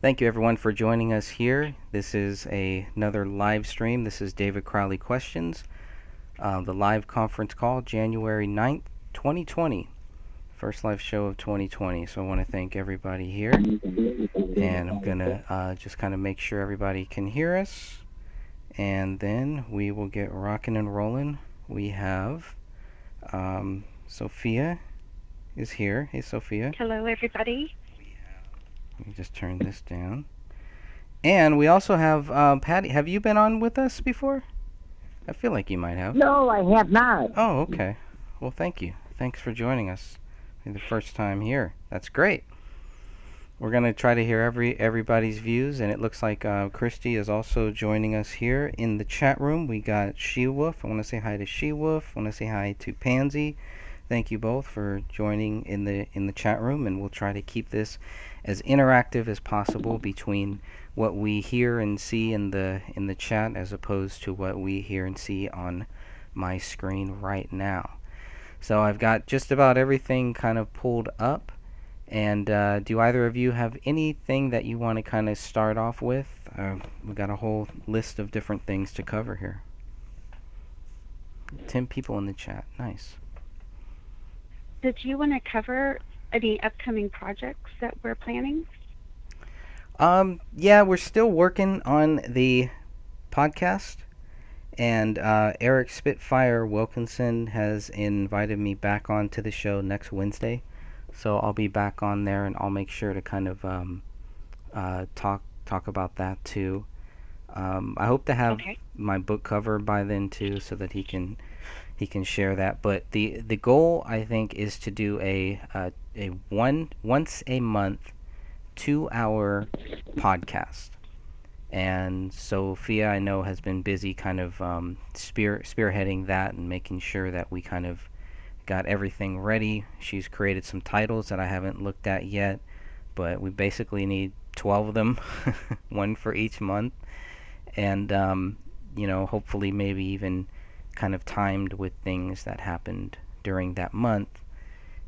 Thank you everyone for joining us here. This is another live stream. This is David Crowley Questions, the live conference call, January 9th, 2020. First live show of 2020. So I want to thank everybody here. And I'm going to just kind of make sure everybody can hear us. And then we will get rocking and rolling. We have Sophia is here. Hey, Sophia. Hello, everybody. Let me just turn this down. And we also have Patty. Have you been on with us before? I feel like you might have. No, I have not. Oh, okay. Well, thank you. Thanks for joining us. The first time here. That's great. We're gonna try to hear everybody's views, and it looks like Christy is also joining us here in the chat room. We got She-Wolf. I want to say hi to She-Wolf. I want to say hi to Pansy. Thank you both for joining in the chat room, and we'll try to keep this as interactive as possible between what we hear and see in the chat as opposed to what we hear and see on my screen right now. So I've got just about everything kind of pulled up. And do either of you have anything that you want to kind of start off with? We've got a whole list of different things to cover here. 10 people in the chat. Nice. Did you want to cover any upcoming projects that we're planning? Yeah, we're still working on the podcast. And Eric Spitfire Wilkinson has invited me back onto the show next Wednesday. So I'll be back on there, and I'll make sure to kind of talk about that too. I hope to have my book cover by then too, so that he can share that. But the goal, I think, is to do a once a month 2-hour podcast. And Sophia, I know, has been busy kind of spearheading that and making sure that we kind of got everything ready. She's created some titles that I haven't looked at yet, but we basically need 12 of them, one for each month, and hopefully maybe even kind of timed with things that happened during that month,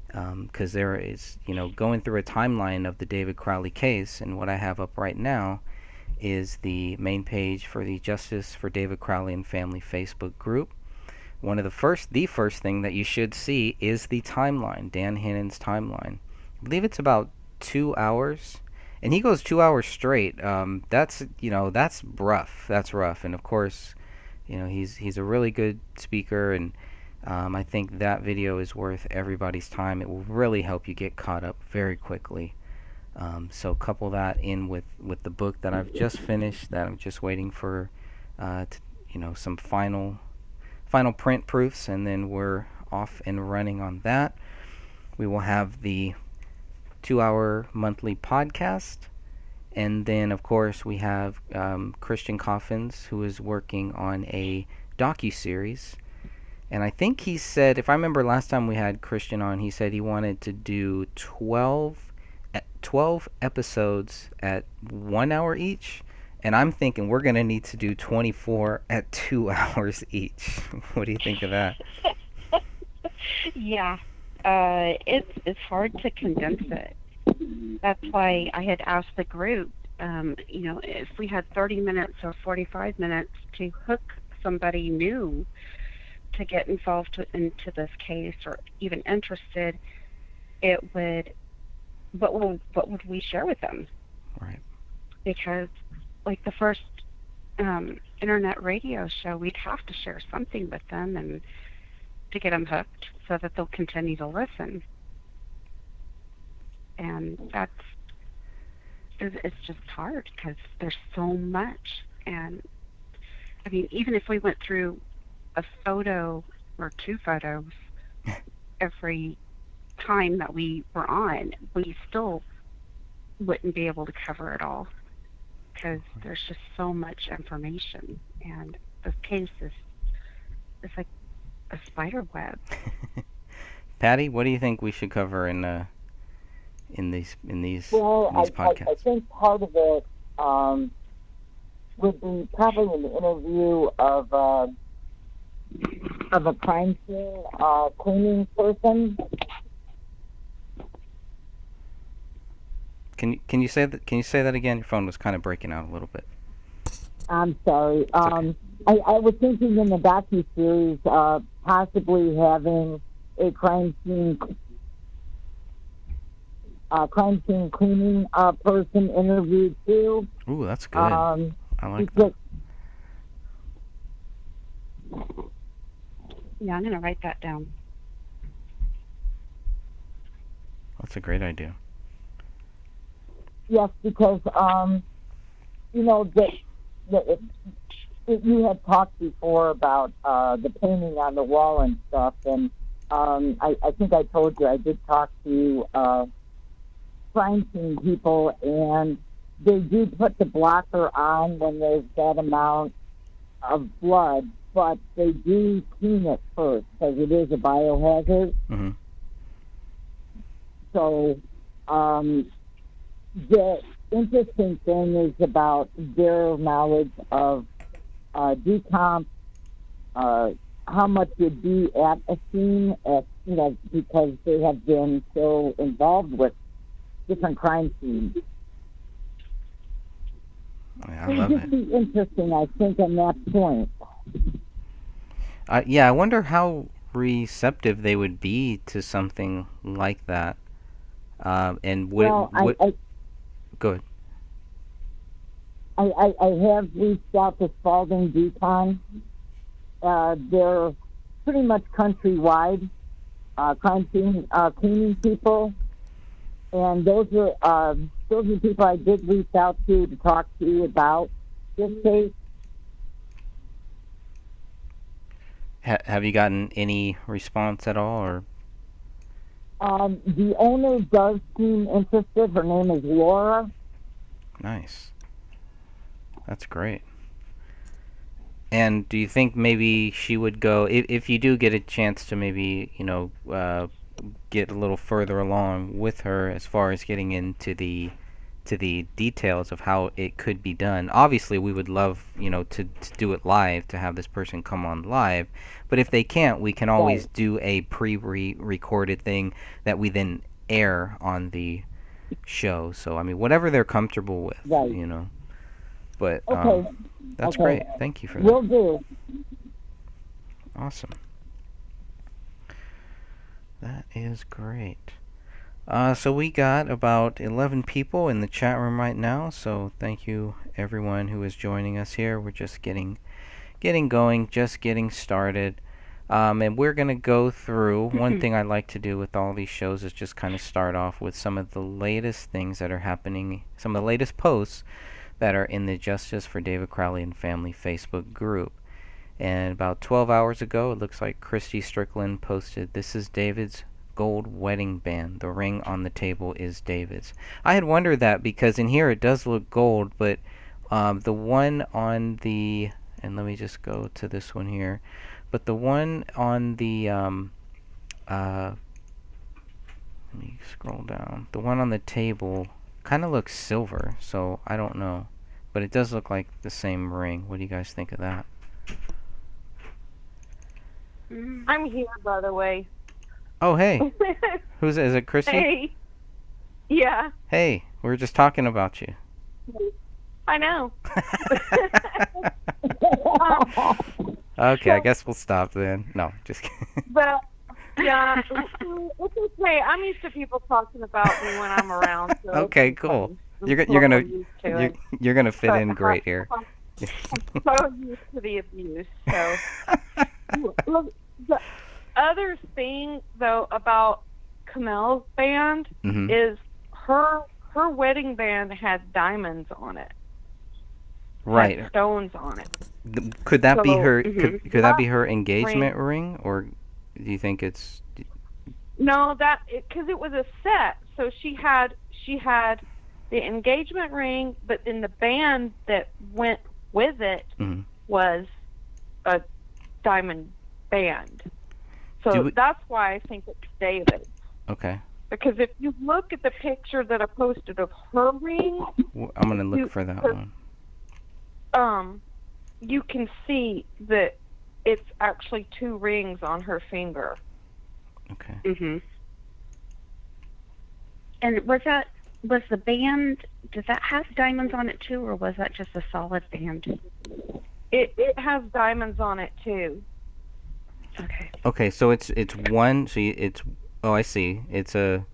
because there is, going through a timeline of the David Crowley case, and what I have up right now is the main page for the Justice for David Crowley and Family Facebook group. The first thing that you should see is the timeline, Dan Hannon's timeline. I believe it's about 2 hours, and he goes 2 hours straight. That's rough. That's rough, and of course, he's a really good speaker, and I think that video is worth everybody's time. It will really help you get caught up very quickly. So couple that in with the book that I've just finished, that I'm just waiting for, some final print proofs, and then we're off and running on that. We will have the 2-hour monthly podcast, and then of course we have Christian Coffins, who is working on a docu-series, and I think he said, if I remember last time we had Christian on, he said he wanted to do 12 episodes at 1 hour each. And I'm thinking we're going to need to do 24 at 2 hours each. What do you think of that? Yeah, it's hard to condense it. That's why I had asked the group, if we had 30 minutes or 45 minutes to hook somebody new to get involved into this case or even interested, what would we share with them? Right. Because like the first internet radio show, we'd have to share something with them and to get them hooked so that they'll continue to listen. And it's just hard because there's so much. And I mean, even if we went through a photo or 2 photos every time that we were on, we still wouldn't be able to cover it all, because there's just so much information, and this case is like a spider web. Patty, what do you think we should cover in these podcasts? I think part of it would be probably an interview of a crime scene cleaning person. Can you say that? Can you say that again? Your phone was kind of breaking out a little bit. I'm sorry. It's okay. I was thinking in the docu-series, possibly having a crime scene cleaning person interviewed too. Ooh, that's good. Um, I like that. because, Yeah, I'm going to write that down. That's a great idea. yes, because you know that you had talked before about the painting on the wall and stuff, and I think I told you I did talk to crime scene people, and they do put the blocker on when there's that amount of blood, but they do clean it first because it is a biohazard. Hmm. So the interesting thing is about their knowledge of decomp, how much would be at a scene, because they have been so involved with different crime scenes. I It would love just it. be interesting, I think, on that point. Yeah, I wonder how receptive they would be to something like that. And would Well, would Good. I have reached out to Spalding Decon. They're pretty much countrywide crime scene cleaning people, and those are people I did reach out to talk to you about this case. Have you gotten any response at all, or? The owner does seem interested. Her name is Laura. Nice. That's great. And do you think maybe she would go if you do get a chance to maybe get a little further along with her as far as getting into the details of how it could be done. Obviously, we would love to do it live, to have this person come on live. But if they can't, we can always Right, do a pre-recorded thing that we then air on the show. So I mean, whatever they're comfortable right. with. But Okay, that's okay. great. Thank you for that. Will do. Awesome. That is great. So we got about 11 people in the chat room right now. So thank you everyone who is joining us here. We're just getting going, just getting started. And we're gonna go through. One thing I like to do with all these shows is just kind of start off with some of the latest things that are happening, some of the latest posts that are in the Justice for David Crowley and Family Facebook group. And about 12 hours ago, it looks like Christy Strickland posted, "This is David's gold wedding band. The ring on the table is David's." I had wondered that because in here it does look gold, but the one on the, and let me just go to this one here, but the one on the, let me scroll down. The one on the table kind of looks silver, so I don't know. But it does look like the same ring. What do you guys think of that? I'm here, by the way. Oh, hey. Who's it? Is it Chrissy? Hey. Yeah, Hey, we were just talking about you. I know. Okay, I guess we'll stop then. No, just kidding. But, yeah, it's okay. I'm used to people talking about me when I'm around. So Okay, it's cool. fine. You're I'm you're gonna totally used to you're, it. you're gonna fit But in great here. I'm so used to the abuse. So, look, the other thing, though, about Kamel's band Mhm. is her wedding band had diamonds on it. Right. Had stones on it. Could that be So, her? Mhm. Could that be her engagement ring, or do you think it's? No, because it was a set. So she had the engagement ring, but then the band that went with it Mhm. was a diamond band. Do So we- that's why I think it's David. Okay. Because if you look at the picture that I posted of her ring, I'm gonna look for that one. you can see that it's actually 2 rings on her finger. Okay. Mhm. And was Was the band, did that have diamonds on it too, or was that just a solid band? It has diamonds on it too. Okay. Okay, so it's one. So it's, oh, I see. It's a,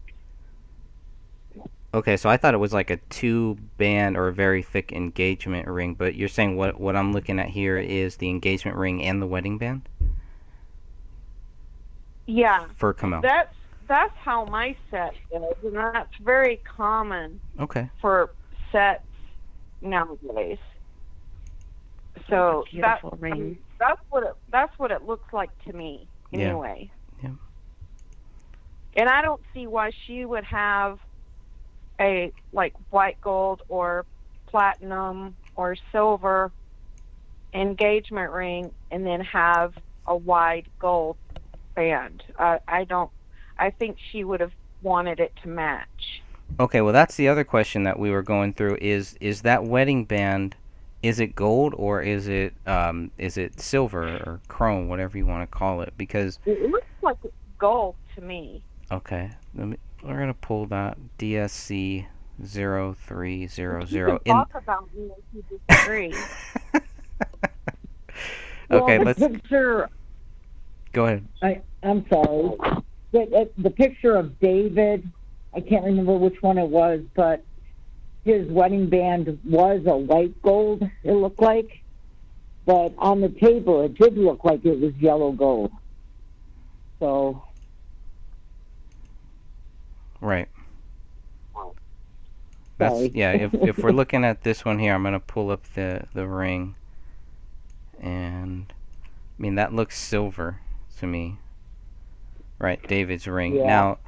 okay. So I thought it was like a two band or a very thick engagement ring, but you're saying what I'm looking at here is the engagement ring and the wedding band Yeah, for Kamel. that's how my set is, and that's very common Okay. for sets nowadays. So Beautiful ring. that's what it looks like to me anyway. Yeah. And I don't see why she would have a like white gold or platinum or silver engagement ring and then have a wide gold band. I think she would have wanted it to match. Okay, well that's the other question that we were going through is that wedding band, is it gold or is it silver or chrome, whatever you want to call it? Because It looks like it's gold to me. okay, we're gonna pull that DSC You 0300 can talk about me if you disagree. Okay, Well, the let's picture. go ahead. I'm sorry. The picture of David. I can't remember which one it was, but his wedding band was a white gold. It looked like, but on the table it did look like it was yellow gold. So Right. That's sorry. yeah. If we're looking at this one here, I'm gonna pull up the ring, and I mean that looks silver to me. Right, David's ring. Yeah. Now,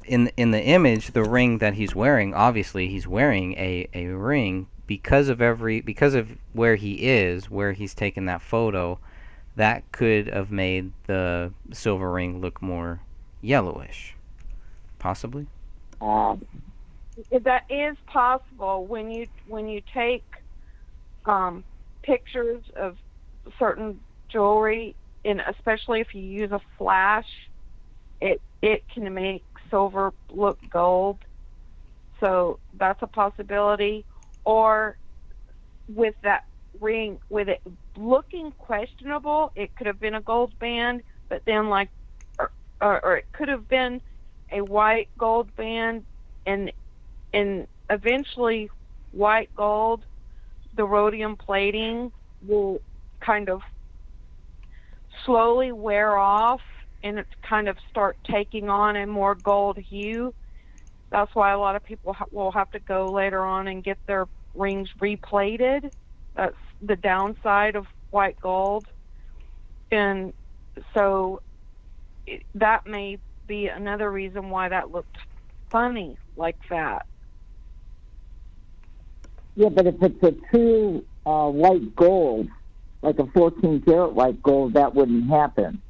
in the image, the ring that he's wearing, obviously he's wearing a ring because of where he is, where he's taken that photo. That could have made the silver ring look more yellowish, possibly. That is possible when you take pictures of certain jewelry, and especially if you use a flash, it can make silver look gold. So that's a possibility. Or with that ring, with it looking questionable, it could have been a gold band, but then or it could have been a white gold band, and eventually white gold, the rhodium plating will kind of slowly wear off and it's kind of start taking on a more gold hue. That's why a lot of people will have to go later on and get their rings replated. That's the downside of white gold. And so that may be another reason why that looked funny like that. Yeah, but if it's a true white gold, like a 14 karat white gold, that wouldn't happen.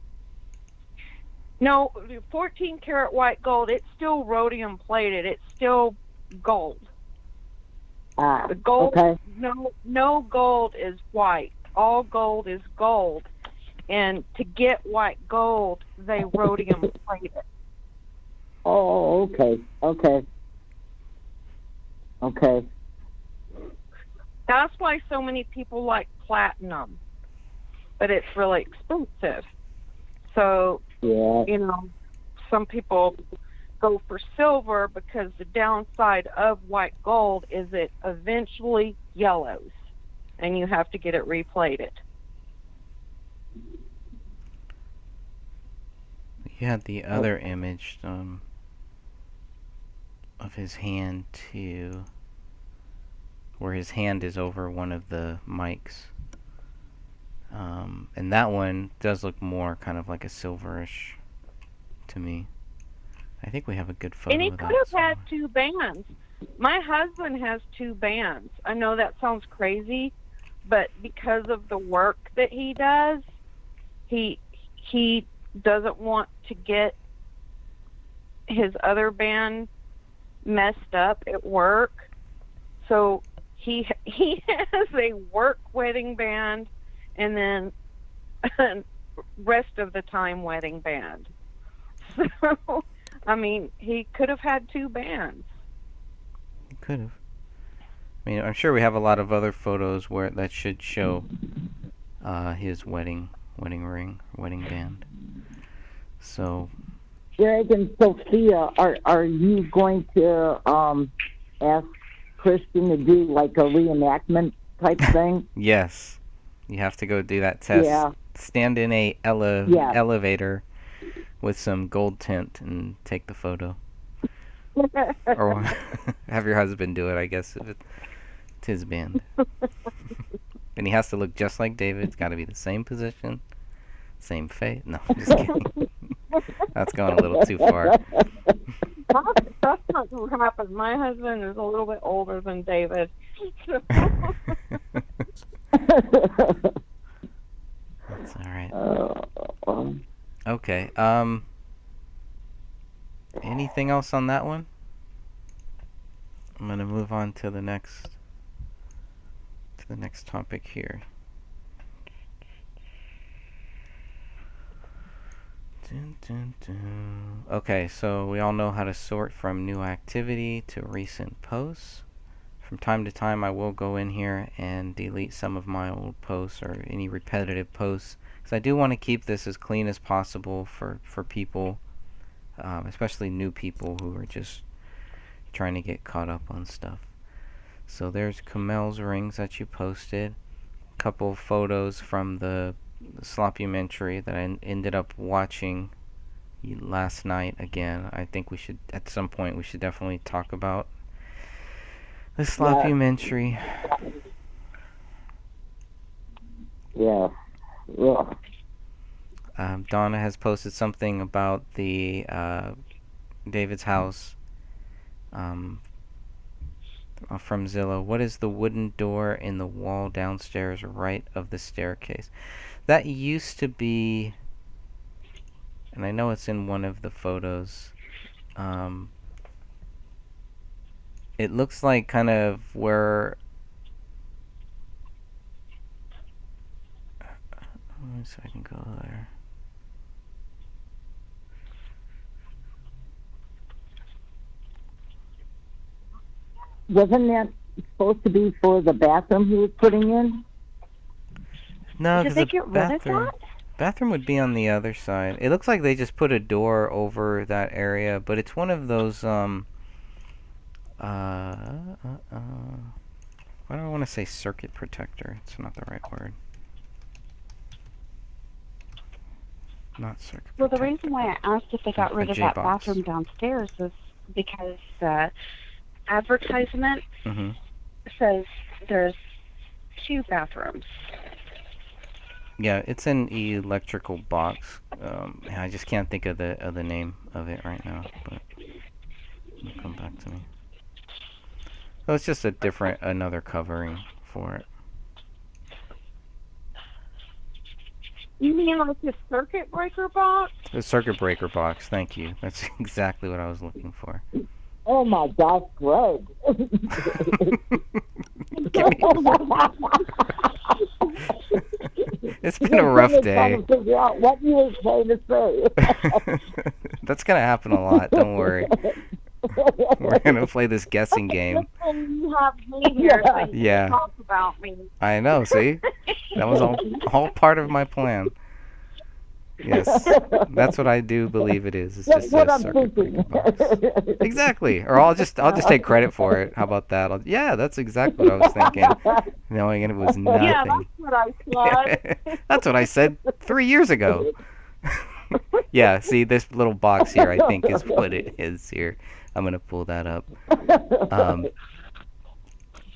No, 14 karat white gold, it's still rhodium plated. It's still gold. The gold, okay. no gold is white. All gold is gold. And to get white gold, they rhodium plate it. Oh, okay. That's why so many people like platinum, but it's really expensive. So, Yeah. Some people go for silver because the downside of white gold is it eventually yellows, and you have to get it replated. You had the other image of his hand too, where his hand is over one of the mics. And that one does look more kind of like a silverish to me. I think we have a good photo And he of could that have had somewhere. 2 bands. My husband has 2 bands. I know that sounds crazy, but because of the work that he does, he doesn't want to get his other band messed up at work. So he has a work wedding band and then rest of the time wedding band. So I mean, he could have had 2 bands. could have. I mean, I'm sure we have a lot of other photos where that should show his wedding ring, wedding band. So, Greg and Sophia, are you going to ask Christian to do like a reenactment type thing? yes, you have to go do that test. Yeah. Stand in a Yeah. elevator with some gold tint and take the photo. Or have your husband do it, I guess, if it's his band. And he has to look just like David. It's got to be the same position, same face. No, I'm just kidding. That's going a little too far. That's not going to happen. My husband is a little bit older than David. That's all right. Uh, Okay. Anything else on that one? I'm gonna move on to the next topic here. Dun, dun, dun. Okay, so we all know how to sort from new activity to recent posts. From time to time, I will go in here and delete some of my old posts or any repetitive posts, because I do want to keep this as clean as possible for people, especially new people who are just trying to get caught up on stuff. So there's Kamel's rings that you posted. A couple of photos from the sloppumentary that I ended up watching last night again. I think we should, at some point, we should definitely talk about the sloppumentary. Yeah. Yeah. Donna has posted something about the David's house from Zillow. What is the wooden door in the wall downstairs right of the staircase? That used to be, and I know it's in one of the photos, it looks like kind of where, let me see if I can go there. Wasn't that supposed to be for the bathroom he was putting in? No, Did because they the get rid of that? bathroom would be on the other side. It looks like they just put a door over that area, but it's one of those why do I want to say circuit protector? It's not the right word. Not circuit Well, the protector. reason why I asked if they got rid of that J-box. bathroom downstairs is because the advertisement Mm-hmm. says there's 2 bathrooms. Yeah, it's an electrical box. I just can't think of the name of it right now, but it'll come back to me. So it's just another covering for it. You mean like the circuit breaker box? The circuit breaker box, thank you. That's exactly what I was looking for. Oh my gosh, Greg. It's been a rough day. Trying to figure out what you were trying to say. That's gonna happen a lot, don't worry. We're gonna play this guessing game. And you have me here so you Yeah. can talk about me. I know, see? That was all part of my plan. Yes. That's what I do believe it is. It's That's just what a I'm circuit thinking. breaker box. Exactly. Or I'll just take credit for it. How about that? Yeah, that's exactly what I was thinking. Knowing it was nothing. Yeah, that's what I said. That's what I said 3 years ago. Yeah, see, this little box here, I think, is what it is here. I'm going to pull that up.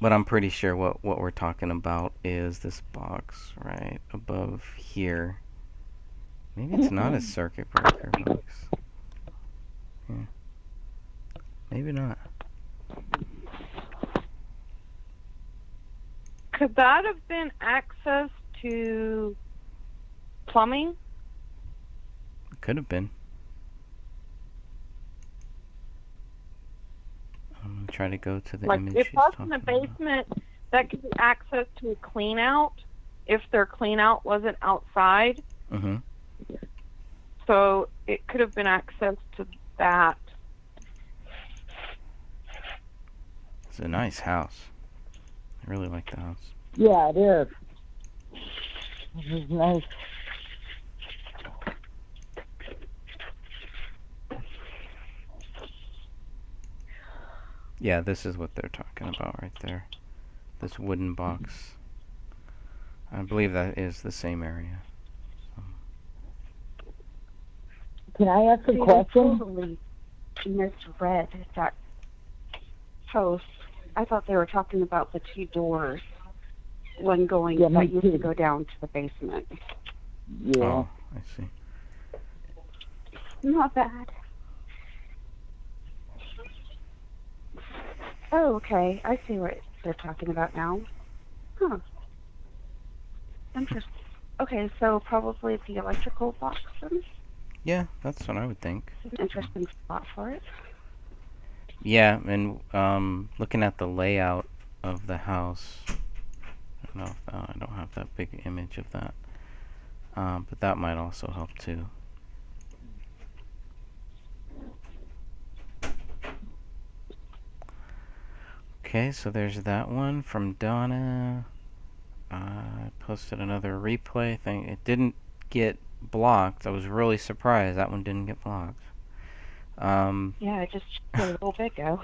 But I'm pretty sure what we're talking about is this box right above here. Maybe it's not a circuit breaker box. Yeah. Maybe not. Could that have been access to plumbing? Could have been. I'm going to try to go to the Like image if she's that's in the talking about. basement, that could be access to a clean out if their clean out wasn't outside. Mm-hmm. So it could have been access to that. a nice house. I really like the house. Yeah, it is. This is nice. Yeah, this is what they're talking about right there. This wooden box. I believe that is the same area. Can I ask a See, I question? totally misread that post. I thought they were talking about the two doors, one going Yeah, me that used to too. go down to the basement. Yeah. Oh, I see. Not bad. Oh, okay. I see what they're talking about now. Huh. Interesting. Okay, so probably the electrical box then? Yeah, that's what I would think. An interesting spot for it. Yeah, and looking at the layout of the house, I don't know if, I don't have that big image of that, but that might also help too. Okay, so there's that one from Donna. I posted another replay thing. It didn't get blocked. I was really surprised that one didn't get blocked. Yeah, I just checked a little bit ago.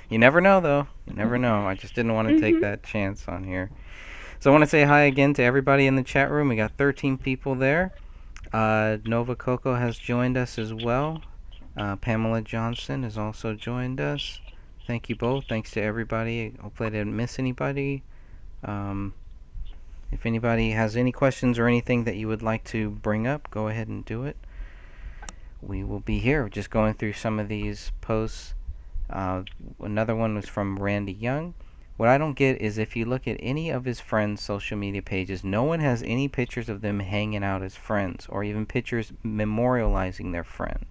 You never know, though. You never know. I just didn't want to take Mhm. that chance on here. So I want to say hi again to everybody in the chat room. We got 13 people there. Nova Coco has joined us as well. Pamela Johnson has also joined us. Thank you both. Thanks to everybody. Hopefully I didn't miss anybody. If anybody has any questions or anything that you would like to bring up, go ahead and do it. We will be here just going through some of these posts. Another one was from Randy Young. What I don't get is if you look at any of his friends' social media pages, no one has any pictures of them hanging out as friends or even pictures memorializing their friend.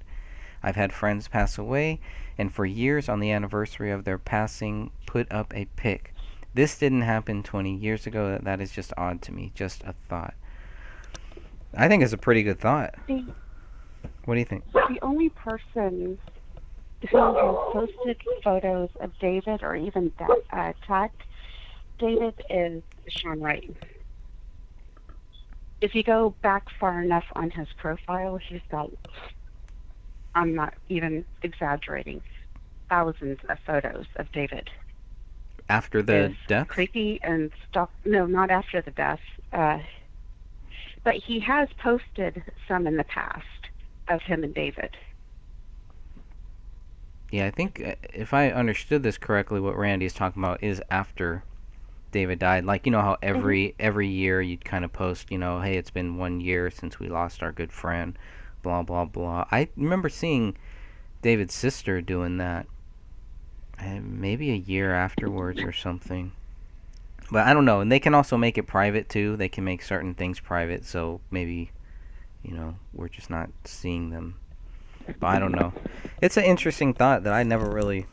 I've had friends pass away, and for years on the anniversary of their passing, put up a pic. This didn't happen 20 years ago. That is just odd to me. Just a thought. I think it's a pretty good thought. What do you think? The only person who has posted photos of David or even tagged David is Sean Wright. If you go back far enough on his profile, he's got, I'm not even exaggerating, thousands of photos of David. After the Is death? creepy and stuff. No, not after the death. But he has posted some in the past of him and David. Yeah, I think if I understood this correctly, what Randy is talking about is after David died. Like, you know how every year you'd kind of post, hey, it's been 1 year since we lost our good friend, blah blah blah. I remember seeing David's sister doing that, maybe a year afterwards or something. But I don't know. And they can also make it private too. They can make certain things private, so maybe we're just not seeing them. But I don't know. It's an interesting thought that I never really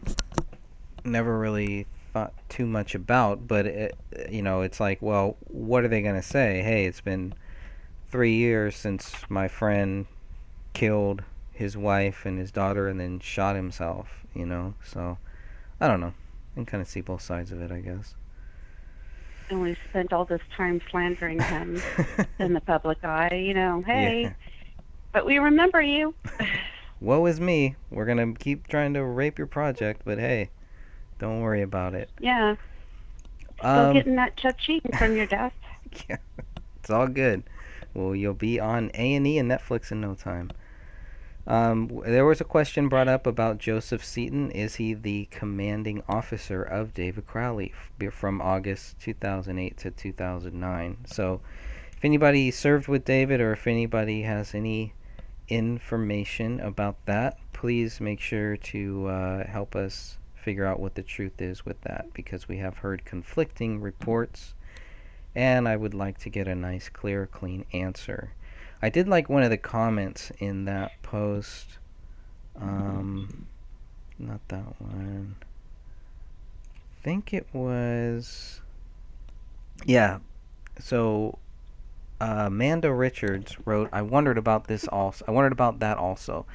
thought too much about. But it's like, well, what are they gonna say? Hey, it's been 3 years since my friend killed his wife and his daughter and then shot himself. So I don't know. I can kind of see both sides of it, I guess. And we spent all this time slandering him in the public eye. Hey, Yeah. but we remember you. Woe is me. We're gonna keep trying to rape your project, but hey, don't worry about it. Yeah, still getting that Chuck cheating from your death. Yeah, it's all good. Well, you'll be on A&E and Netflix in no time. There was a question brought up about Joseph Seaton. Is he the commanding officer of David Crowley from August 2008 to 2009? So, if anybody served with David or if anybody has any information about that, please make sure to help us figure out what the truth is with that, because we have heard conflicting reports, and I would like to get a nice, clear, clean answer. I did like one of the comments in that post. Not that one. I think it was. Yeah. So, Amanda Richards wrote, I wondered about that also.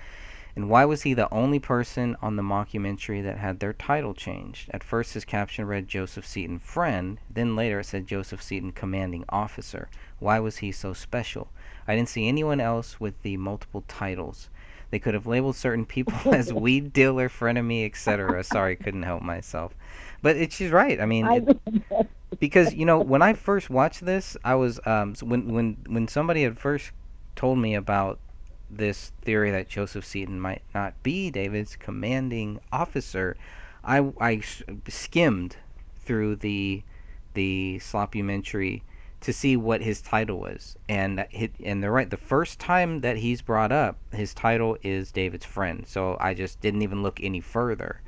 And why was he the only person on the mockumentary that had their title changed? At first his caption read Joseph Seaton Friend, then later it said Joseph Seaton Commanding Officer. Why was he so special? I didn't see anyone else with the multiple titles. They could have labeled certain people as weed dealer, frenemy, etc. Sorry, couldn't help myself. But she's right. I mean, because when I first watched this, I was when somebody had first told me about this theory that Joseph Seaton might not be David's commanding officer, I skimmed through the sloppumentary to see what his title was, and they're right. The first time that he's brought up, his title is David's friend. So I just didn't even look any further.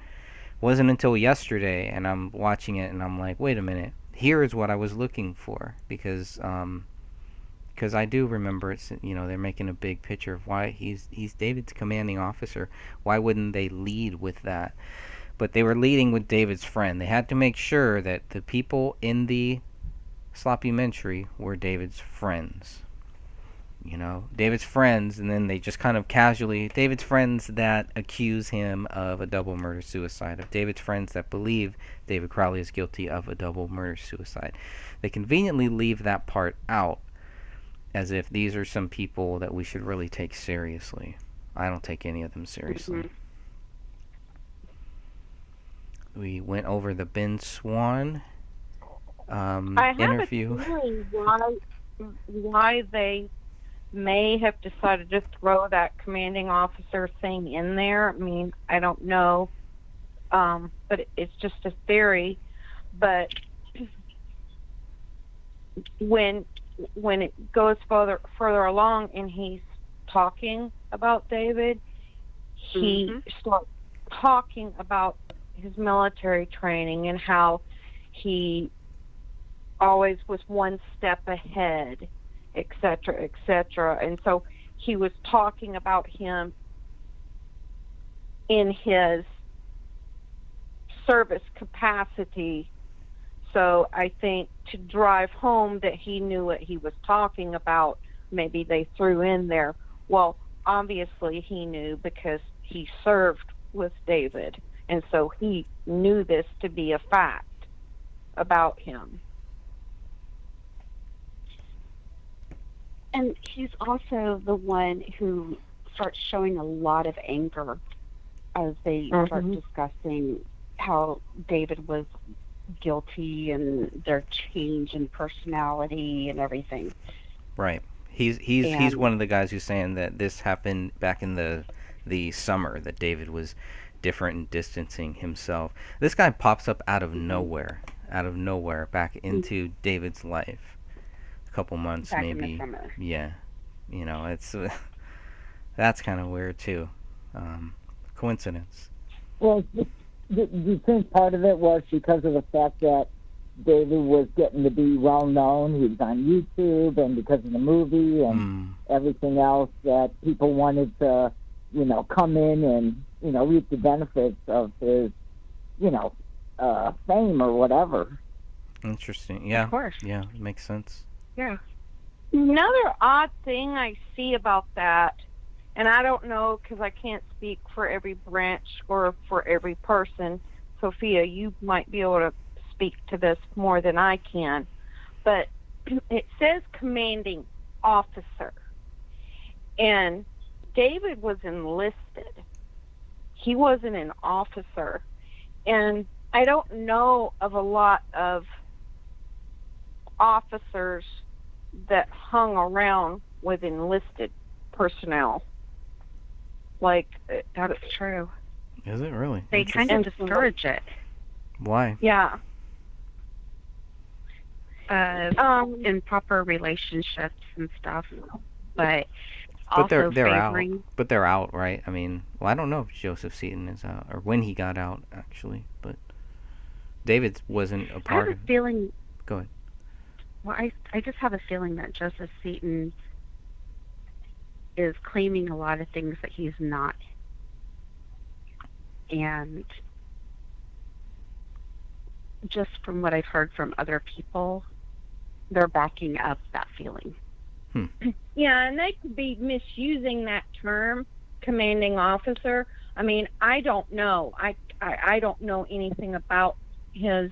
Wasn't until yesterday, and I'm watching it, and I'm like, wait a minute. Here is what I was looking for, because I do remember it's they're making a big picture of why he's David's commanding officer. Why wouldn't they lead with that? But they were leading with David's friend. They had to make sure that the people in the sloppumentary were David's friends. David's friends, and then they just kind of casually, David's friends that accuse him of a double murder suicide, of David's friends that believe David Crowley is guilty of a double murder suicide. They conveniently leave that part out, as if these are some people that we should really take seriously. I don't take any of them seriously. Mm-hmm. We went over the Ben Swan interview. I have a theory why they may have decided to throw that commanding officer thing in there. I mean, I don't know, but it's just a theory. But when it goes further along and he's talking about David, he starts talking about his military training and how he always was one step ahead, etc., etc. And so he was talking about him in his service capacity. So I think to drive home that he knew what he was talking about, maybe they threw in there, well, obviously he knew because he served with David, and so he knew this to be a fact about him. And he's also the one who starts showing a lot of anger as they start discussing how David was guilty and their change in personality and everything. Right. He's one of the guys who's saying that this happened back in the summer, that David was different and distancing himself. This guy pops up out of nowhere back into David's life. A couple months back maybe. In the summer. Yeah. It's that's kind of weird too. Coincidence. Well, do you think part of it was because of the fact that David was getting to be well known? He was on YouTube, and because of the movie and everything else, that people wanted to, come in and, reap the benefits of his, fame or whatever. Interesting. Yeah. Of course. Yeah, it makes sense. Yeah. Another odd thing I see about that, and I don't know because I can't speak for every branch or for every person. Sophia, you might be able to speak to this more than I can, but it says commanding officer, and David was enlisted. He wasn't an officer, and I don't know of a lot of officers that hung around with enlisted personnel. Like, That's true. Is it really? They kind of discourage it. Why? Yeah. In proper relationships and stuff, but they're also favoring... out. But they're out, right? I mean, well, I don't know if Joseph Seaton is out or when he got out actually, but David wasn't a part I have a feeling. Go ahead. Well, I just have a feeling that Joseph Seaton is claiming a lot of things that he's not, and just from what I've heard from other people, they're backing up that feeling. Yeah, and they could be misusing that term commanding officer. I mean, I don't know. I don't know anything about his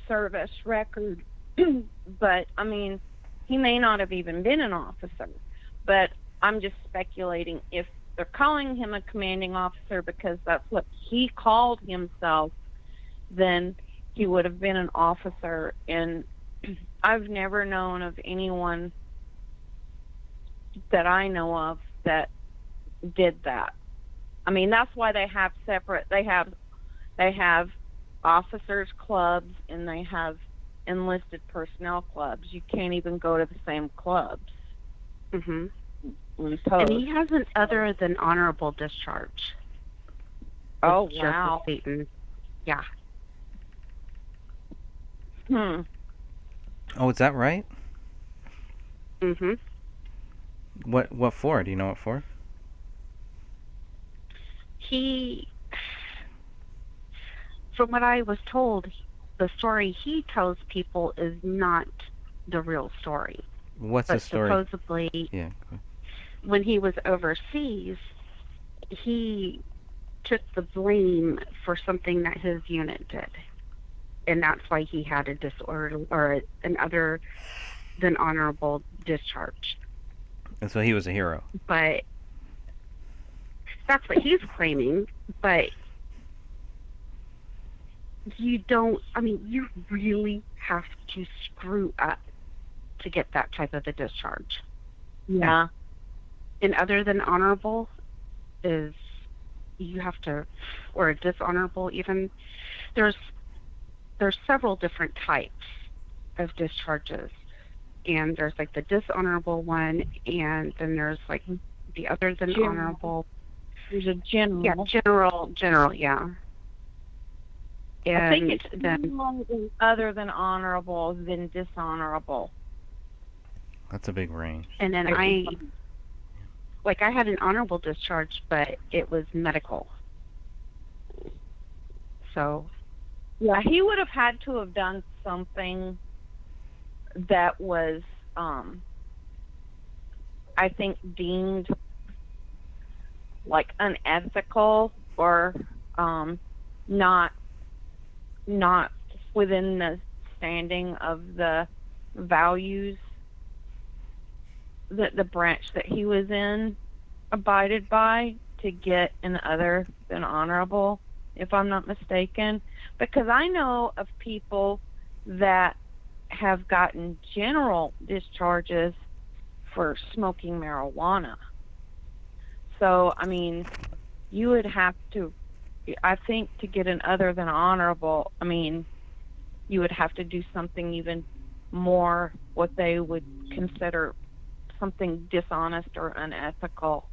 service record, but I mean, he may not have even been an officer. But I'm just speculating if they're calling him a commanding officer because that's what he called himself, then he would have been an officer. And I've never known of anyone that I know of that did that. I mean, that's why they have separate. They have officers clubs and they have enlisted personnel clubs. You can't even go to the same clubs. Mhm. So, And he has an other than honorable discharge. oh With wow. Justice Seaton. Yeah. Hmm. Oh, is that right? Mhm. What for? Do you know what for? He, from what I was told, the story he tells people is not the real story. What's the But story? supposedly, Yeah. when he was overseas, he took the blame for something that his unit did. And that's why he had a disorder or an other than honorable discharge. And so he was a hero. But that's what he's claiming. But you don't, I mean, you really have to screw up to get that type of a discharge. Yeah. And other than honorable is you have to, or dishonorable even, there's several different types of discharges. And there's like the dishonorable one, and then there's like the other than General. honorable. There's a general. Yeah, general, yeah. And I think it's then other than honorable than dishonorable. That's a big range. and then I had an honorable discharge, but it was medical. So Yeah, he would have had to have done something that was, I think, deemed like unethical or not within the standing of the values that the branch that he was in abided by to get an other than honorable, if I'm not mistaken. Because I know of people that have gotten general discharges for smoking marijuana. So, I mean, you would have to, I think, to get an other than honorable, I mean, you would have to do something even more what they would consider something dishonest or unethical.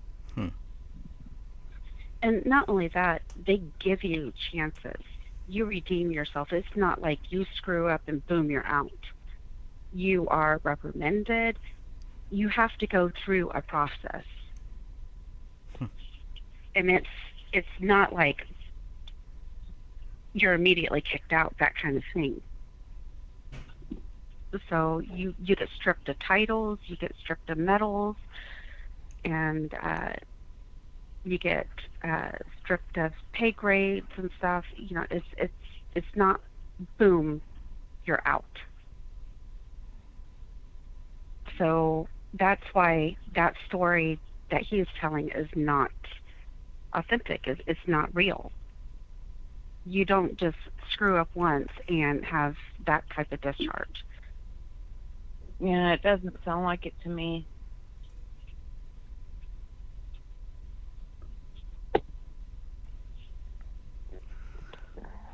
And not only that, they give you chances. You redeem yourself. It's not like you screw up and boom, you're out. You are reprimanded. You have to go through a process. And it's not like you're immediately kicked out, that kind of thing. So you get stripped of titles, you get stripped of medals, and you get stripped of pay grades and stuff. You know, it's not boom, you're out. So that's why that story that he is telling is not authentic. It's not real. You don't just screw up once and have that type of discharge. Yeah, it doesn't sound like it to me.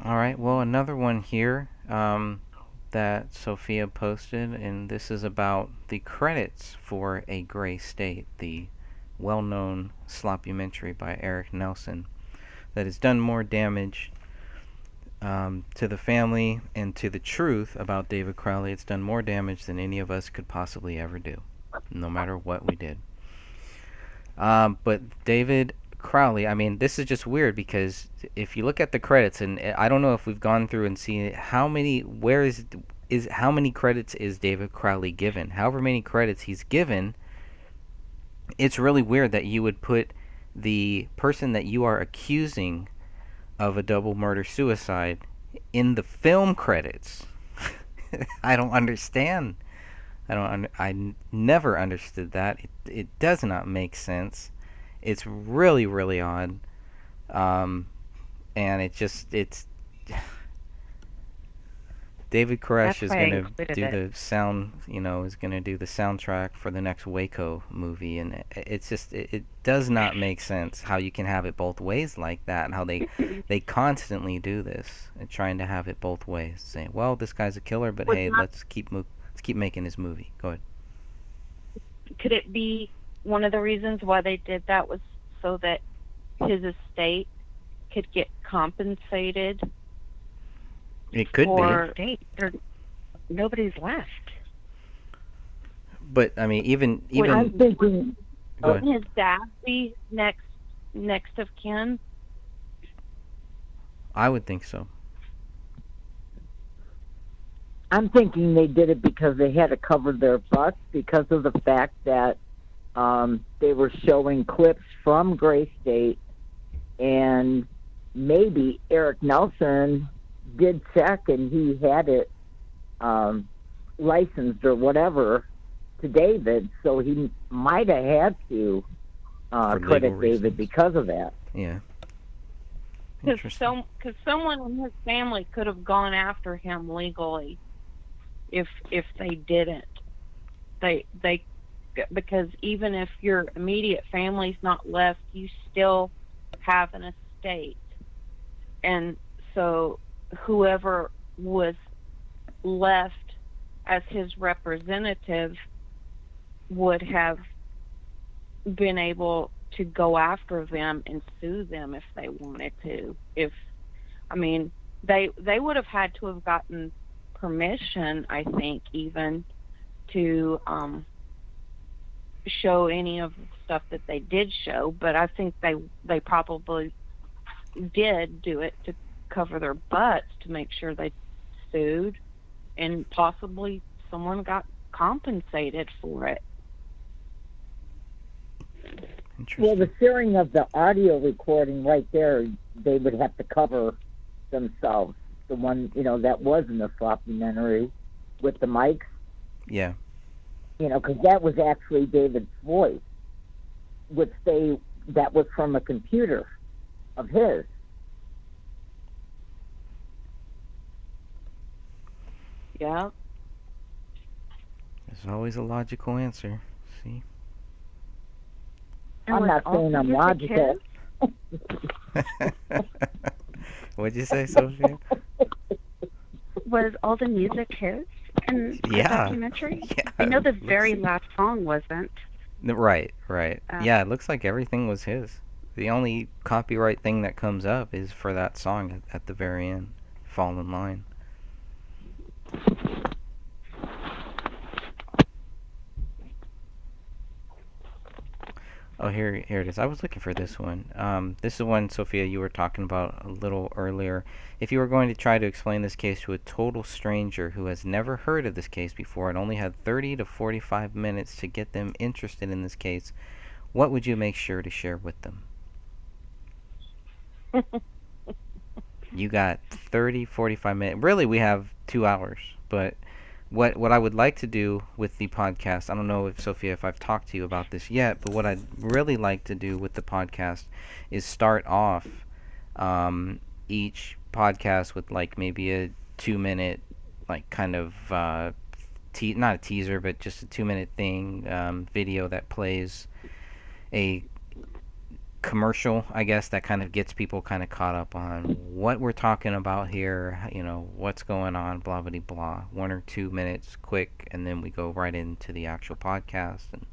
All right. Well, another one here that Sophia posted, and this is about the credits for A Gray State, the well-known sloppumentary by Eric Nelson that has done more damage to the family and to the truth about David Crowley. It's done more damage than any of us could possibly ever do, no matter what we did. But David Crowley, I mean, this is just weird because if you look at the credits, and I don't know if we've gone through and seen how many, how many credits is David Crowley given? However many credits he's given, it's really weird that you would put the person that you are accusing of a double murder suicide in the film credits. I don't understand. Never understood that. It does not make sense. It's really really odd. Um, and it's David That's Koresh is why I gonna included do it. the sound. Is gonna do the soundtrack for the next Waco movie, and it's just it does not make sense how you can have it both ways like that, and how they constantly do this and trying to have it both ways, saying, well, this guy's a killer, but Was hey, that, let's keep making his movie. Go ahead. could it be one of the reasons why they did that was so that his estate could get compensated It could be, for State, nobody's left. but I mean, even Would- I'm even thinking, go ahead. Wouldn't his dad be next of kin? I would think so. I'm thinking they did it because they had to cover their butts because of the fact that they were showing clips from Gray State, and maybe Eric Nelson did check and he had it licensed or whatever to David, so he might have had to For legal credit reasons. David because of that. Yeah. Because Interesting. someone in his family could have gone after him legally if they didn't. They because even if your immediate family's not left, you still have an estate, and so whoever was left as his representative would have been able to go after them and sue them if they wanted to. I mean, they would have had to have gotten permission, I think, even to show any of the stuff that they did show, but I think they probably did do it to cover their butts to make sure they sued, and possibly someone got compensated for it. Interesting. Well, the sharing of the audio recording right there, they would have to cover themselves. The one, that was in the documentary with the mics, Yeah. because that was actually David's voice, that was from a computer of his. Yeah. There's always a logical answer. See? And I'm was not all saying the I'm music logical. What'd you say, Sophia? Was all the music his in the Yeah. documentary? Yeah. I know the it looks- very last song wasn't. Right. Uh, Yeah, it looks like everything was his. The only copyright thing that comes up is for that song at the very end, "Fall in Line." Oh, here it is. I was looking for this one. This is one, Sophia, you were talking about a little earlier. If you were going to try to explain this case to a total stranger who has never heard of this case before and only had 30 to 45 minutes to get them interested in this case, what would you make sure to share with them? You got 30, 45 minutes. Really, we have 2 hours. But what I would like to do with the podcast, I don't know if Sophia, if I've talked to you about this yet, but what I'd really like to do with the podcast is start off each podcast with like maybe a 2 minute, like kind of not a teaser, but just a 2 minute thing, video that plays a commercial, I guess, that kind of gets people kind of caught up on what we're talking about here, what's going on, blah blah blah. 1 or 2 minutes, quick, and then we go right into the actual podcast, and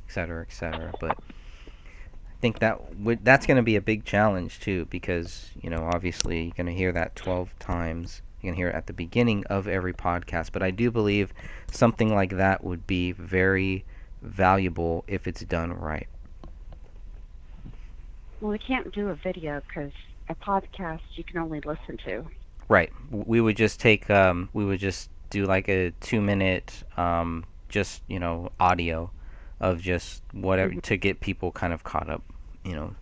et cetera, et cetera. But I think that's going to be a big challenge too, because obviously you're going to hear that 12 times. You can hear it at the beginning of every podcast. But I do believe something like that would be very valuable if it's done right. Well, we can't do a video because a podcast you can only listen to. Right. We would just do like a 2 minute, just, audio of just whatever to get people kind of caught up, you know.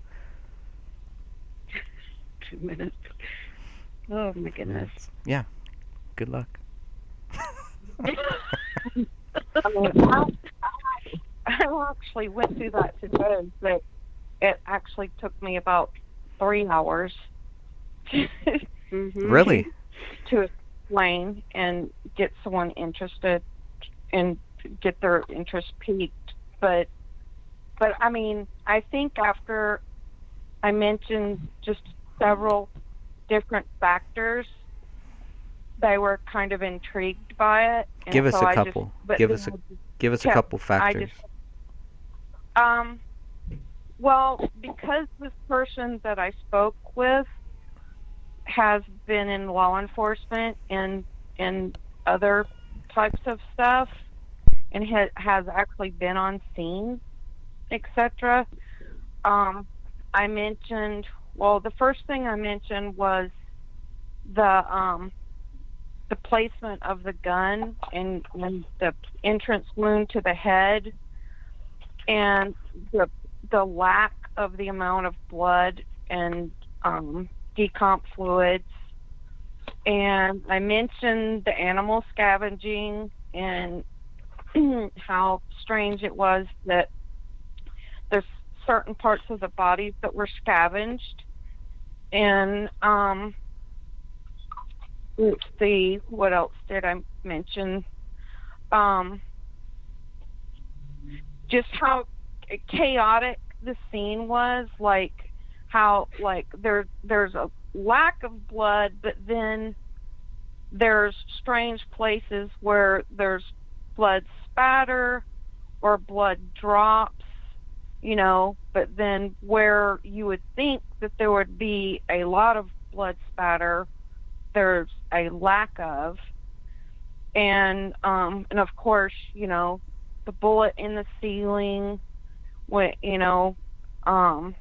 2 minutes. Oh my goodness. Yeah. Good luck. I mean, I actually went through that today, but it actually took me about 3 hours Really? to explain and get someone interested and get their interest piqued. But I mean, I think after I mentioned just several different factors, they were kind of intrigued by it, and Give us so a I just, couple. but Give then us a I just give us a kept, couple I factors. just, um, well, because this person that I spoke with has been in law enforcement and other types of stuff, and has actually been on scene, etc. Um, I mentioned, well, the first thing I mentioned was the the placement of the gun and the entrance wound to the head, and the lack of the amount of blood and decomp fluids. And I mentioned the animal scavenging and how strange it was that there's certain parts of the bodies that were scavenged. And let's see, what else did I mention? Just how chaotic the scene was, like how like there's a lack of blood, but then there's strange places where there's blood spatter or blood drops, you know, but then where you would think that there would be a lot of blood spatter, there's a lack of. And of course, you know, the bullet in the ceiling, what, you know, I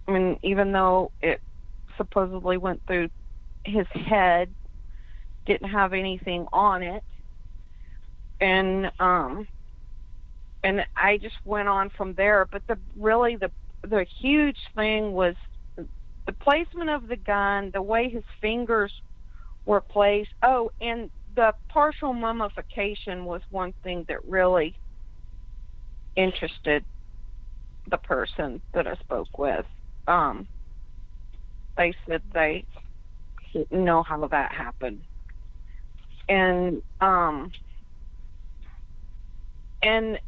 mean, even though it supposedly went through his head, didn't have anything on it. And I just went on from there. But the huge thing was the placement of the gun, the way his fingers were placed. Oh, and the partial mummification was one thing that really interested the person that I spoke with. They said they didn't know how that happened. And and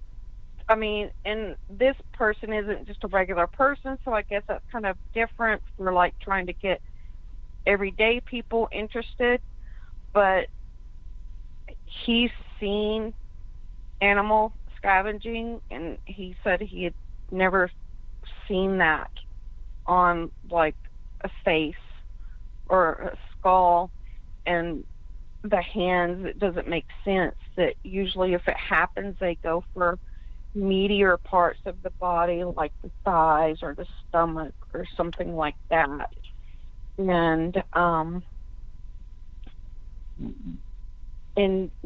I mean, and this person isn't just a regular person, so I guess that's kind of different for like trying to get everyday people interested. But he's seen animal scavenging, and he said he had never seen that on like a face or a skull. And the hands, it doesn't make sense that usually if it happens they go for meatier parts of the body like the thighs or the stomach or something like that. And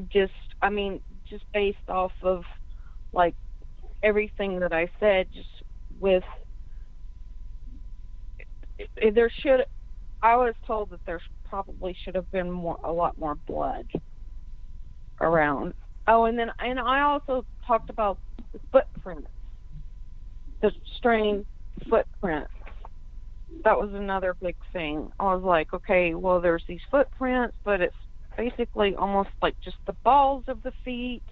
just, I mean, just based off of like everything that I said, just with there should, I was told that there probably should have been a lot more blood around. Oh, and I also talked about the footprints, the strange footprints. That was another big thing. I was like, okay, well, there's these footprints, but it's basically almost like just the balls of the feet.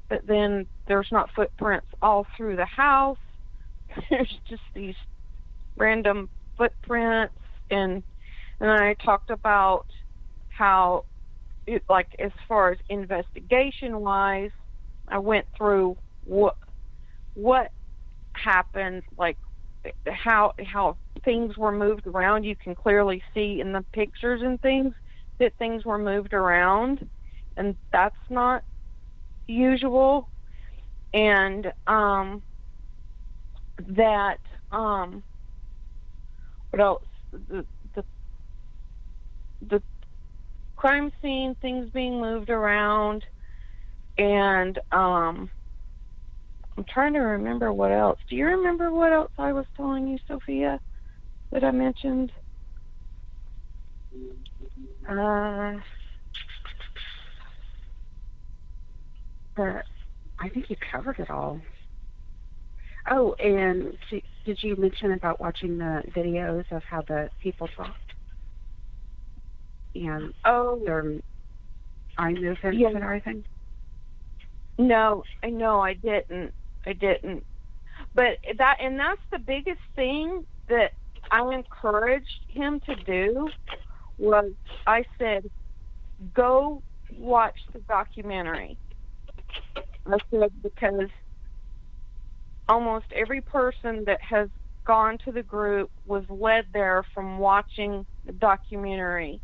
But then there's not footprints all through the house. There's just these random footprints. And I talked about how, like, as far as investigation wise, I went through what happened, like how things were moved around. You can clearly see in the pictures and things that things were moved around, and that's not usual. And that what else? The crime scene, things being moved around, and I'm trying to remember what else. Do you remember what else I was telling you, Sophia, that I mentioned? Uh, but I think you covered it all. Oh, and did you mention about watching the videos of how the people talked and Oh, their eye movements yeah. and everything? No, I didn't. I didn't. But that's the biggest thing that I encouraged him to do was I said, go watch the documentary. I said, because almost every person that has gone to the group was led there from watching the documentary.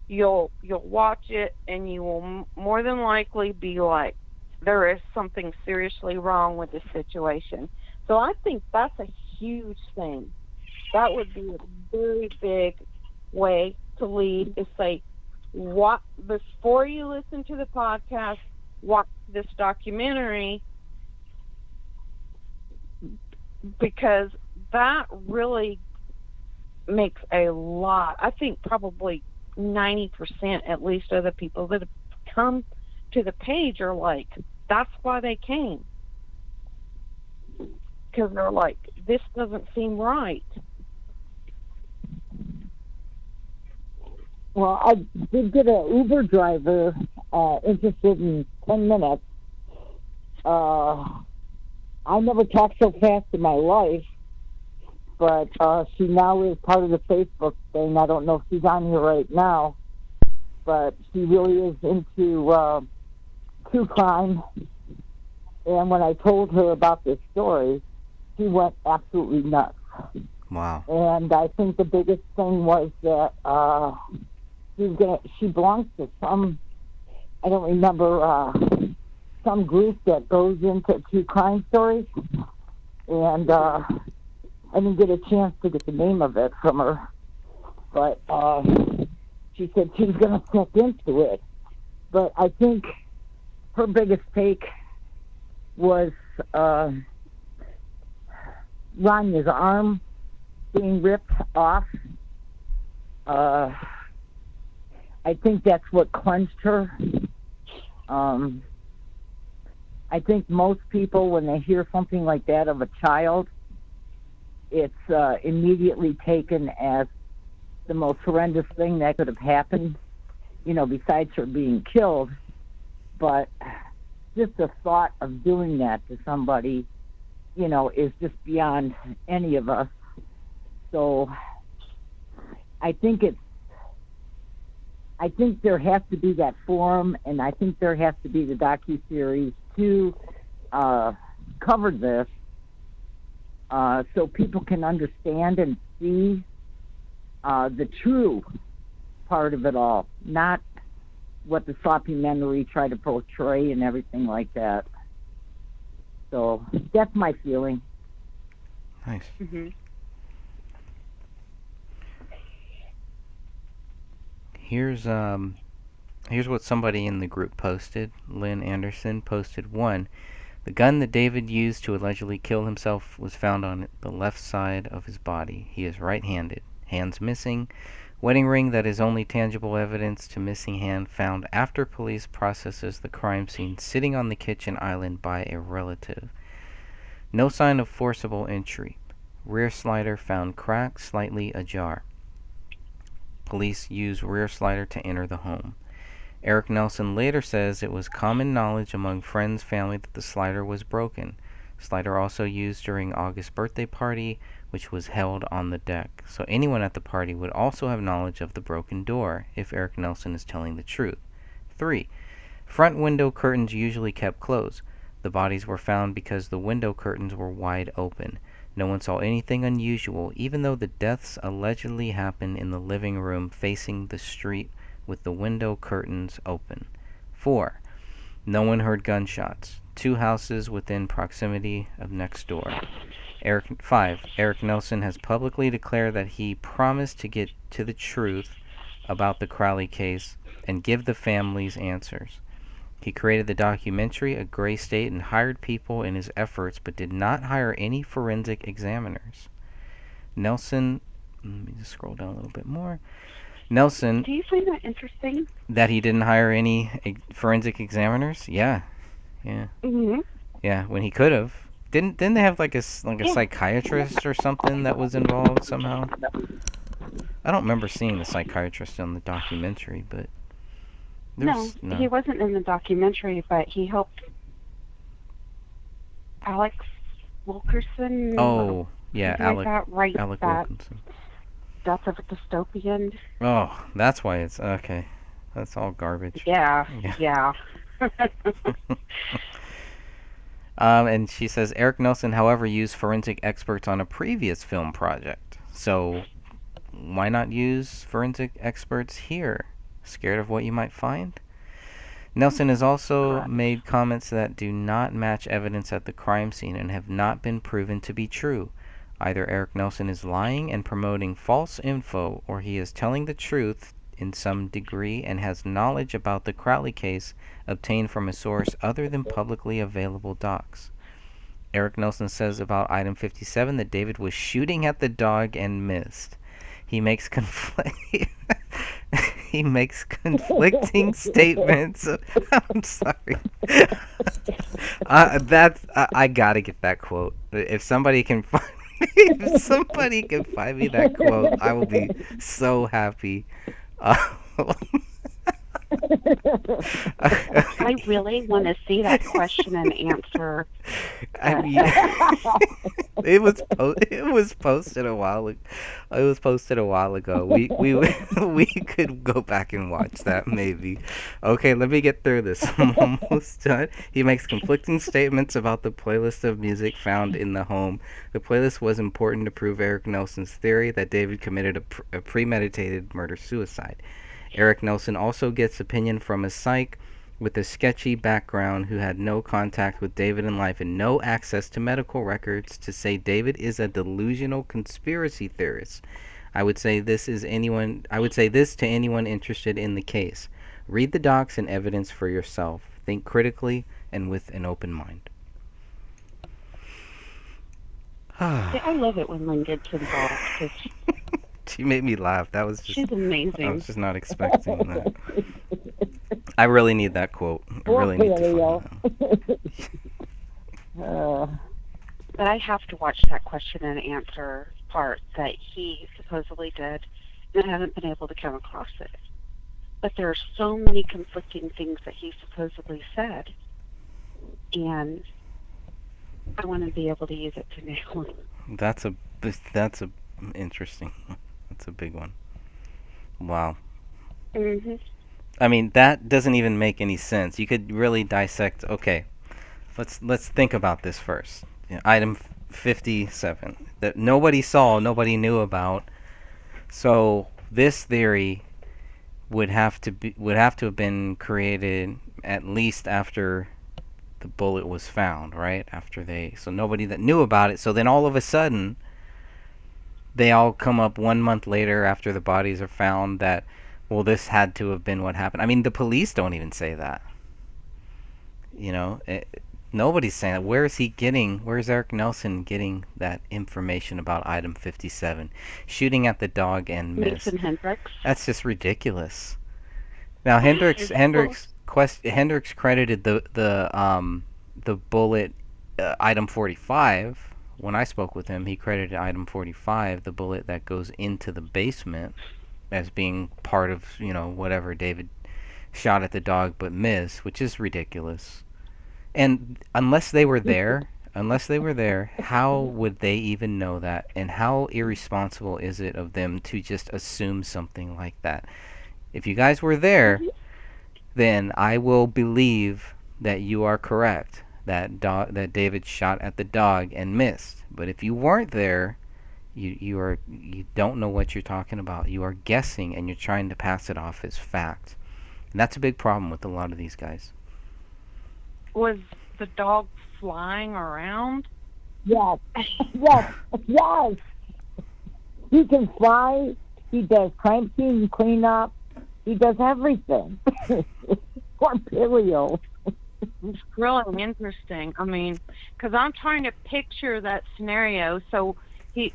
You'll watch it and you will more than likely be like, there is something seriously wrong with this situation. So I think that's a huge thing. That would be a very big way to lead, is say, what, before you listen to the podcast, watch this documentary, because that really makes a lot. I think probably 90% at least of the people that have come to the page are like, that's why they came. Because they're like, this doesn't seem right. Well, I did get an Uber driver interested in 10 minutes. I never talked so fast in my life, but she now is part of the Facebook thing. I don't know if she's on here right now, but she really is into true crime. And when I told her about this story, she went absolutely nuts. Wow. And I think the biggest thing was that she belongs to some, I don't remember, some group that goes into true crime stories. And I didn't get a chance to get the name of it from her. But she said she was going to check into it. But I think her biggest take was Ranya's arm being ripped off. I think that's what clenched her. I think most people, when they hear something like that of a child, it's immediately taken as the most horrendous thing that could have happened, besides her being killed. But just the thought of doing that to somebody, is just beyond any of us. So I think there has to be that forum, and I think there has to be the docuseries to cover this, so people can understand and see the true part of it all, not what the documentary tried to portray and everything like that. So that's my feeling. Nice. Mm-hmm. Here's what somebody in the group posted. Lynn Anderson posted: 1. The gun that David used to allegedly kill himself was found on the left side of his body. He is right-handed. Hands missing. Wedding ring that is only tangible evidence to missing hand found after police processes the crime scene sitting on the kitchen island by a relative. No sign of forcible entry. Rear slider found cracked, slightly ajar. Police used rear slider to enter the home. Eric Nelson later says it was common knowledge among friends, family that the slider was broken. Slider also used during August's birthday party, which was held on the deck. So anyone at the party would also have knowledge of the broken door, if Eric Nelson is telling the truth. 3. Front window curtains usually kept closed. The bodies were found because the window curtains were wide open. No one saw anything unusual, even though the deaths allegedly happened in the living room facing the street with the window curtains open. 4. No one heard gunshots. 2 houses within proximity of next door. 5. Eric Nelson has publicly declared that he promised to get to the truth about the Crowley case and give the families answers. He created the documentary A Gray State and hired people in his efforts, but did not hire any forensic examiners. Nelson, let me just scroll down a little bit more. Nelson, Do you find that interesting? that he didn't hire any forensic examiners? Yeah, yeah, Mm-hmm. yeah. When he could have. Didn't they have like a Yeah. psychiatrist or something that was involved somehow? I don't remember seeing the psychiatrist on the documentary, but No, he wasn't in the documentary, but he helped Alex Wilkerson. Oh, yeah, something like that, write Alec that Wilkinson. Death of a Dystopian. Oh, that's why it's okay. That's all garbage. Yeah, yeah. And she says Eric Nelson, however, used forensic experts on a previous film project. So why not use forensic experts here? Scared of what you might find? Nelson has also Correct. made comments that do not match evidence at the crime scene and have not been proven to be true. Either Eric Nelson is lying and promoting false info, or he is telling the truth in some degree and has knowledge about the Crowley case obtained from a source other than publicly available docs. Eric Nelson says about item 57 that David was shooting at the dog and missed. He makes he makes conflicting statements. I'm sorry. I gotta get that quote. If somebody can find me that quote, I will be so happy. I really want to see that question and answer. I mean, it was posted a while. It was posted a while ago. We could go back and watch that maybe. Okay, let me get through this. I'm almost done. He makes conflicting statements about the playlist of music found in the home. The playlist was important to prove Eric Nelson's theory that David committed a premeditated murder-suicide. Eric Nelson also gets opinion from a psych with a sketchy background who had no contact with David in life and no access to medical records to say David is a delusional conspiracy theorist. I would say this to anyone interested in the case. Read the docs and evidence for yourself. Think critically and with an open mind. See, I love it when Lynn gets involved because She made me laugh. That was she's amazing. I was just not expecting that. I really need that quote. I really need to find that. But I have to watch that question and answer part that he supposedly did, and I haven't been able to come across it. But there are so many conflicting things that he supposedly said, and I want to be able to use it to nail it. That's a interesting. That's a big one. Wow. Mm-hmm. I mean, that doesn't even make any sense. You could really dissect. Okay, let's think about this first. Item 57 that nobody saw, nobody knew about. So this theory would have to have been created at least after the bullet was found, right? So nobody that knew about it. So then all of a sudden, they all come up 1 month later after the bodies are found that, well, this had to have been what happened. I mean, the police don't even say that. Nobody's saying that. Where's Eric Nelson getting that information about item 57? Shooting at the dog and miss. Mason Hendricks. That's just ridiculous. Now, Hendricks credited the bullet, item 45. When I spoke with him, he credited item 45, the bullet that goes into the basement, as being part of, whatever David shot at the dog but missed, which is ridiculous. And unless they were there, how would they even know that? And how irresponsible is it of them to just assume something like that? If you guys were there, then I will believe that you are correct. That David shot at the dog and missed. But if you weren't there, you don't know what you're talking about. You are guessing and you're trying to pass it off as fact. And that's a big problem with a lot of these guys. Was the dog flying around? Yes. He can fly. He does crime scene cleanup. He does everything. Poor Pilio. It's really interesting. I mean, because I'm trying to picture that scenario. So he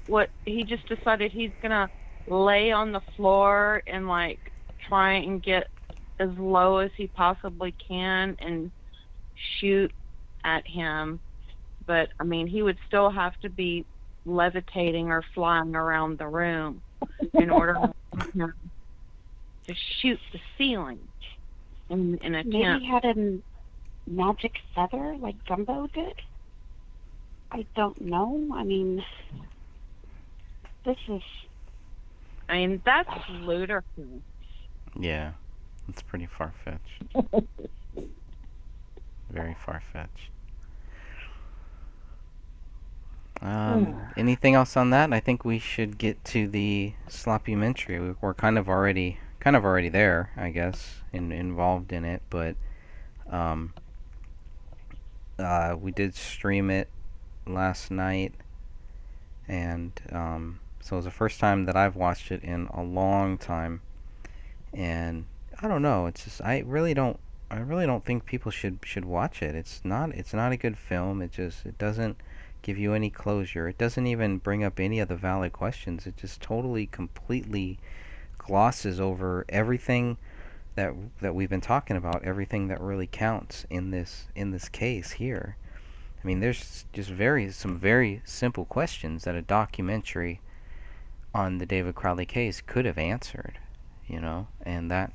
just decided he's gonna lay on the floor and like try and get as low as he possibly can and shoot at him. But I mean, he would still have to be levitating or flying around the room in order for him to shoot the ceiling in a Maybe tent. he had a magic feather like Dumbo did. I don't know. I mean, this is I mean, that's ludicrous. Yeah, it's pretty far-fetched. Very far-fetched. Anything else on that? I think we should get to the sloppymentary. We're kind of already there, I guess, involved in it. But um, we did stream it last night, and so it was the first time that I've watched it in a long time. And I don't know. It's just I really don't think people should watch it. It's not a good film. It doesn't give you any closure. It doesn't even bring up any of the valid questions. It just totally completely glosses over everything that we've been talking about, everything that really counts in this case here. I mean, there's just some very simple questions that a documentary on the David Crowley case could have answered, and that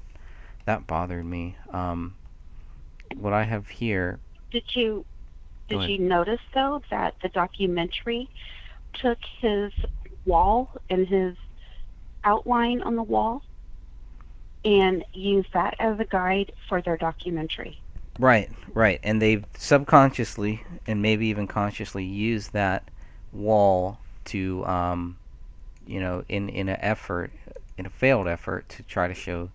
bothered me. What I have here. did you Go did ahead. you notice though that the documentary took his wall and his outline on the wall and used that as a guide for their documentary? Right, right. And they subconsciously and maybe even consciously use that wall to, in a failed effort to try to show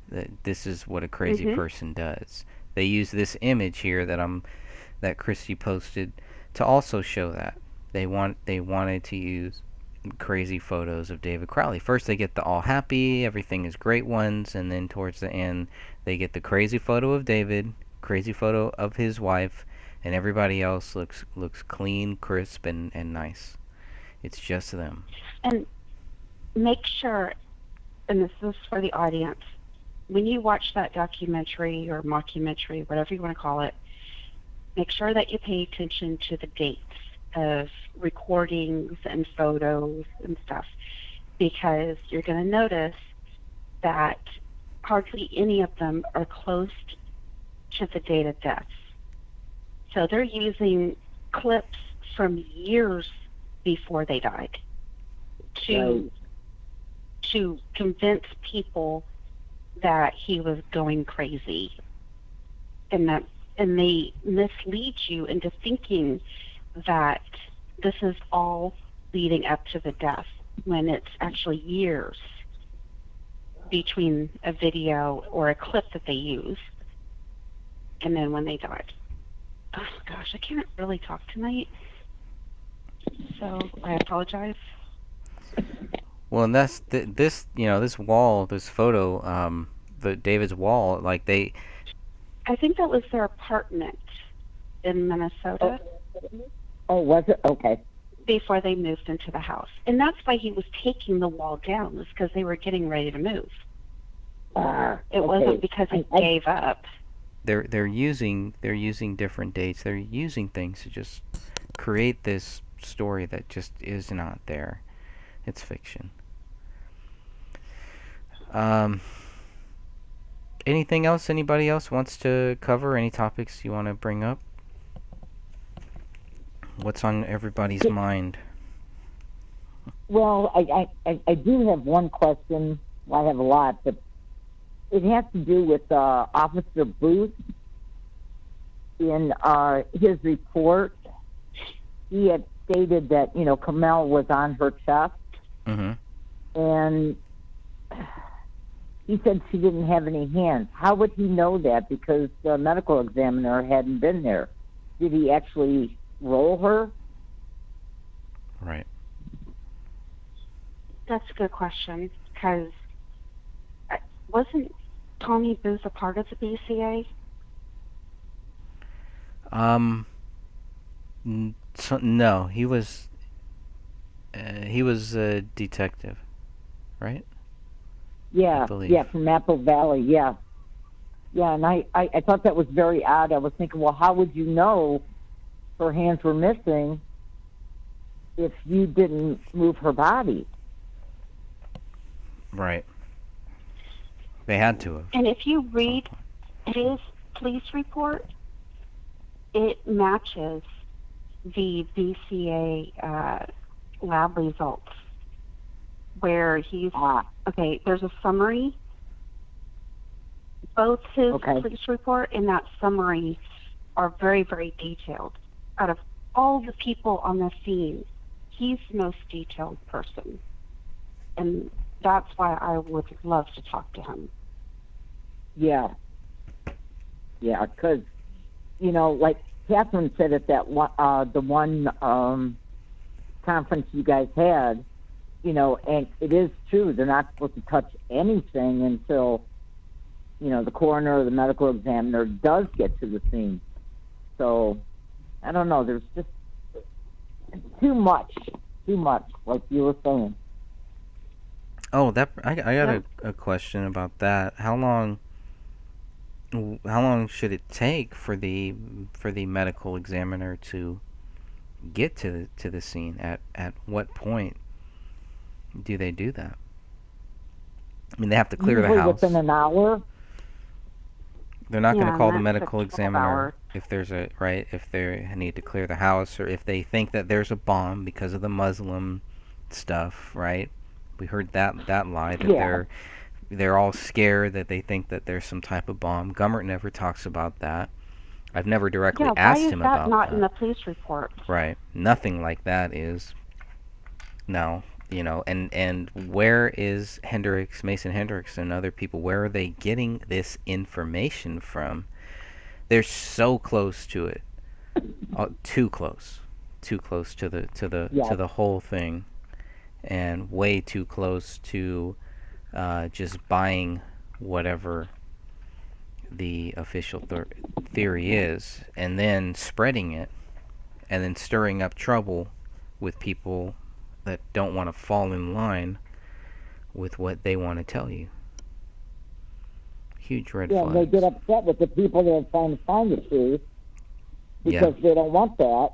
that this is what a crazy Mhm. person does. They use this image here that Christy posted to also show that. They wanted to use crazy photos of David Crowley. First they get the all happy, everything is great ones, and then towards the end they get the crazy photo of David, crazy photo of his wife, and everybody else looks clean, crisp, and nice. It's just them. And make sure, and this is for the audience, when you watch that documentary or mockumentary, whatever you want to call it, make sure that you pay attention to the dates of recordings and photos and stuff, because you're going to notice that hardly any of them are close to the date of death. So they're using clips from years before they died to convince people that he was going crazy, and they mislead you into thinking that this is all leading up to the death when it's actually years between a video or a clip that they use and then when they died. Oh gosh, I can't really talk tonight, so I apologize. Well, and that's this this wall, this photo, the David's wall, like I think that was their apartment in Minnesota Oh, was it? Okay. before they moved into the house. And that's why he was taking the wall down, was because they were getting ready to move. It wasn't because he gave up. they're using different dates. They're using things to just create this story that just is not there. It's fiction. Um, Anything else? Anybody else wants to cover? Any topics you want to bring up? What's on everybody's mind? Well, I do have one question. Well, I have a lot, but it has to do with Officer Booth. In his report, he had stated that, Kamel was on her chest, Mm-hmm. and he said she didn't have any hands. How would he know that? Because the medical examiner hadn't been there. Did he actually roll her? Right. That's a good question, because wasn't Tommy Booth a part of the BCA? Um, no, he was a detective, right? I Yeah, believe. yeah, from Apple Valley. Yeah, yeah, and I thought that was very odd. I was thinking, well, how would you know her hands were missing if you didn't move her body? Right. They had to have And if you at some read point. his police report, it matches the BCA lab results where he's Ah, okay. There's a summary. Both his okay. police report and that summary are very, very detailed. Out of all the people on the scene, he's the most detailed person, and that's why I would love to talk to him. Yeah, yeah, because like Catherine said at that one, the one conference you guys had, and it is true. They're not supposed to touch anything until the coroner or the medical examiner does get to the scene. So I don't know. There's just too much, like you were saying. Oh, that I got Yep. a question about that. How long should it take for the medical examiner to get to the scene? At what point do they do that? I mean, they have to clear the Usually within house. an hour. They're not going to Yeah, call the max of medical 12 examiner hours. if there's a right if they need to clear the house or if they think that there's a bomb because of the Muslim stuff, right? We heard that lie that Yeah, they're all scared that they think that there's some type of bomb. Gummert never talks about that. I've never directly Yeah, why asked is him that about not in that. the police report? Right. Nothing like that is no, and where is Hendricks, Mason Hendricks and other people, where are they getting this information from? They're so close to it. Too close. Too close to yeah, the whole thing and way too close to just buying whatever the official theory is and then spreading it and then stirring up trouble with people that don't want to fall in line with what they want to tell you. Huge red yeah. And they get flags. upset with the people that are trying to find the truth Yeah. because they don't want that.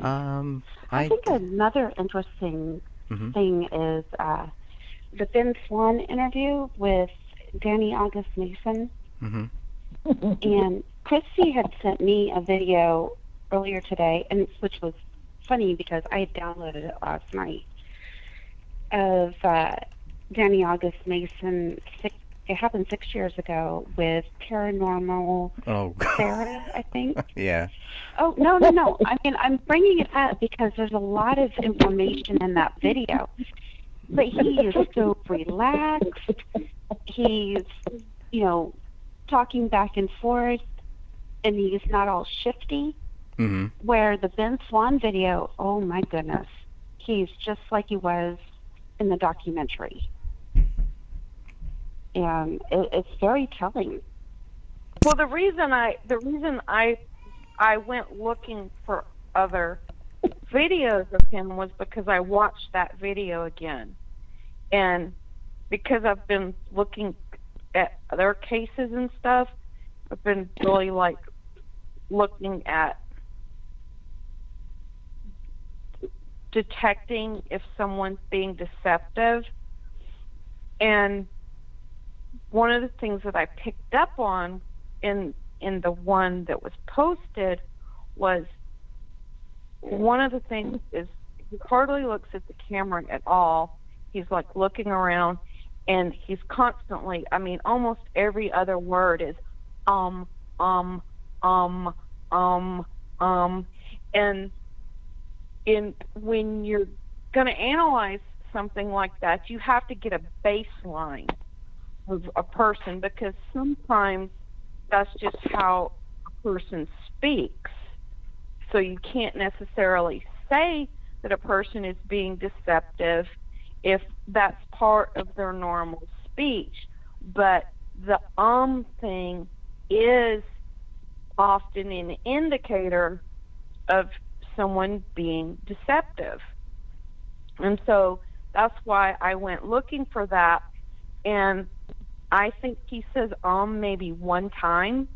I I. think another interesting Mhm. thing is the Ben Swan interview with Danny August Mason. Mhm. And Christy had sent me a video earlier today, and which was funny because I had downloaded it last night of Danny August Mason. It happened 6 years ago with Paranormal Oh. Sarah, I think. Yeah. Oh, no, no, no. I mean, I'm bringing it up because there's a lot of information in that video. But he is so relaxed. He's, you know, talking back and forth, and he's not all shifty. Mhm. Where the Ben Swan video, oh my goodness, he's just like he was in the documentary. And it's very telling. Well, the reason I went looking for other videos of him was because I watched that video again, and because I've been looking at other cases and stuff, I've been really like looking at detecting if someone's being deceptive. And one of the things that I picked up on in the one that was posted was one of the things is he hardly looks at the camera at all. He's like looking around, and he's constantly, I mean, almost every other word is um um um um and in when you're going to analyze something like that, you have to get a baseline of a person, because sometimes that's just how a person speaks. So you can't necessarily say that a person is being deceptive if that's part of their normal speech. But the thing is often an indicator of someone being deceptive. And so that's why I went looking for that. And I think he says maybe one time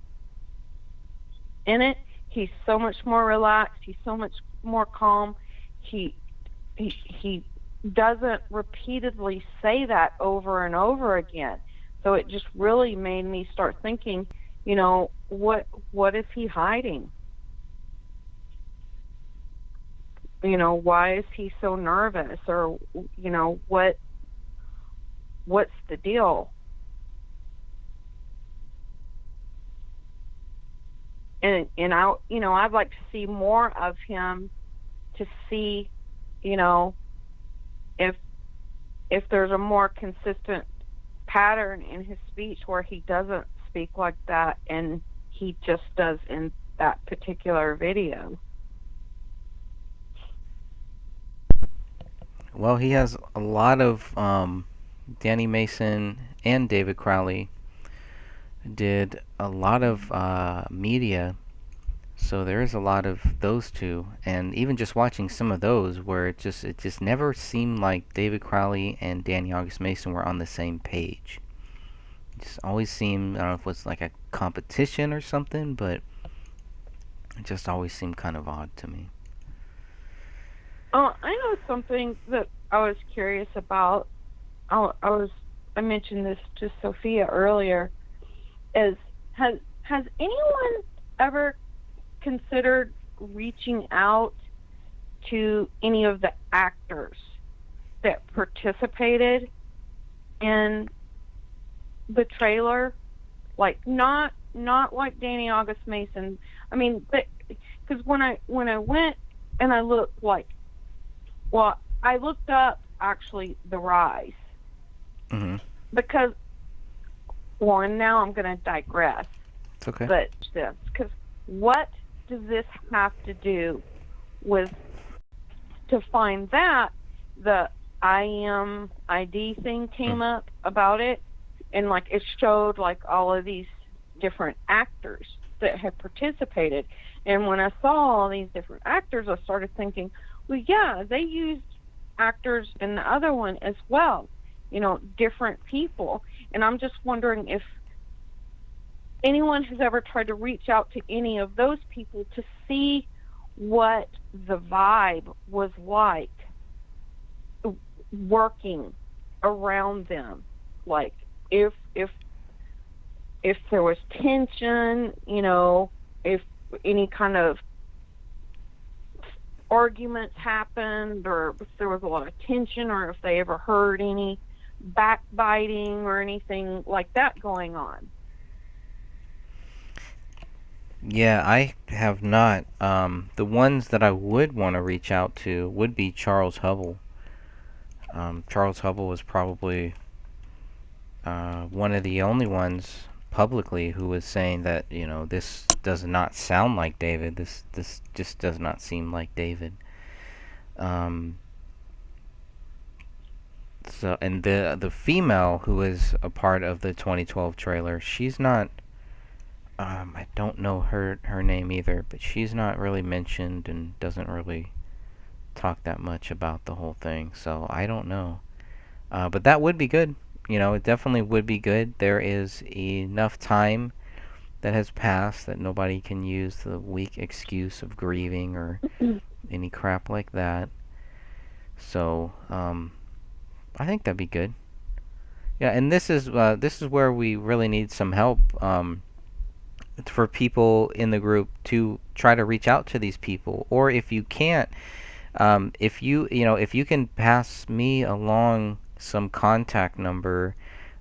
in it. He's so much more relaxed. He's so much more calm. He doesn't repeatedly say that over and over again. So it just really made me start thinking, what is he hiding? Why is he so nervous? Or, what's the deal? And I'd like to see more of him to see, if there's a more consistent pattern in his speech where he doesn't speak like that and he just does in that particular video. Well, he has a lot of Danny Mason and David Crowley did a lot of media, so there is a lot of those two, and even just watching some of those where it just never seemed like David Crowley and Danny August Mason were on the same page. It just always seemed, I don't know if it was like a competition or something, but it just always seemed kind of odd to me. Oh, I know something that I was curious about. I mentioned this to Sophia earlier. Has anyone ever considered reaching out to any of the actors that participated in the trailer? Like not like Danny August Mason. I mean, because when I went and I looked I looked up actually The Rise. Mm-hmm. Because, and now I'm going to digress. It's okay. But because what does this have to do with, to find that, the ID thing came up about it, and it showed all of these different actors that had participated. And when I saw all these different actors, I started thinking, well, yeah, they used actors in the other one as well, different people. And I'm just wondering if anyone has ever tried to reach out to any of those people to see what the vibe was like working around them. Like if there was tension, if any kind of arguments happened, or if there was a lot of tension, or if they ever heard any backbiting or anything like that going on. Yeah, I have not. The ones that I would want to reach out to would be Charles Hubble. Charles Hubble was probably one of the only ones publicly who was saying that, this does not sound like David. This just does not seem like David. So, and the female who is a part of the 2012 trailer, she's not. I don't know her name either, but she's not really mentioned and doesn't really talk that much about the whole thing. So I don't know. But that would be good. It definitely would be good. There is enough time that has passed that nobody can use the weak excuse of grieving or any crap like that. So, I think that'd be good. Yeah, and this is where we really need some help for people in the group to try to reach out to these people, or if you can't, if you can pass me along some contact number,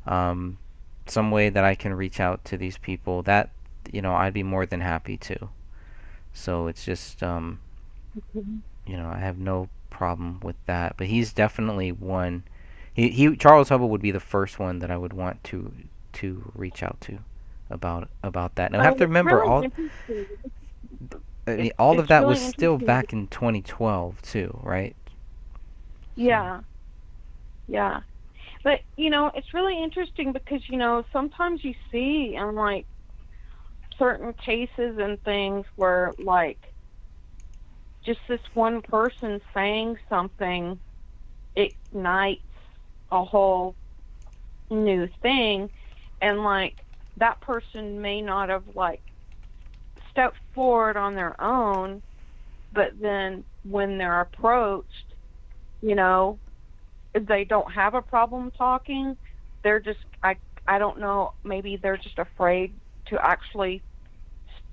some way that I can reach out to these people, that I'd be more than happy to. So it's just I have no problem with that. But he's definitely one. He Charles Hubble would be the first one that I would want to reach out to about that. Now I have to remember all. I mean, all of it's that was really still interesting. back in 2012 too, right? So, Yeah, yeah. But it's really interesting because sometimes you see in like certain cases and things where like just this one person saying something ignites a whole new thing, and like that person may not have like stepped forward on their own, but then when they're approached, you know, they don't have a problem talking. They're just I don't know, maybe they're just afraid to actually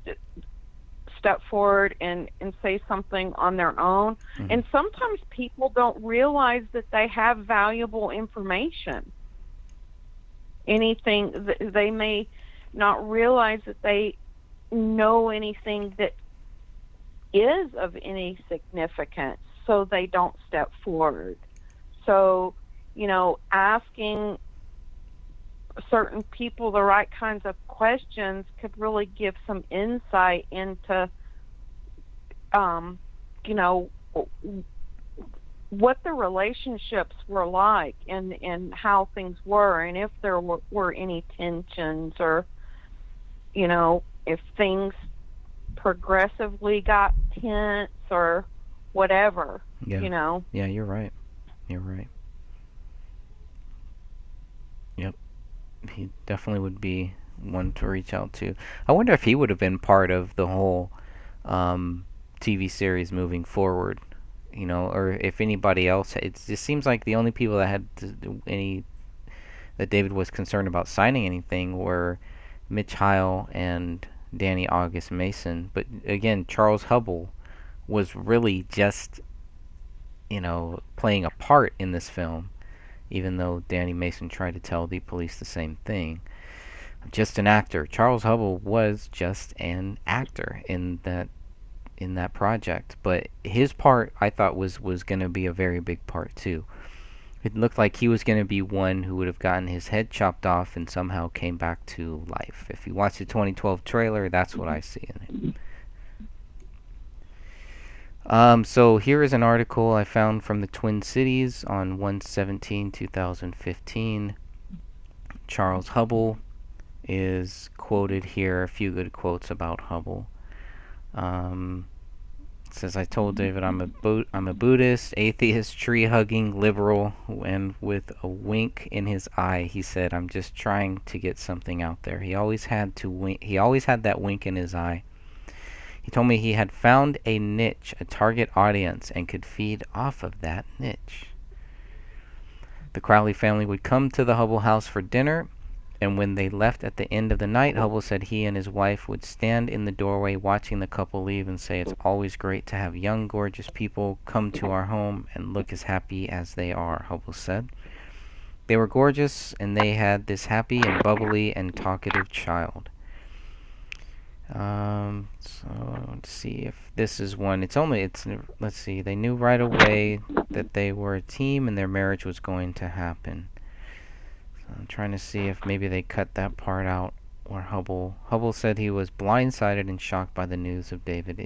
st- step forward and say something on their own. mhm. And sometimes people don't realize that they have valuable information. Anything they may not realize that they know anything that is of any significance, so they don't step forward. So, asking certain people the right kinds of questions could really give some insight into, um, you know, what the relationships were like, and how things were, and if there were any tensions, or, if things progressively got tense or whatever, Yeah. you know. Yeah, you're right. You're right. Yep. He definitely would be one to reach out to. I wonder if he would have been part of the whole um, TV series moving forward, or if anybody else. It just seems like the only people that had any that David was concerned about signing anything were Mitch Heil and Danny August Mason. But again, Charles Hubble was really just, playing a part in this film, even though Danny Mason tried to tell the police the same thing. Just an actor. Charles Hubble was just an actor in that project, but his part I thought was going to be a very big part too. It looked like he was going to be one who would have gotten his head chopped off and somehow came back to life. If you watch the 2012 trailer, that's what I see in him. So here is an article I found from the Twin Cities on 1/17/2015. Charles Hubble is quoted here. A few good quotes about Hubble. Um, it says, "I told David I'm a Buddhist, atheist, tree-hugging liberal, and with a wink in his eye, he said, I'm just trying to get something out there. He always had to wink. He always had that wink in his eye. He told me he had found a niche, a target audience, and could feed off of that niche. The Crowley family would come to the Hubble house for dinner, and when they left at the end of the night, Hubble said he and his wife would stand in the doorway watching the couple leave and say, it's always great to have young, gorgeous people come to our home and look as happy as they are, Hubble said. They were gorgeous, and they had this happy and bubbly and talkative child. So let's see if this is one. Let's see. They knew right away that they were a team and their marriage was going to happen. So I'm trying to see if maybe they cut that part out where Hubble said he was blindsided and shocked by the news of David.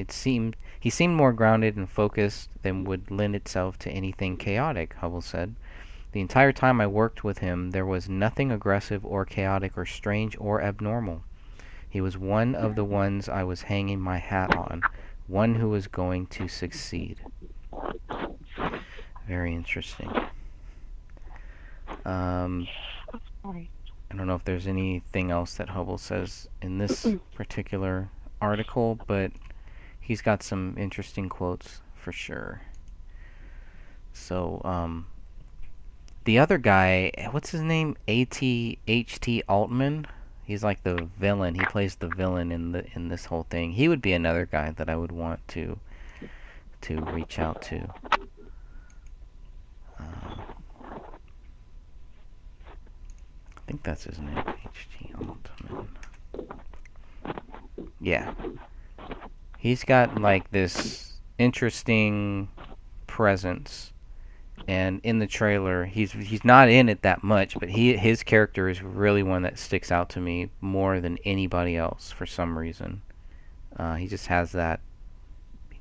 He seemed more grounded and focused than would lend itself to anything chaotic, Hubble said. The entire time I worked with him, there was nothing aggressive or chaotic or strange or abnormal. He was one of the ones I was hanging my hat on, one who was going to succeed. Very interesting. I don't know if there's anything else that Hubble says in this particular article, but he's got some interesting quotes for sure. So, the other guy, what's his name? A.T.H.T. Altman. He's like the villain. He plays the villain in this whole thing. He would be another guy that I would want to reach out to. I think that's his name, H.T. Altman. Yeah, he's got like this interesting presence. And in the trailer, he's not in it that much, but his character is really one that sticks out to me more than anybody else for some reason. He just has that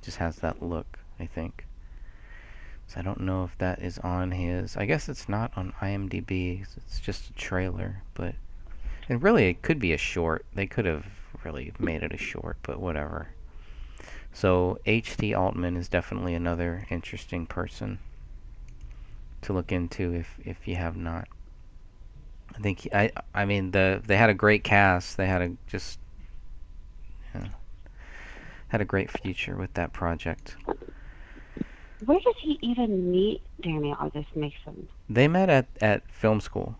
Just has that look, I think. So I don't know if that is on his. I guess it's not on IMDb. It's just a trailer, but and really it could be a short. They could have really made it a short, but whatever. So H.T. Altman is definitely another interesting person to look into if you have not. I think I mean they had a great cast. They had a just yeah, had a great future with that project. Where did he even meet Danielle this Mason? They met at film school.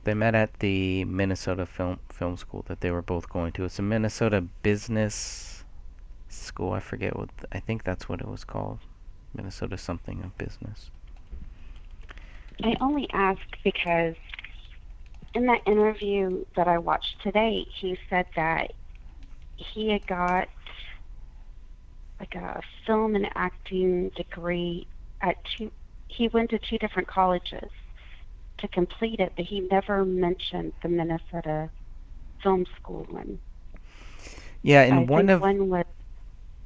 They met at the Minnesota film school that they were both going to. It's a Minnesota business school. I forget what I think that's what it was called. Minnesota something of business. I only ask because in that interview that I watched today, he said that he had got like a film and acting degree at he went to two different colleges to complete it, but he never mentioned the Minnesota film school one. Yeah, I in one think of one was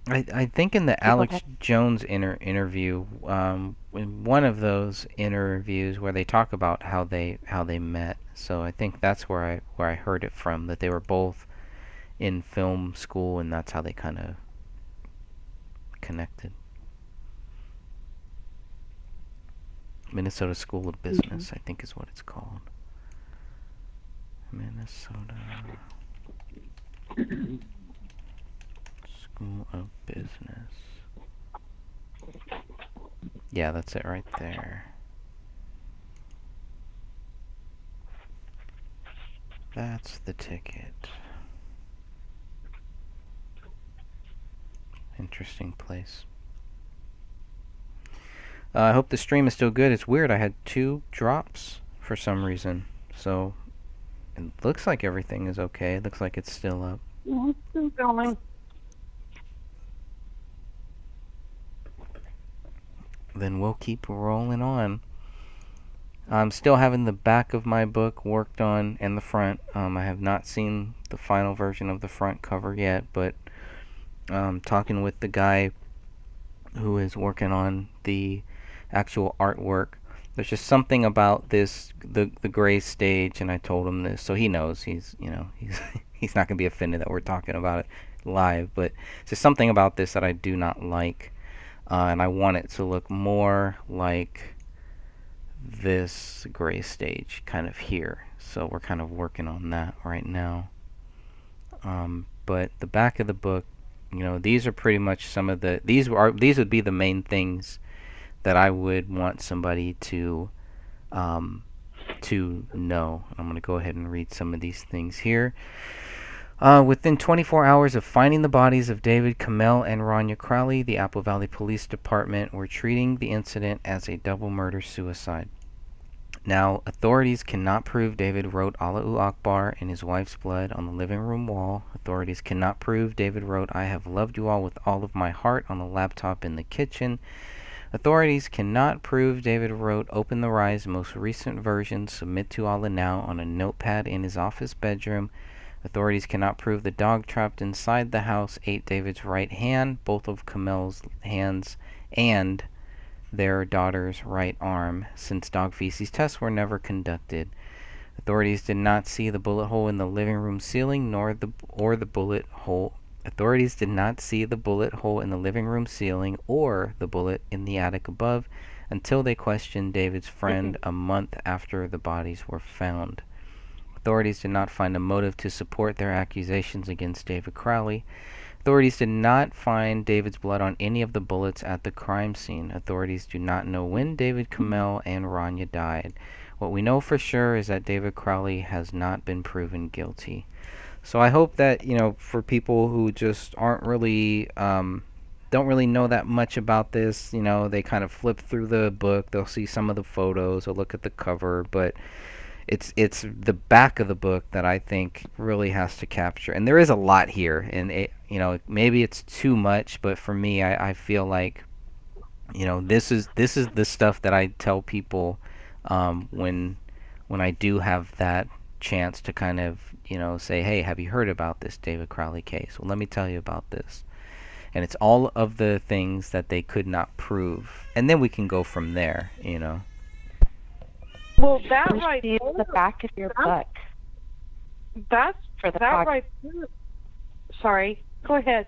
I think in the okay, go Alex ahead. Jones interview, in one of those interviews where they talk about how they met. So I think that's where I heard it from, that they were both in film school and that's how they kind of connected. Minnesota School of Okay. Business, I think is what it's called. Minnesota School of Business. Yeah, that's it right there. That's the ticket. Interesting place. I hope the stream is still good. It's weird. I had 2 drops for some reason. So it looks like everything is okay. It looks like it's still up. It's still going. Then we'll keep rolling on. I'm still having the back of my book worked on and the front. I have not seen the final version of the front cover yet, but talking with the guy who is working on the actual artwork, there's just something about the gray stage, and I told him this, so he knows. He's he's not gonna be offended that we're talking about it live, but it's just something about this that I do not like, and I want it to look more like this gray stage kind of here. So we're kind of working on that right now. But the back of the book, these are pretty much some of these would be the main things that I would want somebody um, to know. I'm going to go ahead and read some of these things here. Within 24 hours of finding the bodies of David Kamel and Rania Crowley, the Apple Valley Police Department were treating the incident as a double murder-suicide. Now, authorities cannot prove David wrote Allahu Akbar in his wife's blood on the living room wall. Authorities cannot prove David wrote I have loved you all with all of my heart on the laptop in the kitchen. Authorities cannot prove David wrote Open the Rise most recent version, submit to Allah now on a notepad in his office bedroom. Authorities cannot prove the dog trapped inside the house ate David's right hand, both of Kamel's hands, and their daughter's right arm, since dog feces tests were never conducted. Authorities did not see the bullet hole in the living room ceiling nor the bullet hole. Authorities did not see the bullet hole in the living room ceiling or the bullet in the attic above until they questioned David's friend a month after the bodies were found. Authorities did not find a motive to support their accusations against David Crowley. Authorities did not find David's blood on any of the bullets at the crime scene. Authorities do not know when David Kamel and Rania died. What we know for sure is that David Crowley has not been proven guilty. So I hope that, for people who just aren't really, don't really know that much about this, they kind of flip through the book, they'll see some of the photos, or look at the cover, but it's the back of the book that I think really has to capture. And there is a lot here, and maybe it's too much, but for me, I feel like this is the stuff that I tell people when I do have that chance to kind of say, hey, have you heard about this David Crowley case? Well, let me tell you about this. and it's all of the things that they could not prove, and then we can go from there. Well, that We right should use the there, back of your book that's for the that podcast. right there. Sorry, go ahead.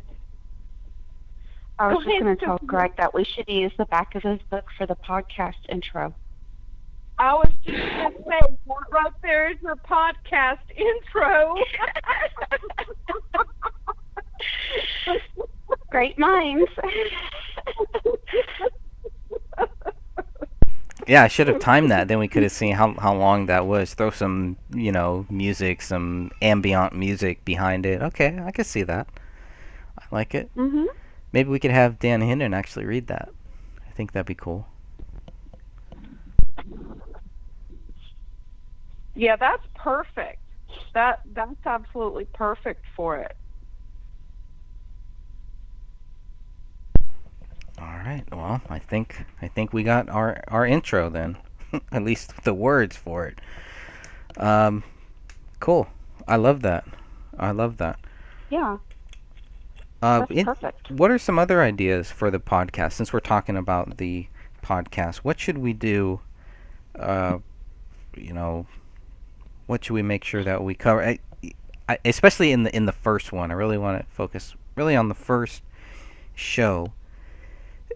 I was Go just ahead, going to tell Sophia. Greg that we should use the back of his book for the podcast intro. I was just going to say, that right there is your podcast intro. Great minds. Yeah, I should have timed that. Then we could have seen how long that was. Throw some, music, some ambient music behind it. Okay, I could see that. I like it. Mhm. Maybe we could have Dan Hinden actually read that. I think that'd be cool. Yeah, that's perfect. That's absolutely perfect for it. All right. Well, I think we got our intro then. At least the words for it. Cool. I love that. Yeah, that's In, perfect. what are some other ideas for the podcast? Since we're talking about the podcast, what should we do? You know, what should we make sure that we cover? Especially in the first one, I really want to focus really on the first show.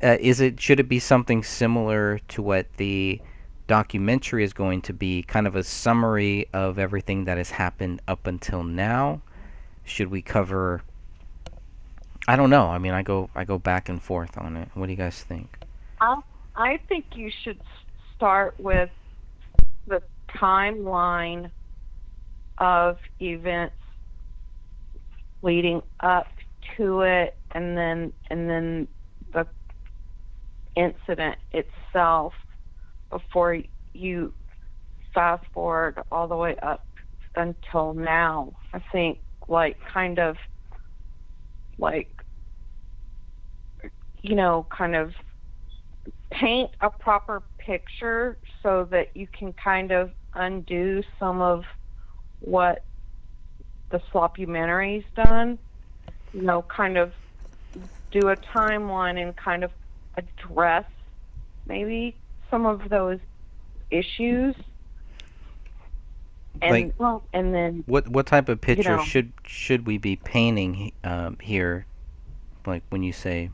Should it be something similar to what the documentary is going to be, kind of a summary of everything that has happened up until now? Should we cover? I don't know. I mean, I go back and forth on it. What do you guys think? I think you should start with the timeline of events leading up to it, and then the incident itself before you fast forward all the way up until now. I think kind of paint a proper picture so that you can kind of undo some of what the sloppymentary's done. Kind of do a timeline and kind of address maybe some of those issues. And and then what type of picture should we be painting here? Like when you say,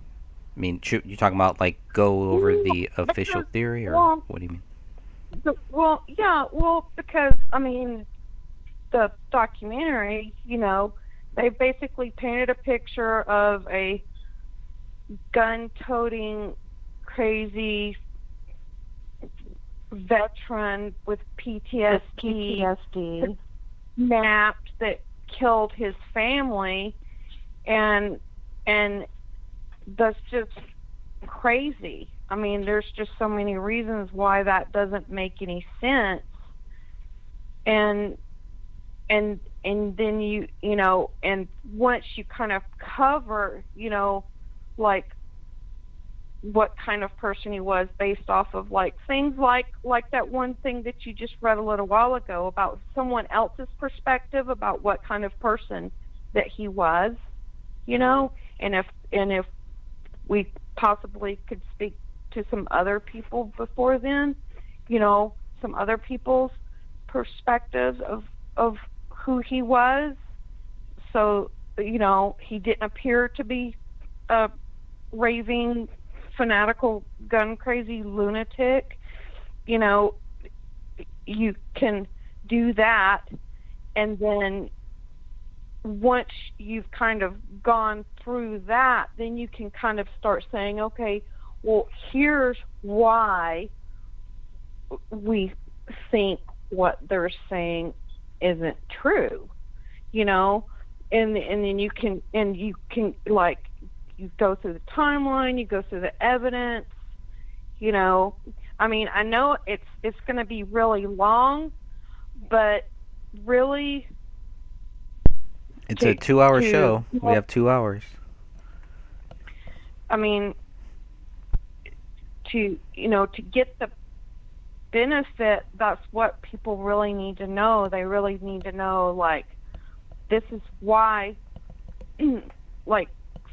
I mean, you talking about go over the official theory, or what do you mean? Because I mean, the documentary, they basically painted a picture of a gun-toting, crazy veteran with PTSD snapped that killed his family, and that's just crazy. I mean, there's just so many reasons why that doesn't make any sense. And then you and once you kind of cover, what kind of person he was based off of things like that one thing that you just read a little while ago about someone else's perspective about what kind of person that he was, and if we possibly could speak to some other people before then, some other people's perspectives of who he was, so he didn't appear to be a raving, fanatical, gun crazy lunatic. You can do that, and then once you've kind of gone through that, then you can kind of start saying, okay, well, here's why we think what they're saying isn't true, and then you can you go through the timeline, you go through the evidence, I mean, I know it's going to be really long, but really, it's a 2-hour show. We have 2 hours. I mean, to get the benefit, that's what people really need to know. They really need to know, this is why,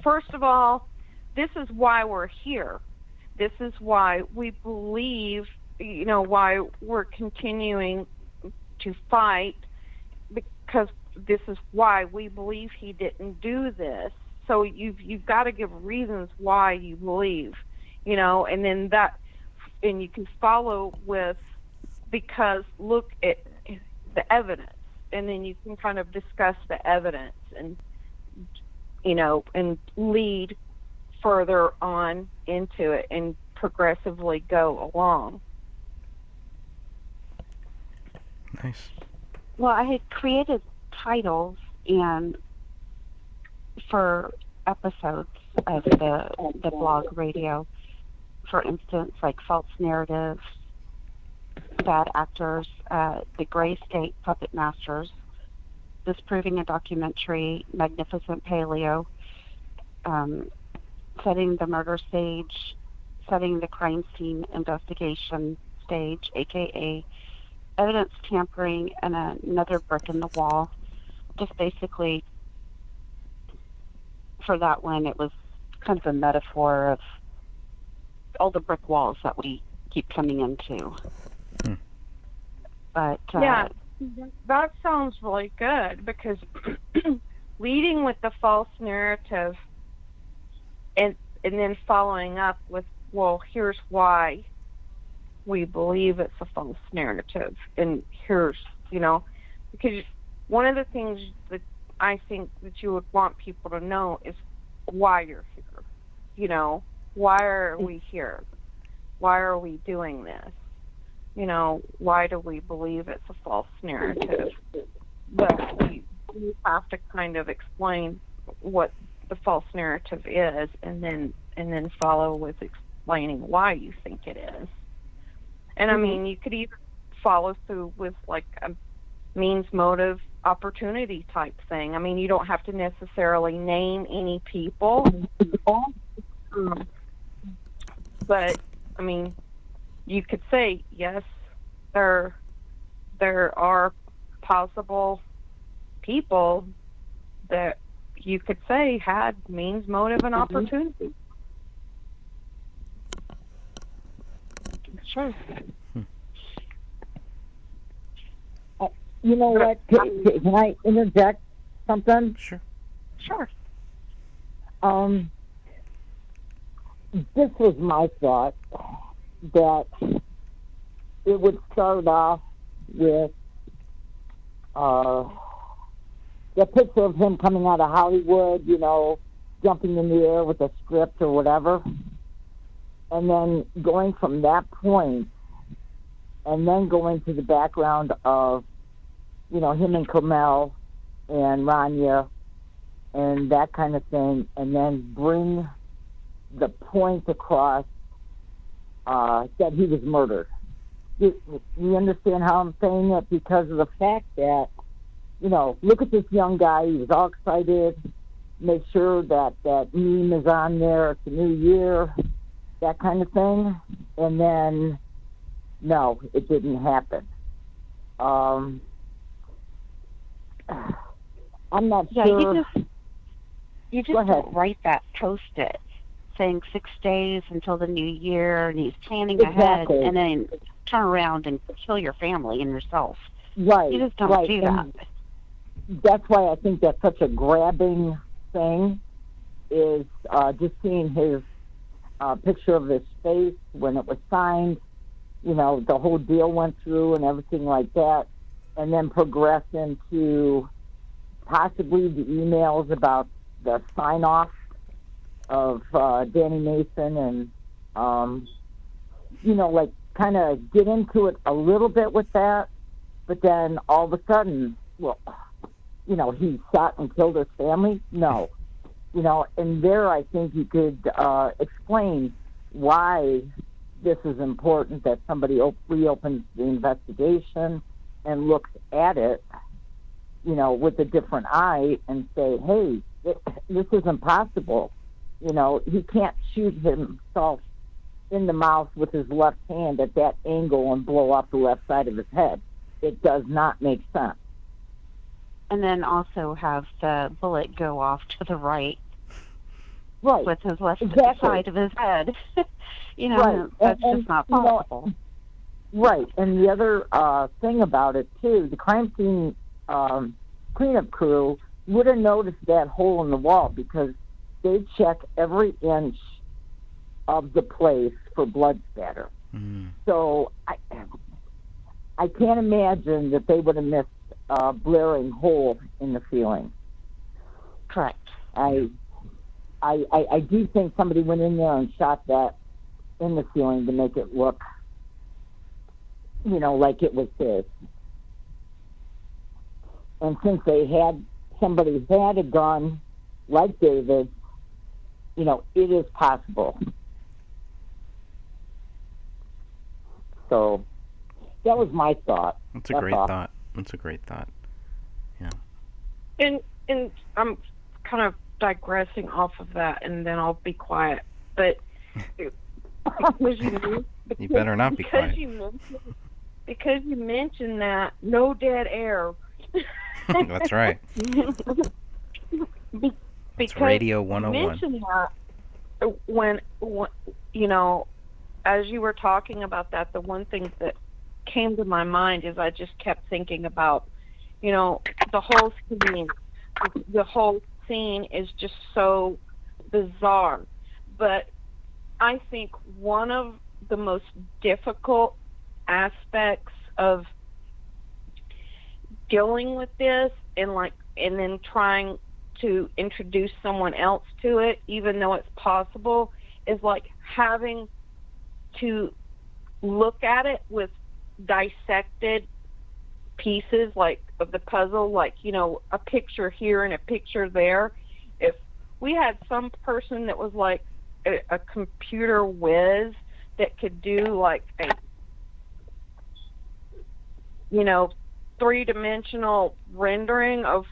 first of all, this is why we're here. This is why we believe, why we're continuing to fight, because this is why we believe he didn't do this. So you've got to give reasons why you believe, and then and you can follow with, because look at the evidence, and then you can kind of discuss the evidence and and lead further on into it and progressively go along. Nice. Well, I had created titles and for episodes of the blog radio. For instance, like false narratives, bad actors, the gray state puppet masters, disproving a documentary, magnificent paleo, setting the murder stage, setting the crime scene investigation stage, aka evidence tampering, and another brick in the wall. Just basically, for that one, it was kind of a metaphor of all the brick walls that we keep coming into. But yeah, that sounds really good, because leading with the false narrative and then following up with, well, here's why we believe it's a false narrative, and here's, because one of the things that I think that you would want people to know is why you're here. Why are we here? Why are we doing this? Why do we believe it's a false narrative? But we have to kind of explain what the false narrative is, and then follow with explaining why you think it is. And I mean, you could even follow through with like a means, motive, opportunity type thing. I mean, you don't have to necessarily name any people, but I mean, you could say, yes, there are possible people that you could say had means, motive, and opportunity. sure. You know what? Can I interject something? Sure. Sure. This was my thought, that it would start off with the picture of him coming out of Hollywood, jumping in the air with a script or whatever, and then going from that point, and then going to the background of, him and Carmel and Rania and that kind of thing, and then bring the point across that he was murdered. You understand how I'm saying it? Because of the fact that, look at this young guy. He was all excited. Make sure that meme is on there. It's a new year, that kind of thing. And then, no, it didn't happen. I'm not sure. You just don't write that post-it saying 6 days until the new year, and he's planning ahead, and then turn around and kill your family and yourself. Right. You just don't do that. That's why I think that's such a grabbing thing, is just seeing his picture of his face when it was signed, the whole deal went through and everything like that, and then progress into possibly the emails about the sign-off of Danny Mason, and like kind of get into it a little bit with that, but then all of a sudden, well, he shot and killed his family. No, and there I think you could explain why this is important, that somebody reopens the investigation and looks at it, with a different eye, and say, hey, this isn't possible. He can't shoot himself in the mouth with his left hand at that angle and blow off the left side of his head. It does not make sense. And then also have the bullet go off to the right. Right. with his left Exactly. side of his head. Right. That's And, just not you know, possible. right. And the other thing about it too, the crime scene cleanup crew would have noticed that hole in the wall because they check every inch of the place for blood spatter. Mm. So I can't imagine that they would have missed a blaring hole in the ceiling. Correct. I do think somebody went in there and shot that in the ceiling to make it look, like it was his. And since somebody had a gun like David, it is possible. So that was my thought. That's a great thought. That's a great thought. Yeah. And I'm kind of digressing off of that, and then I'll be quiet. But You better not be quiet. Because you mentioned that no dead air. That's right. It's Radio 101. You mentioned that when as you were talking about that, the one thing that came to my mind is I just kept thinking about, the whole scene. The whole scene is just so bizarre. But I think one of the most difficult aspects of dealing with this and then trying to introduce someone else to it, even though it's possible, is having to look at it with dissected pieces of the puzzle, a picture here and a picture there. If we had some person that was a computer whiz that could do a three-dimensional rendering of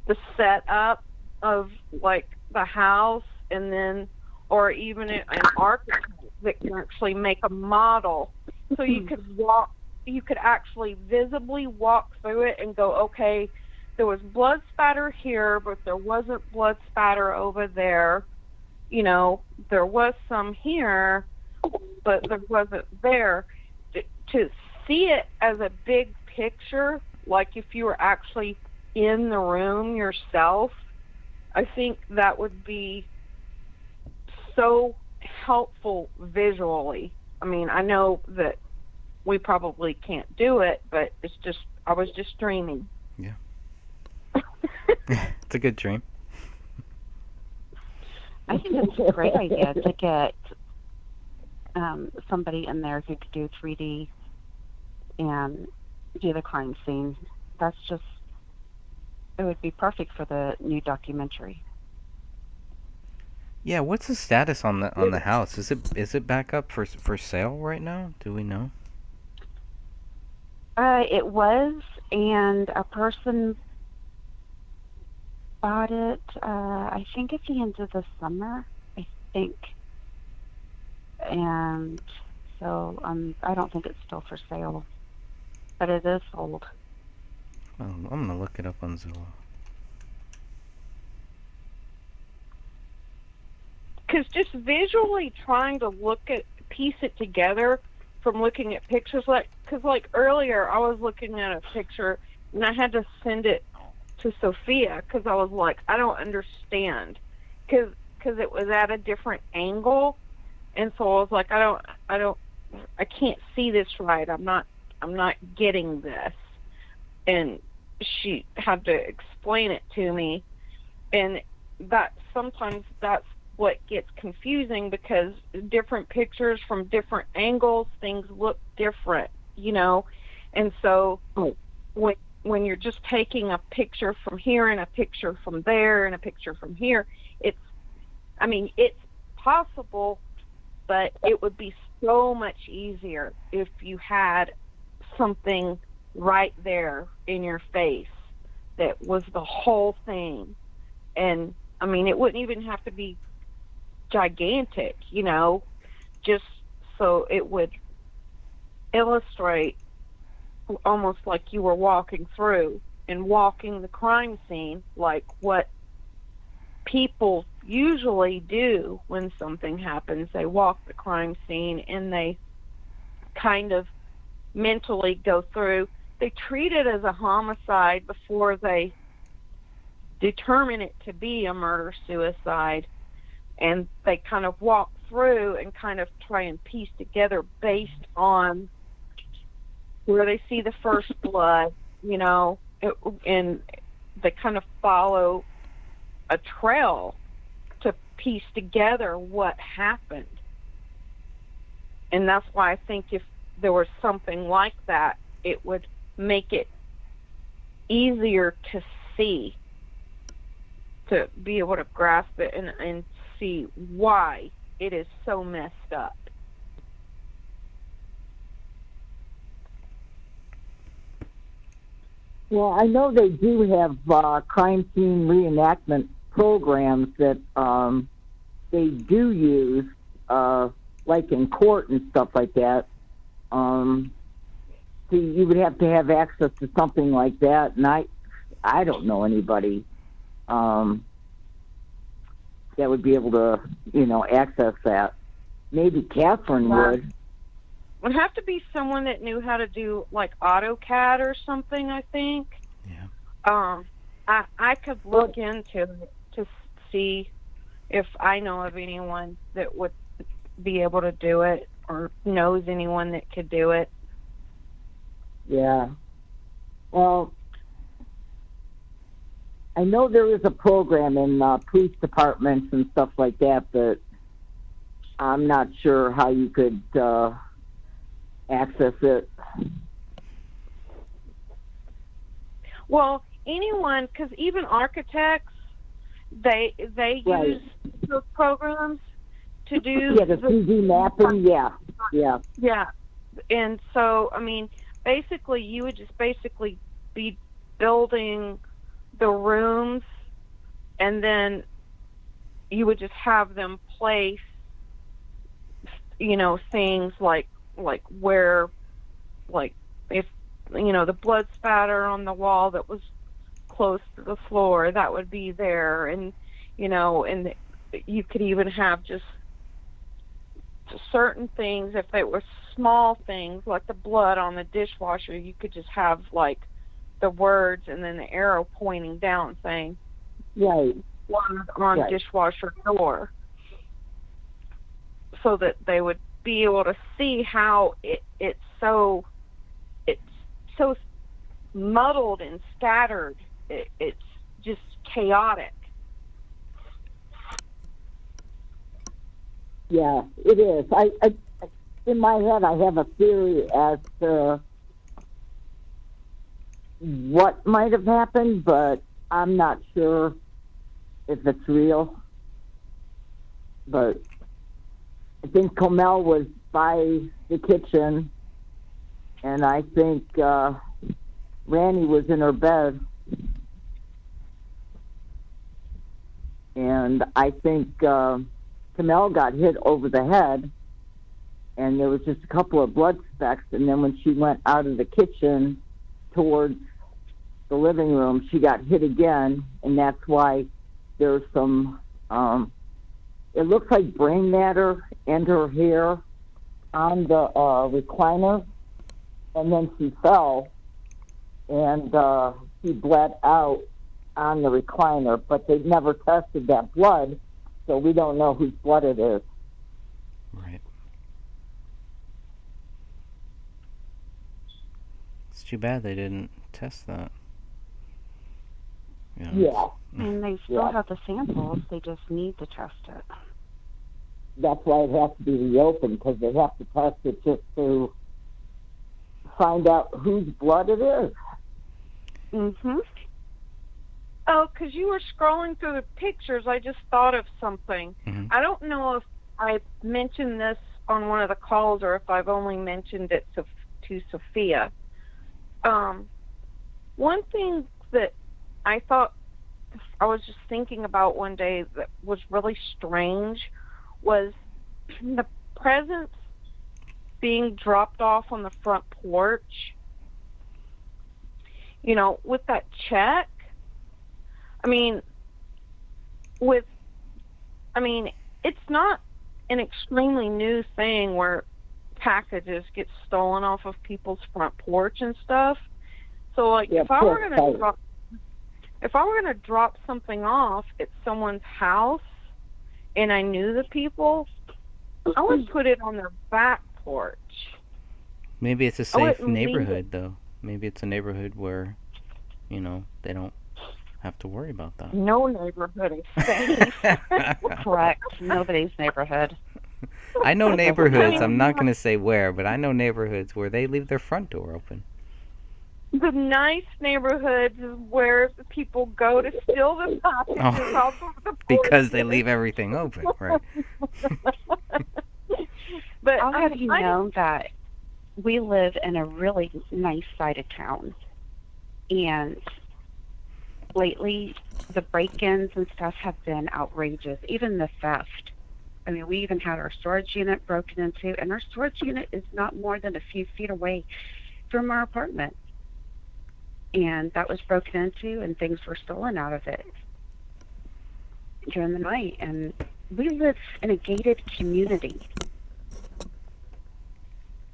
the setup of the house, and then or even an architect that can actually make a model, so you could actually visibly walk through it and go, okay, there was blood spatter here, but there wasn't blood spatter over there. There was some here, but there wasn't there. To see it as a big picture, like if you were actually in the room yourself, I think that would be so helpful visually. I mean, I know that we probably can't do it, but I was just dreaming. Yeah. It's a good dream. I think it's a great idea to get somebody in there who could do 3D and do the crime scene. It would be perfect for the new documentary. Yeah, what's the status on the house? Is it back up for sale right now? Do we know? It was, and a person bought it, I think at the end of the summer, I think. And so I don't think it's still for sale, but it is sold. Oh, I'm going to look it up on Zillow. Because just visually trying to piece it together from looking at pictures, because earlier I was looking at a picture and I had to send it to Sophia because I was like, I don't understand, because it was at a different angle, and so I was like, I can't see this right. I'm not getting this, and she had to explain it to me, and sometimes that's what gets confusing, because different pictures from different angles, things look different, and so when you're just taking a picture from here and a picture from there and a picture from here, it's possible, but it would be so much easier if you had something right there in your face that was the whole thing. And it wouldn't even have to be gigantic, just so it would illustrate almost like you were walking through and walking the crime scene, like what people usually do when something happens. They walk the crime scene and they kind of mentally go through. They treat it as a homicide before they determine it to be a murder-suicide, and they kind of walk through and kind of try and piece together based on where they see the first blood, and they kind of follow a trail to piece together what happened. And that's why I think if there was something like that, it would make it easier to see, to be able to grasp it and see why it is so messed up. Well, I know they do have crime scene reenactment programs that they do use, like in court and stuff like that. So you would have to have access to something like that, and I don't know anybody that would be able to, access that. Maybe Catherine would. Would have to be someone that knew how to do like AutoCAD or something, I think. Yeah. I could look into it to see if I know of anyone that would be able to do it or knows anyone that could do it. Yeah. Well, I know there is a program in police departments and stuff like that, but I'm not sure how you could access it. Well, anyone, because even architects, they Right. use those programs to do the 3D mapping. Yeah. And so, I mean, basically, you would just basically be building the rooms, and then you would just have them place, things like where, like if, the blood spatter on the wall that was close to the floor, that would be there. And, and you could even have just certain things, if they were small things, like the blood on the dishwasher, you could just have, like, the words and then the arrow pointing down saying, Right. blood on Right. dishwasher door, so that they would be able to see how it's so muddled and scattered. It's just chaotic. Yeah, it is. I in my head, I have a theory as to what might have happened, but I'm not sure if it's real. But I think Comel was by the kitchen, and I think Randy was in her bed. And I think Camille got hit over the head, and there was just a couple of blood specks. And then when she went out of the kitchen towards the living room, she got hit again, and that's why there's some, it looks like brain matter and her hair on the recliner, and then she fell, and she bled out on the recliner, but they never tested that blood, so we don't know whose blood it is. Right. It's too bad they didn't test that. Yeah. And they still have the samples. They just need to test it. That's why it has to be reopened, because they have to test it just to find out whose blood it is. Mm-hmm. Oh, because you were scrolling through the pictures, I just thought of something. Mm-hmm. I don't know if I mentioned this on one of the calls or if I've only mentioned it to Sophia. One thing that I thought, I was just thinking about one day that was really strange was the presents being dropped off on the front porch. With that check. I mean, with I mean, it's not an extremely new thing where packages get stolen off of people's front porch and stuff. So like Yeah, if I were gonna drop something off at someone's house and I knew the people, I would put it on their back porch. Maybe it's a I safe wouldn't leave it. neighborhood though. Maybe it's a neighborhood where, they don't have to worry about that. No neighborhood is safe. Correct. Nobody's neighborhood. I know neighborhoods, I I'm mean, not going to say where, but I know neighborhoods where they leave their front door open. the nice neighborhoods is where the people go to steal the packages off of the Because they porches. leave everything open, right? But I'll have you I know that we live in a really nice side of town, and lately the break-ins and stuff have been outrageous. Even the theft. I mean, we even had our storage unit broken into, and our storage unit is not more than a few feet away from our apartment. And that was broken into, and things were stolen out of it during the night. And we live in a gated community,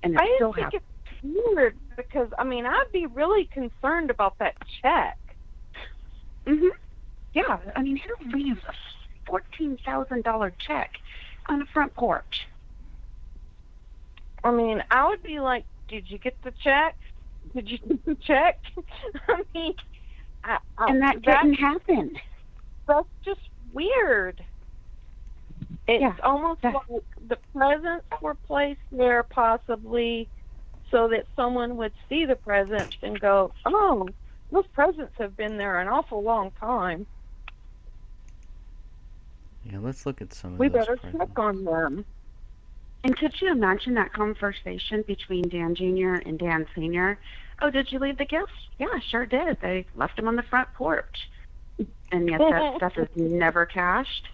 and it I still just think happens. it's weird because I mean I'd be really concerned about that check. Yeah, I mean, who leaves a $14,000 check on the front porch? I mean, I would be like, "Did you get the check? Did you get the check?" I mean, And that didn't happen. that's just weird. It's Yeah, almost that- like the presents were placed there possibly so that someone would see the presents and go, "Oh, those presents have been there an awful long time. Yeah, let's look at some of We those better presents. check on them." And could you imagine that conversation between Dan Jr. and Dan Sr.? Oh, did you leave the gifts? Yeah, I sure did. They left them on the front porch. And yet that stuff is never cashed.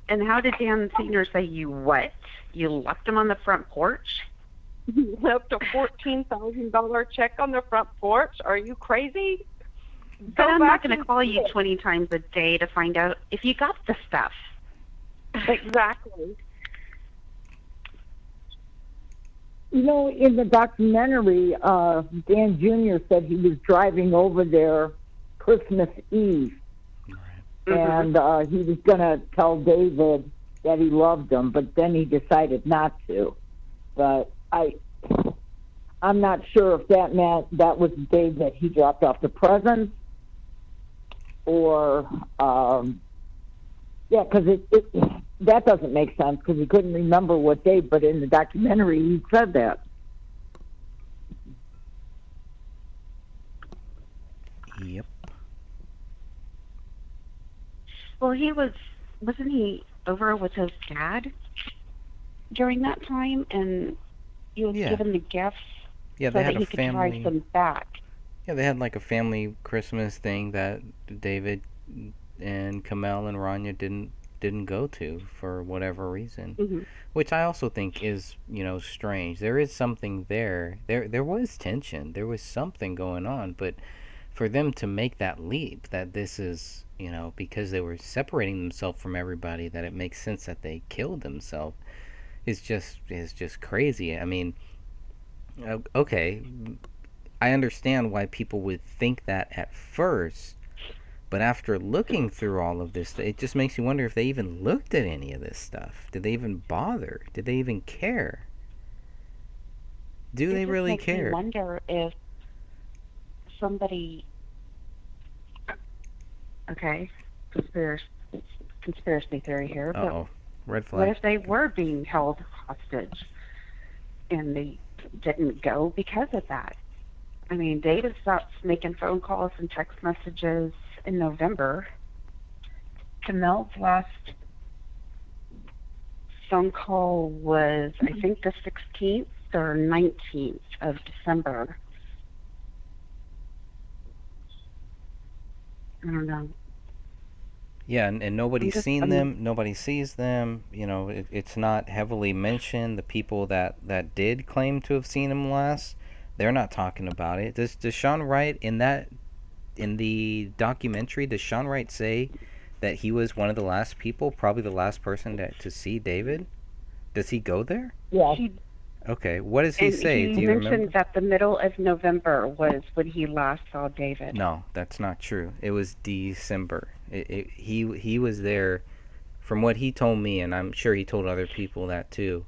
And how did Dan Sr. say, you what? You left them on the front porch? You left a $14,000 check on the front porch? Are you crazy? But I'm not going to call you 20 times a day to find out if you got the stuff. Exactly. You know, in the documentary, Dan Jr. said he was driving over there Christmas Eve, and he was going to tell David that he loved him, but then he decided not to. But I'm not sure if that meant that was the day that he dropped off the presents, or yeah, because that doesn't make sense because he couldn't remember what day, but in the documentary he said that. Yep. Well, wasn't he over with his dad during that time? And he was Yeah. given the gifts Yeah, so they that had he a could drive family. them back. Yeah, they had like a family Christmas thing that David and Kamel and Rania didn't go to for whatever reason, hmm which I also think is strange. There is something there. There was tension. There was something going on, but for them to make that leap that this is because they were separating themselves from everybody, that it makes sense that they killed themselves is just crazy. I mean, okay, I understand why people would think that at first, but after looking through all of this, it just makes you wonder if they even looked at any of this stuff. Did they even bother? Did they even care? Do It they just really makes me care? wonder if somebody, okay, conspiracy theory here, but Uh-oh. Red what flag. if they were being held hostage and they didn't go because of that? I mean, David stopped making phone calls and text messages in November. Camel's last phone call was, I think, the 16th or 19th of December. I don't know. Yeah, and nobody's seen I'm them. Nobody sees them. It's not heavily mentioned. The people that did claim to have seen him last, they're not talking about it. Does Sean Wright in that in the documentary, does Sean Wright say that he was one of the last people, probably the last person to see David? Does he go there? Yeah. He Okay, what does he and say? he Do you remember? mentioned that the middle of November was when he last saw David. No, that's not true. It was December. He was there, from what he told me, and I'm sure he told other people that too.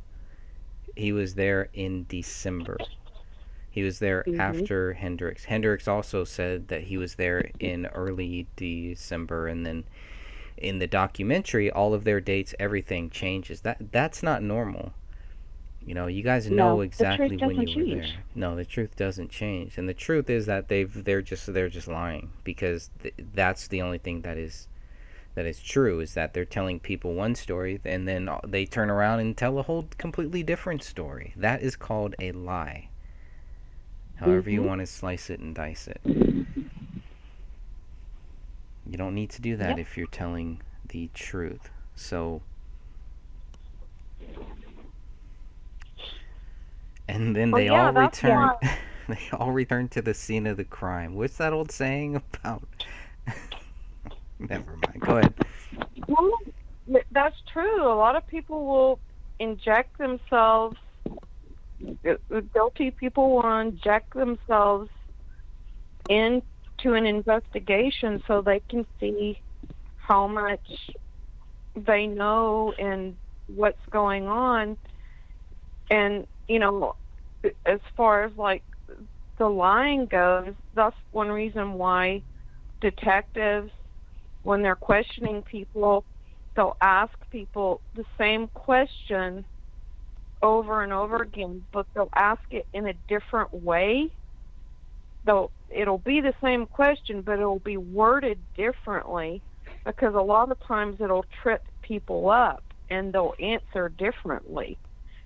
He was there in December. He was there after Hendrix. Hendrix also said that he was there in early December, and then in the documentary, all of their dates, everything changes. That's not normal. You guys know No, the exactly truth when doesn't you were there. change. No, the truth doesn't change, and the truth is that they're just lying, because that's the only thing that is true, is that they're telling people one story and then they turn around and tell a whole completely different story. That is called a lie. However you want to slice it and dice it. You don't need to do that if you're telling the truth. So, and then they all return. They all return to the scene of the crime. What's that old saying about? Never mind. Go ahead. Well, that's true. A lot of people will inject themselves. Guilty people will inject themselves into an investigation so they can see how much they know and what's going on. And, as far as like the lying goes, that's one reason why detectives, when they're questioning people, they'll ask people the same question over and over again, but they'll ask it in a different way. It'll be the same question, but it'll be worded differently, because a lot of times it'll trip people up and they'll answer differently.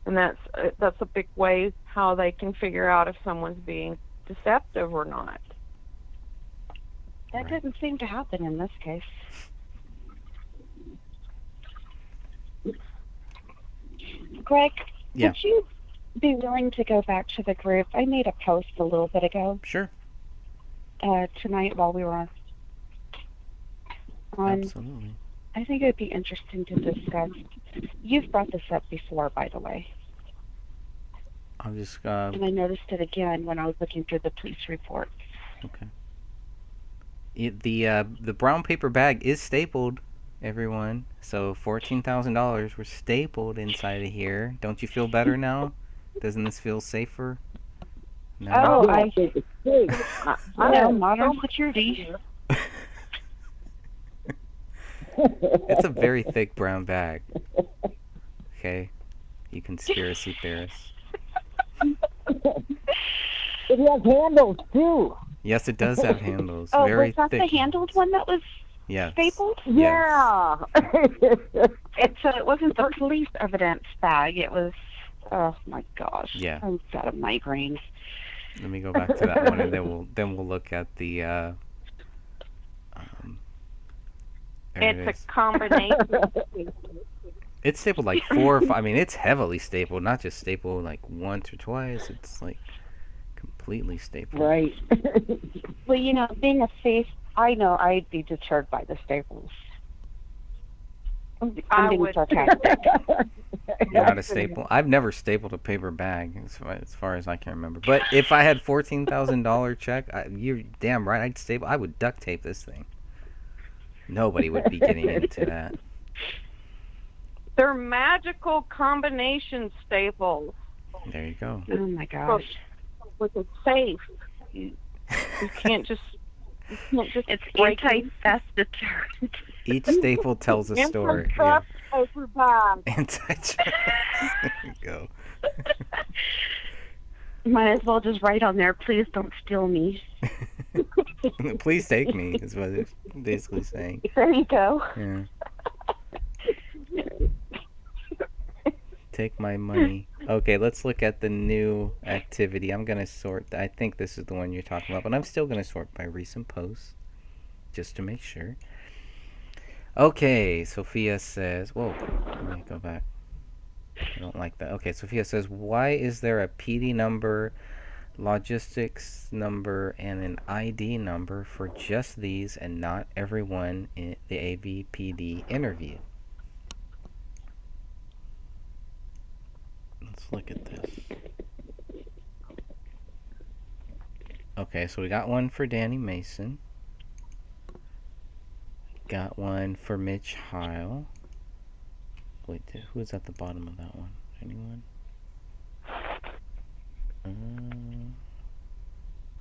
And that's a big way how they can figure out if someone's being deceptive or not. That doesn't seem to happen in this case. Greg, Yeah. would you be willing to go back to the group? I made a post a little bit ago Sure. tonight while we were on. Absolutely. I think it would be interesting to discuss. You've brought this up before, by the way, I'll just and I noticed it again when I was looking through the police report. okay. The brown paper bag is stapled, everyone. So $14,000 were stapled inside of here. Don't you feel better now? Doesn't this feel safer? No. Oh, I I know modern security. It's a very thick brown bag. Okay, you conspiracy theorists. It has handles too. Yes, it does have handles. Oh, Very was that thick. the handled one that was Yes. stapled? Yeah. It wasn't the police evidence bag. It was. Oh my gosh. Yeah. I've got a migraine. Let me go back to that one, and then we'll look at the. There it It's is. a combination. It's stapled like 4 or 5. I mean, it's heavily stapled, not just stapled like once or twice. It's like completely stapled. Right. Well, being a thief, I know I'd be deterred by the staples. I'm I being would. sarcastic. You're not a staple. I've never stapled a paper bag, as far as I can remember. But if I had $14,000 check, you're damn right I'd staple. I would duct tape this thing. Nobody would be getting into that. They're magical combination staples There you go. Oh my gosh. with a safe. You can't just. It's break it. anti-theft deterrent. Each staple tells a story. Yeah. Anti-trust paper bag. Anti-trust. There you go. Might as well just write on there, please don't steal me. Please take me, is what it's basically saying. There you go. Yeah. Take my money. Okay, let's look at the new activity. I'm going to sort. I think this is the one you're talking about, but I'm still going to sort by recent posts, just to make sure. Okay, Sophia says, whoa, let me go back. I don't like that. Okay, Sophia says, why is there a PD number logistics number and an ID number for just these and not everyone in the AVPD interview. Let's look at this. Okay, so we got one for Danny Mason. Got one for Mitch Heil. Wait, who's at the bottom of that one? Anyone?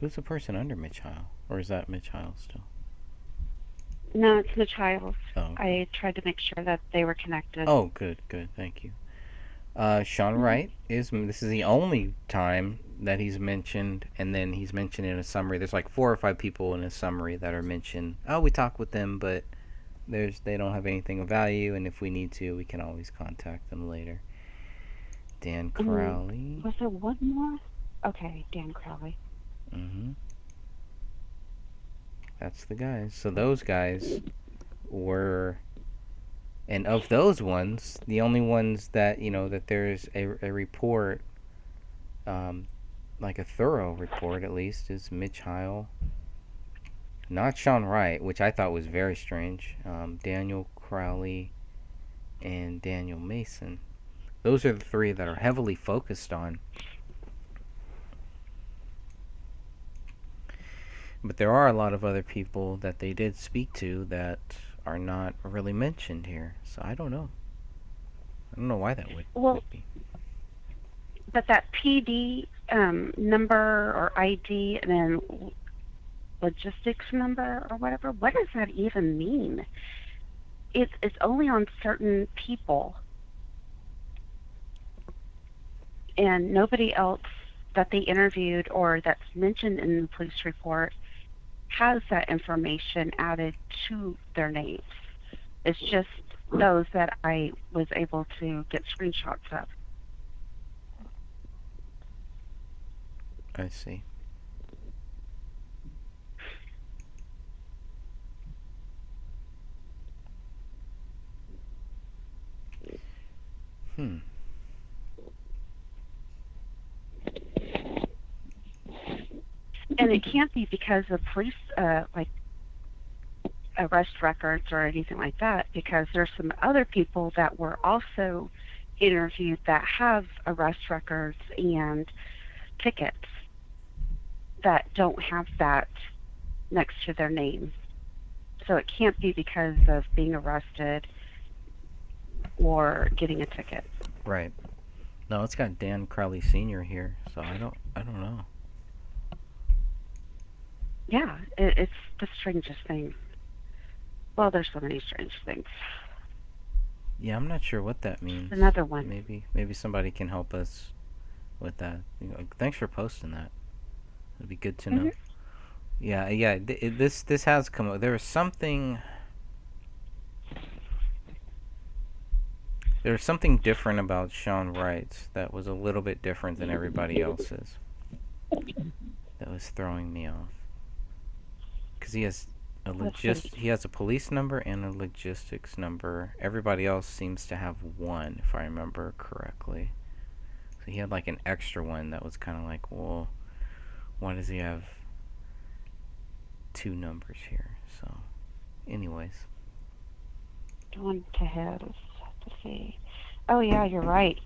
Who's the person under Mitch Heil? Or is that Mitch Heil still? No, it's the child. Oh, okay. I tried to make sure that they were connected. Oh, good, thank you. Sean Wright this is the only time that he's mentioned, and then he's mentioned in a summary. There's like 4 or 5 people in a summary that are mentioned. Oh, we talked with them, but they don't have anything of value, and if we need to, we can always contact them later. Dan Crowley. Was there one more? Okay, Dan Crowley. That's the guys. So those guys were, and of those ones, the only ones that, that there's a report, like a thorough report at least, is Mitch Heil. Not Sean Wright, which I thought was very strange. Daniel Crowley and Daniel Mason. Those are the 3 that are heavily focused on. But there are a lot of other people that they did speak to that are not really mentioned here. So I don't know. I don't know why that would be. But that PD number or ID and then logistics number or whatever, what does that even mean? It's only on certain people. And nobody else that they interviewed or that's mentioned in the police report has that information added to their names. It's just those that I was able to get screenshots of. I see. And it can't be because of police, like arrest records or anything like that, because there's some other people that were also interviewed that have arrest records and tickets that don't have that next to their name. So it can't be because of being arrested or getting a ticket. Right. No, it's got Dan Crowley Sr. here, so I don't know. Yeah, it's the strangest thing. Well, there's so many strange things. Yeah, I'm not sure what that means. Another one. Maybe somebody can help us with that. Thanks for posting that. It'd be good to know. Yeah. This has come up. There was something different about Sean Wright's that was a little bit different than everybody else's. That was throwing me off. Because he has a police number and a logistics number. Everybody else seems to have one, if I remember correctly. So he had like an extra one that was kind of like, well, why does he have 2 numbers here? So, anyways. Going to his to see. Oh yeah, you're right.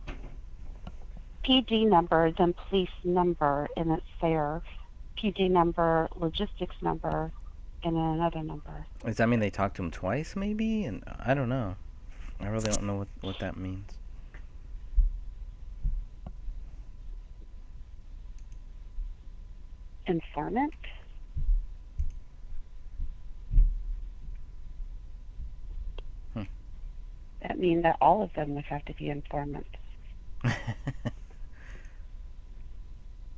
PD number, then police number, and it's there. PD number, logistics number, and then another number. Does that mean they talked to him twice, maybe? And I don't know. I really don't know what that means. Informant? That means that all of them would have to be informants.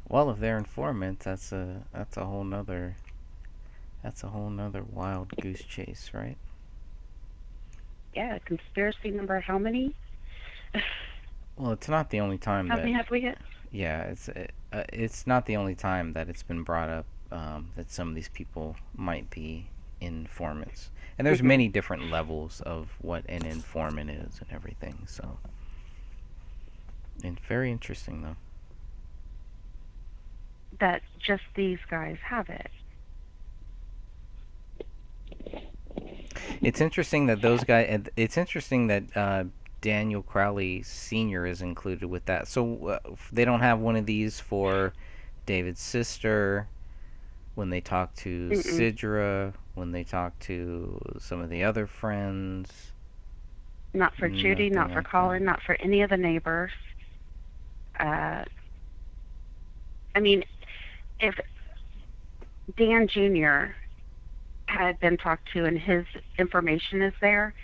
Well, if they're informants, that's a whole nother wild goose chase, right? Yeah, conspiracy number how many? Well, it's not the only time How many have we hit? Yeah, it's not the only time that it's been brought up that some of these people might be informants. And there's many different levels of what an informant is and everything, so. And very interesting, though. that just these guys have it. It's interesting that those guys. It's interesting that Daniel Crowley Sr. is included with that. So they don't have one of these for David's sister when they talk to Mm-mm. Sidra, when they talk to some of the other friends. Not for Judy, Nothing not for like that. Colin, not for any of the neighbors. Uh, I mean, if Dan Jr. had been talked to and his information is there,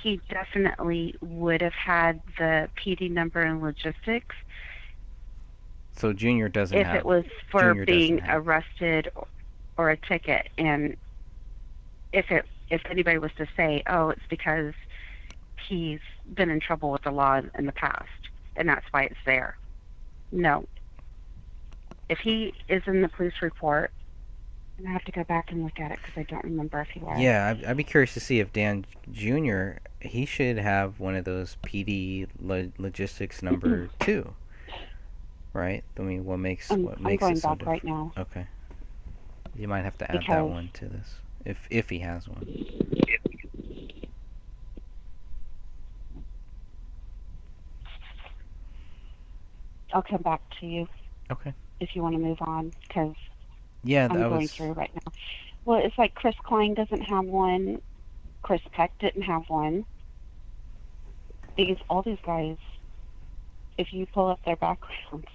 he definitely would have had the PD number and logistics So Junior doesn't if it have. was for Junior doesn't being have. arrested or a ticket. And if anybody was to say, oh, it's because he's been in trouble with the law in the past and that's why it's there. No. If he is in the police report, and I have to go back and look at it because I don't remember if he was. Yeah, I'd be curious to see if Dan Jr. He should have one of those PD logistics number two, right? I mean, what I'm makes it going so back right different? now Okay, you might have to add that because one to this if he has one. I'll come back to you Okay. if you want to move on because Yeah, I'm that going was. through right now. Well, it's like Chris Klein doesn't have one. Chris Peck didn't have one. All these guys, if you pull up their backgrounds,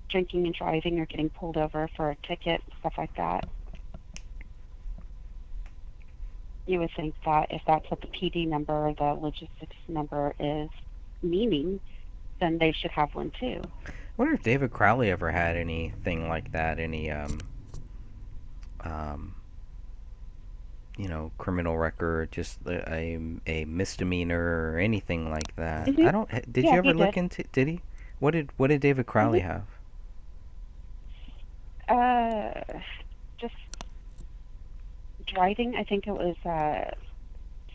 drinking and driving or getting pulled over for a ticket, stuff like that, you would think that if that's what the PD number, the logistics number is meaning, then they should have one too. I wonder if David Crowley ever had anything like that. Any um, criminal record, just a misdemeanor or anything like that. Mhm. I don't. Did you Yeah, ever he look did. into? Did he? What did David Crowley Mhm. have? Just driving. I think it was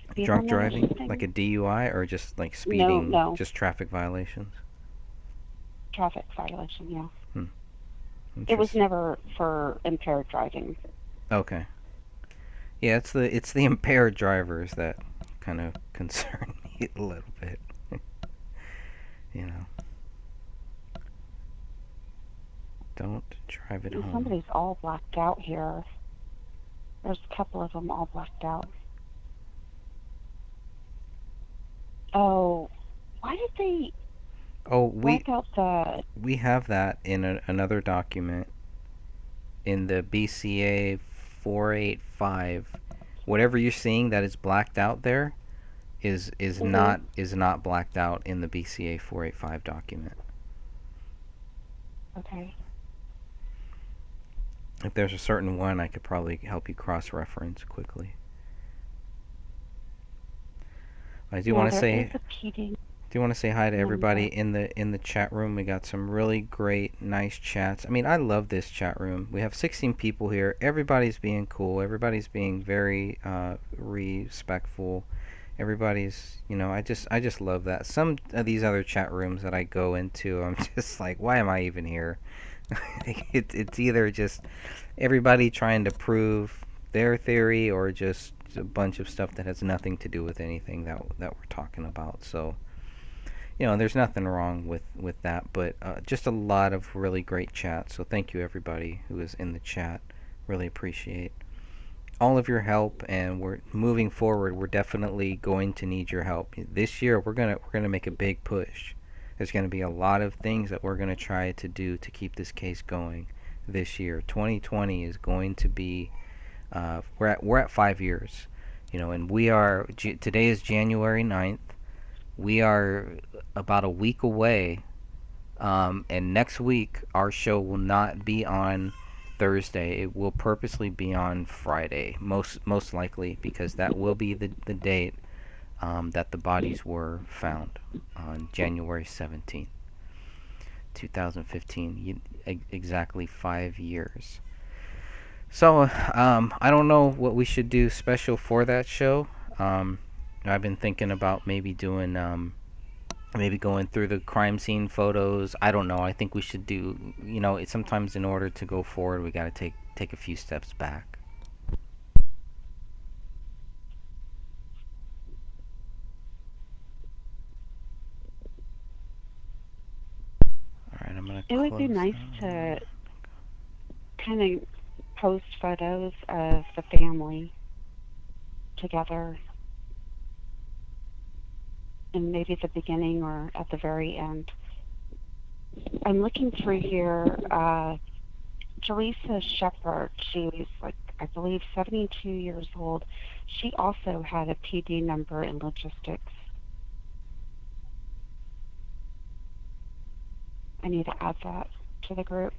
speed Drunk limit or driving, like something. a DUI, or just like No, speeding, no, just traffic violations? traffic violation. Yeah, Hmm. it was Interesting. never for impaired driving. Okay. Yeah, it's the impaired drivers that kind of concern me a little bit. you know, don't drive it And home. somebody's all blacked out here. There's a couple of them all blacked out. Oh, why did they Oh, black out the? we have that in another document in the BCA 485. Whatever you're seeing that is blacked out there is Mhm. not blacked out in the BCA 485 document. Okay. If there's a certain one, I could probably help you cross-reference quickly. I do Yeah, want to there is say a PD do want to say hi to everybody number. in the chat room. We got some really great, nice chats. I mean, I love this chat room. We have 16 people here. Everybody's being cool. Everybody's being very respectful. Everybody's, I just love that. Some of these other chat rooms that I go into, I'm just like, why am I even here? It's either just everybody trying to prove their theory or just a bunch of stuff that has nothing to do with anything that we're talking about. So, there's nothing wrong with that, but just a lot of really great chat. So thank you everybody who is in the chat. Really appreciate all of your help, and we're moving forward. We're definitely going to need your help this year. We're gonna make a big push. There's going to be a lot of things that we're going to try to do to keep this case going this year. 2020 is going to be we're at 5 years, and today is January 9th. We are about a week away, and next week our show will not be on Thursday. It will purposely be on Friday, most likely, because that will be the date that the bodies were found on January 17th, 2015. Exactly 5 years. So I don't know what we should do special for that show. Um, I've been thinking about maybe doing maybe going through the crime scene photos. I don't know. I think we should do, sometimes in order to go forward, we got to take a few steps back. All right, I'm gonna It would be close nice that. to kind of post photos of the family together, and maybe at the beginning or at the very end. I'm looking through here. Teresa Shepard, she's like, I believe, 72 years old. She also had a PD number in logistics. I need to add that to the group.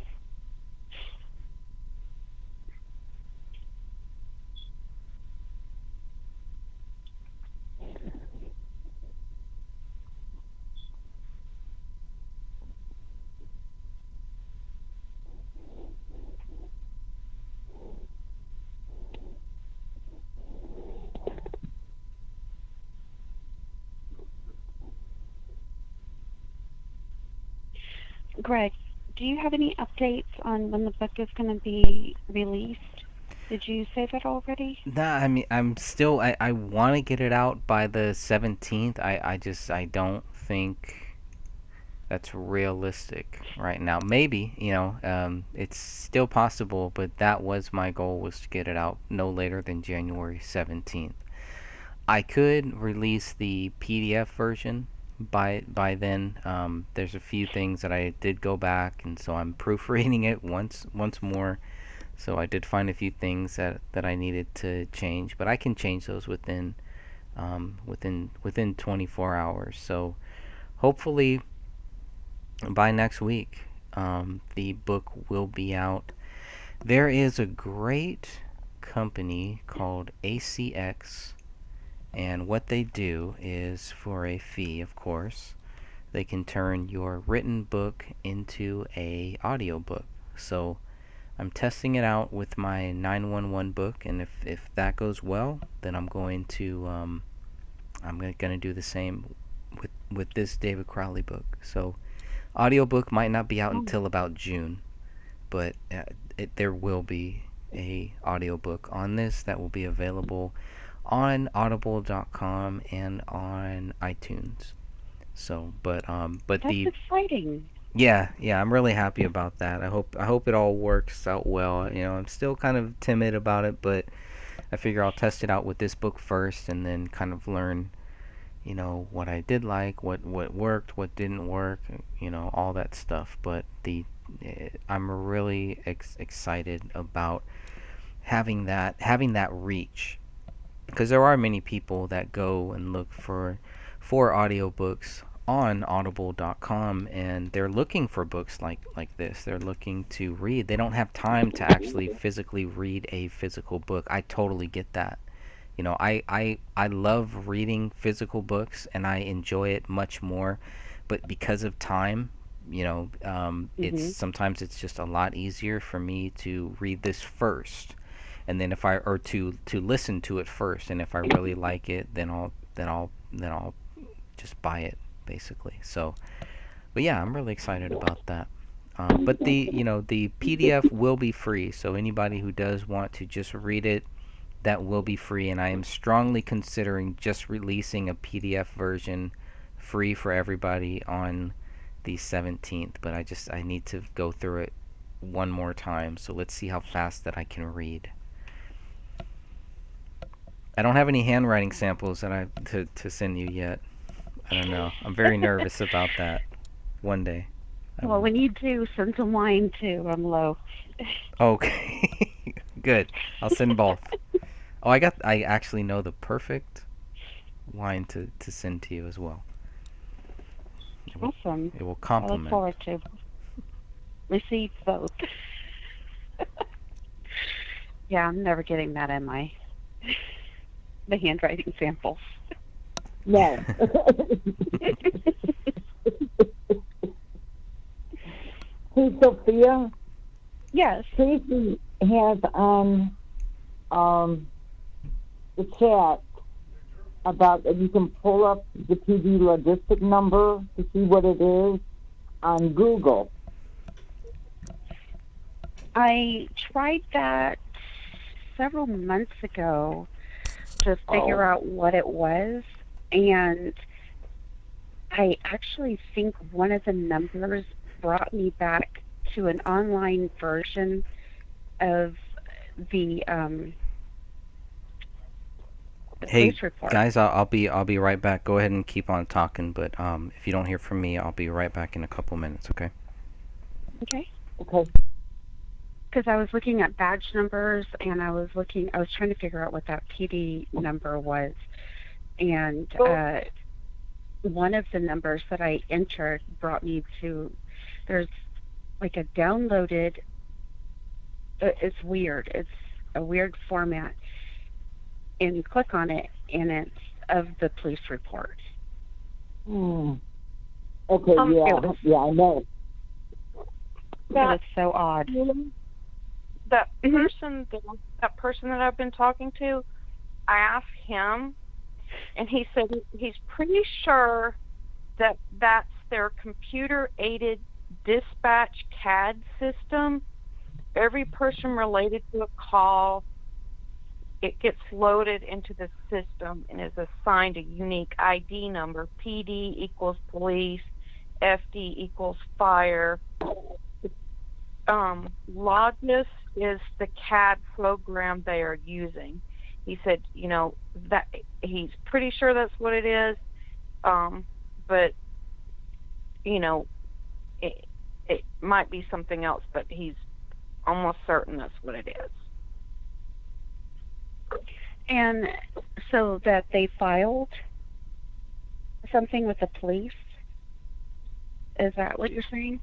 Greg, do you have any updates on when the book is going to be released? Did you say that already? Nah, I mean, I'm still. I want to get it out by the 17th. I don't think that's realistic right now. Maybe, it's still possible, but that was my goal, was to get it out no later than January 17th. I could release the PDF version by then. There's a few things that I did go back, and so I'm proofreading it once more. So I did find a few things that I needed to change, but I can change those within 24 hours. So hopefully by next week, the book will be out. There is a great company called ACX, and what they do is, for a fee, of course, they can turn your written book into a audiobook. So I'm testing it out with my 911 book, and if that goes well, then I'm gonna do the same with this David Crowley book. So audiobook might not be out Oh, until about June, but there will be a audiobook on this that will be available on audible.com and on iTunes. So, but that's the exciting. yeah, I'm really happy about that. I hope it all works out well. I'm still kind of timid about it, but I figure I'll test it out with this book first, and then kind of learn, what I did like, what worked, what didn't work, all that stuff. But I'm really excited about having that reach, because there are many people that go and look for audiobooks on audible.com, and they're looking for books like this. They're looking to read. They don't have time to actually physically read a physical book. I totally get that. I love reading physical books, and I enjoy it much more, but because of time, it's Mhm. sometimes it's just a lot easier for me to read this first, and then if I or to listen to it first, and if I really like it, then I'll just buy it, basically. So, but yeah, I'm really excited about that. But the PDF will be free, so anybody who does want to just read it, that will be free, and I am strongly considering just releasing a PDF version free for everybody on the 17th. But I need to go through it one more time, so let's see how fast that I can read. I don't have any handwriting samples that to send you yet. I don't know. I'm very nervous about that. One day I Well, will. when you do, send some wine too. I'm low. Okay. Good. I'll send both. Oh, I actually know the perfect wine to send to you as well. It will Awesome. it will I look complement. forward to receive both. Yeah, I'm never getting that in my the handwriting samples. No. Hey, Sophia, Yes. Tracy has on the chat about you can pull up the PD logistic number to see what it is on Google. I tried that several months ago to figure out what it was, and I actually think one of the numbers brought me back to an online version of the Hey police report. guys, I'll be right back. Go ahead and keep on talking, but if you don't hear from me, I'll be right back in a couple minutes. Okay. Okay. Okay. Because I was looking at badge numbers, and I was trying to figure out what that PD number was, and one of the numbers that I entered brought me to, there's like a downloaded, it's weird, it's a weird format, and you click on it, and it's of the police report. Okay, was- yeah, I know. That, It's so odd. that Mhm. person that I've been talking to, I asked him, and he said he's pretty sure that that's their computer-aided dispatch CAD system. Every person related to a call, it gets loaded into the system and is assigned a unique ID number. PD equals police, FD equals fire. Logis is the CAD program they are using. He said, that he's pretty sure that's what it is, but it might be something else, but he's almost certain that's what it is. And so that they filed something with the police? Is that what you're saying?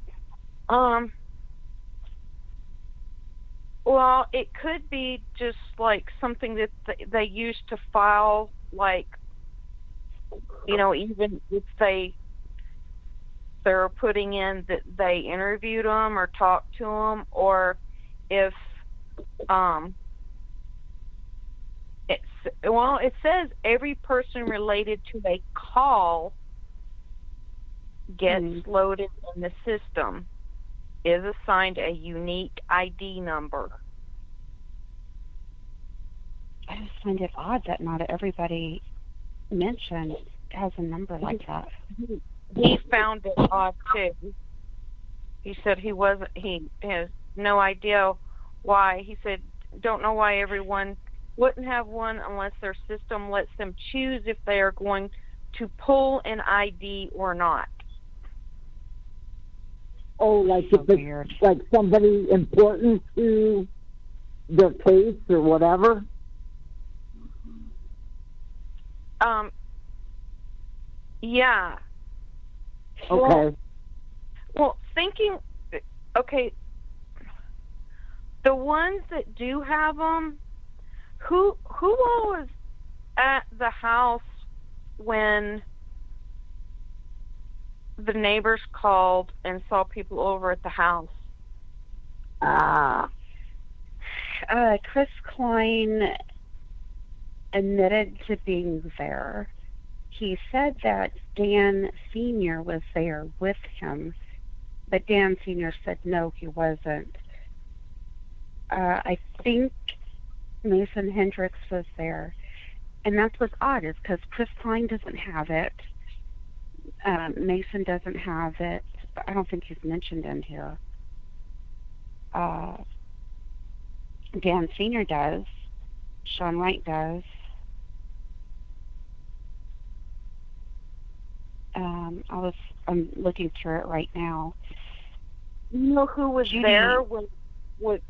Well, it could be just like something that they use to file, like, even if they're putting in that they interviewed them or talked to them, or if it says every person related to a call gets loaded in the system, is assigned a unique ID number. I just find it odd that not everybody mentioned has a number like that. He found it odd too. He said he has no idea why. He said, don't know why everyone wouldn't have one unless their system lets them choose if they are going to pull an ID or not. Oh, like So if it's weird. like somebody important to their case or whatever? Yeah. Okay. Well, okay, the ones that do have them, who all was at the house when the neighbors called and saw people over at the house? Chris Klein admitted to being there. He said that Dan Sr. was there with him, but Dan Sr. said no, he wasn't. I think Mason Hendricks was there, and that's what's odd, is because Chris Klein doesn't have it. Mason doesn't have it. I don't think he's mentioned in here. Dan Sr. does. Sean Wright does. I'm looking through it right now. You know who was Judy. there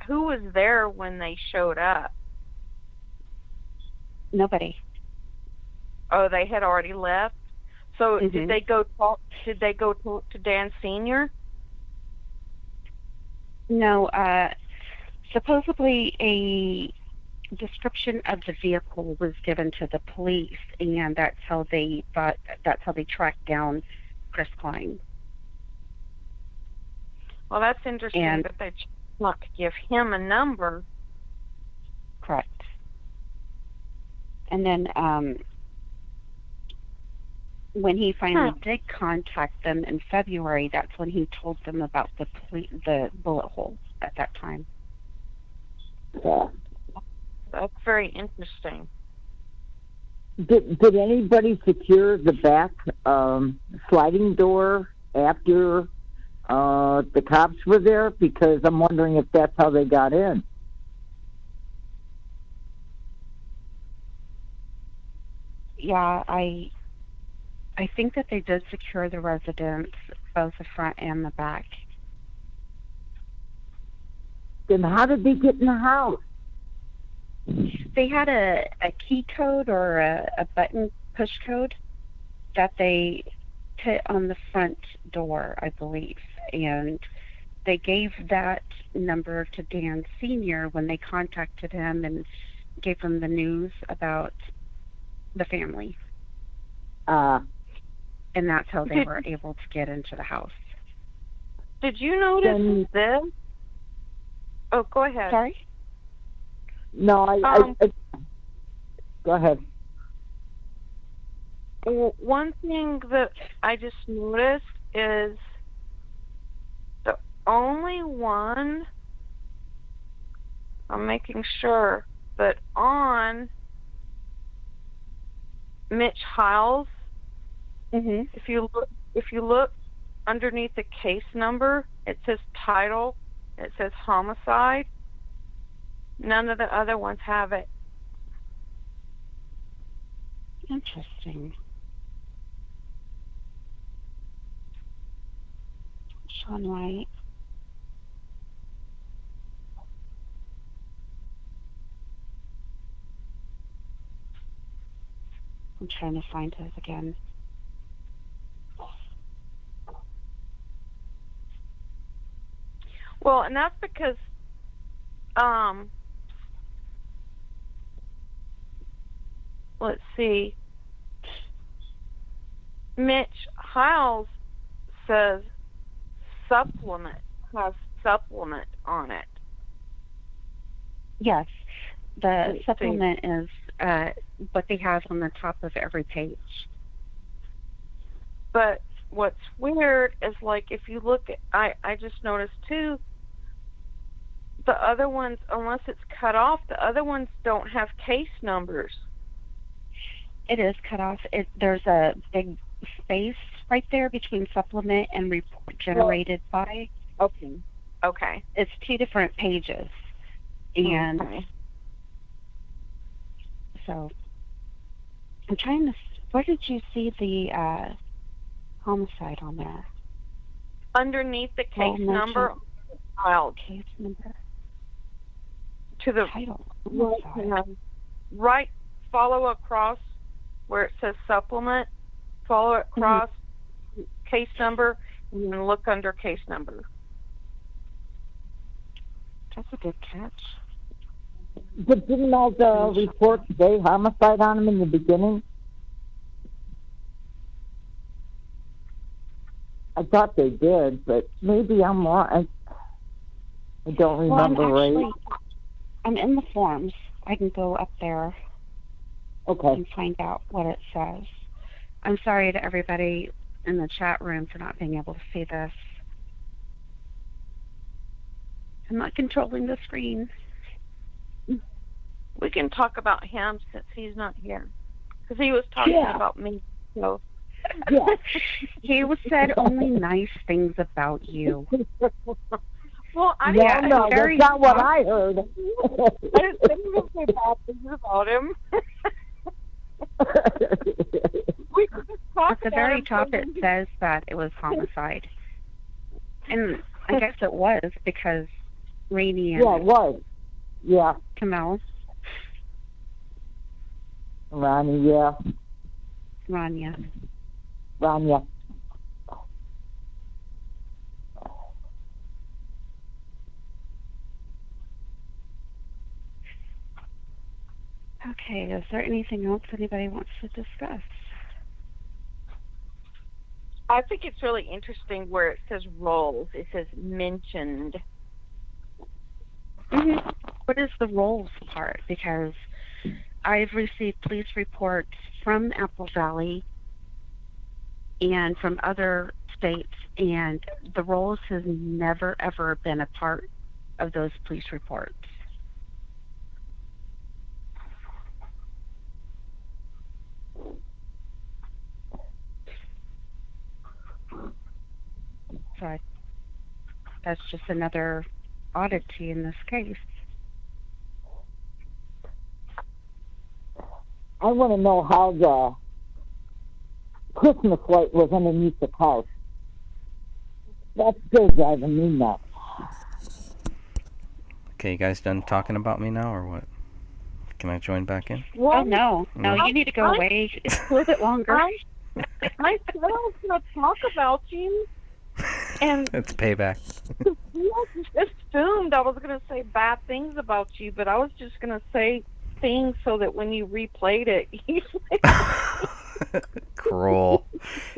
who was there when they showed up? Nobody. Oh, they had already left. So Mhm. did they go talk to Dan Sr.? No, supposedly a description of the vehicle was given to the police, and that's how they tracked down Chris Klein. Well, that's interesting And- that they chose not to give him a number. Correct. And then when he finally did contact them in February, that's when he told them about the bullet hole at that time. Yeah. That's very interesting. Did anybody secure the back sliding door after the cops were there? Because I'm wondering if that's how they got in. Yeah, I think that they did secure the residence, both the front and the back. Then how did they get in the house? They had a key code or a button push code that they put on the front door, I believe. And they gave that number to Dan Sr. when they contacted him and gave him the news about the family. And that's how they were able to get into the house. Did you notice this? Oh, go ahead. Sorry? No, I go ahead. One thing that I just noticed is the only one, I'm making sure that on Mitch Hiles, if you look underneath the case number, it says title, it says homicide. None of the other ones have it. Interesting. Sean White. I'm trying to find his again. Well, and that's because let's see. Mitch Hiles says supplement, has supplement on it. Yes, the supplement is what they have on the top of every page. But what's weird is, like, if you look at, I just noticed too, the other ones, unless it's cut off, the other ones don't have case numbers. It is cut off. There's a big space right there between supplement and report generated by. Okay. It's two different pages. And so I'm trying to, where did you see the homicide on there? Underneath the case number, filed. Case number. To the title. Right, follow across where it says supplement, follow it across case number, and then look under case number. That's a good catch. But didn't all the reports say homicide on them in the beginning? I thought they did, but maybe I'm wrong. I don't remember right. I'm in the forms. I can go up there and find out what it says. I'm sorry to everybody in the chat room for not being able to see this. I'm not controlling the screen. We can talk about him since he's not here, because he was talking about me. So he said only nice things about you. Well, no, that's not what I heard. I didn't say bad things about him. We could just talk at the very top, it says that it was homicide, and I guess it was because Rainey and it was. Yeah. Kamel. Rania. Okay, is there anything else anybody wants to discuss? I think it's really interesting where it says roles. It says mentioned. What is the roles part? Because I've received police reports from Apple Valley and from other states, and the rolls has never ever been a part of those police reports. So that's just another oddity in this case. I want to know how the Christmas light was underneath the couch. That's still driving me nuts. Okay, you guys done talking about me now, or what? Can I join back in? Oh no, you need to go away a little bit longer. I said I was going to talk about you, and It's payback. I assumed I was going to say bad things about you, but I was just going to say things so that when you replayed it, you Cruel.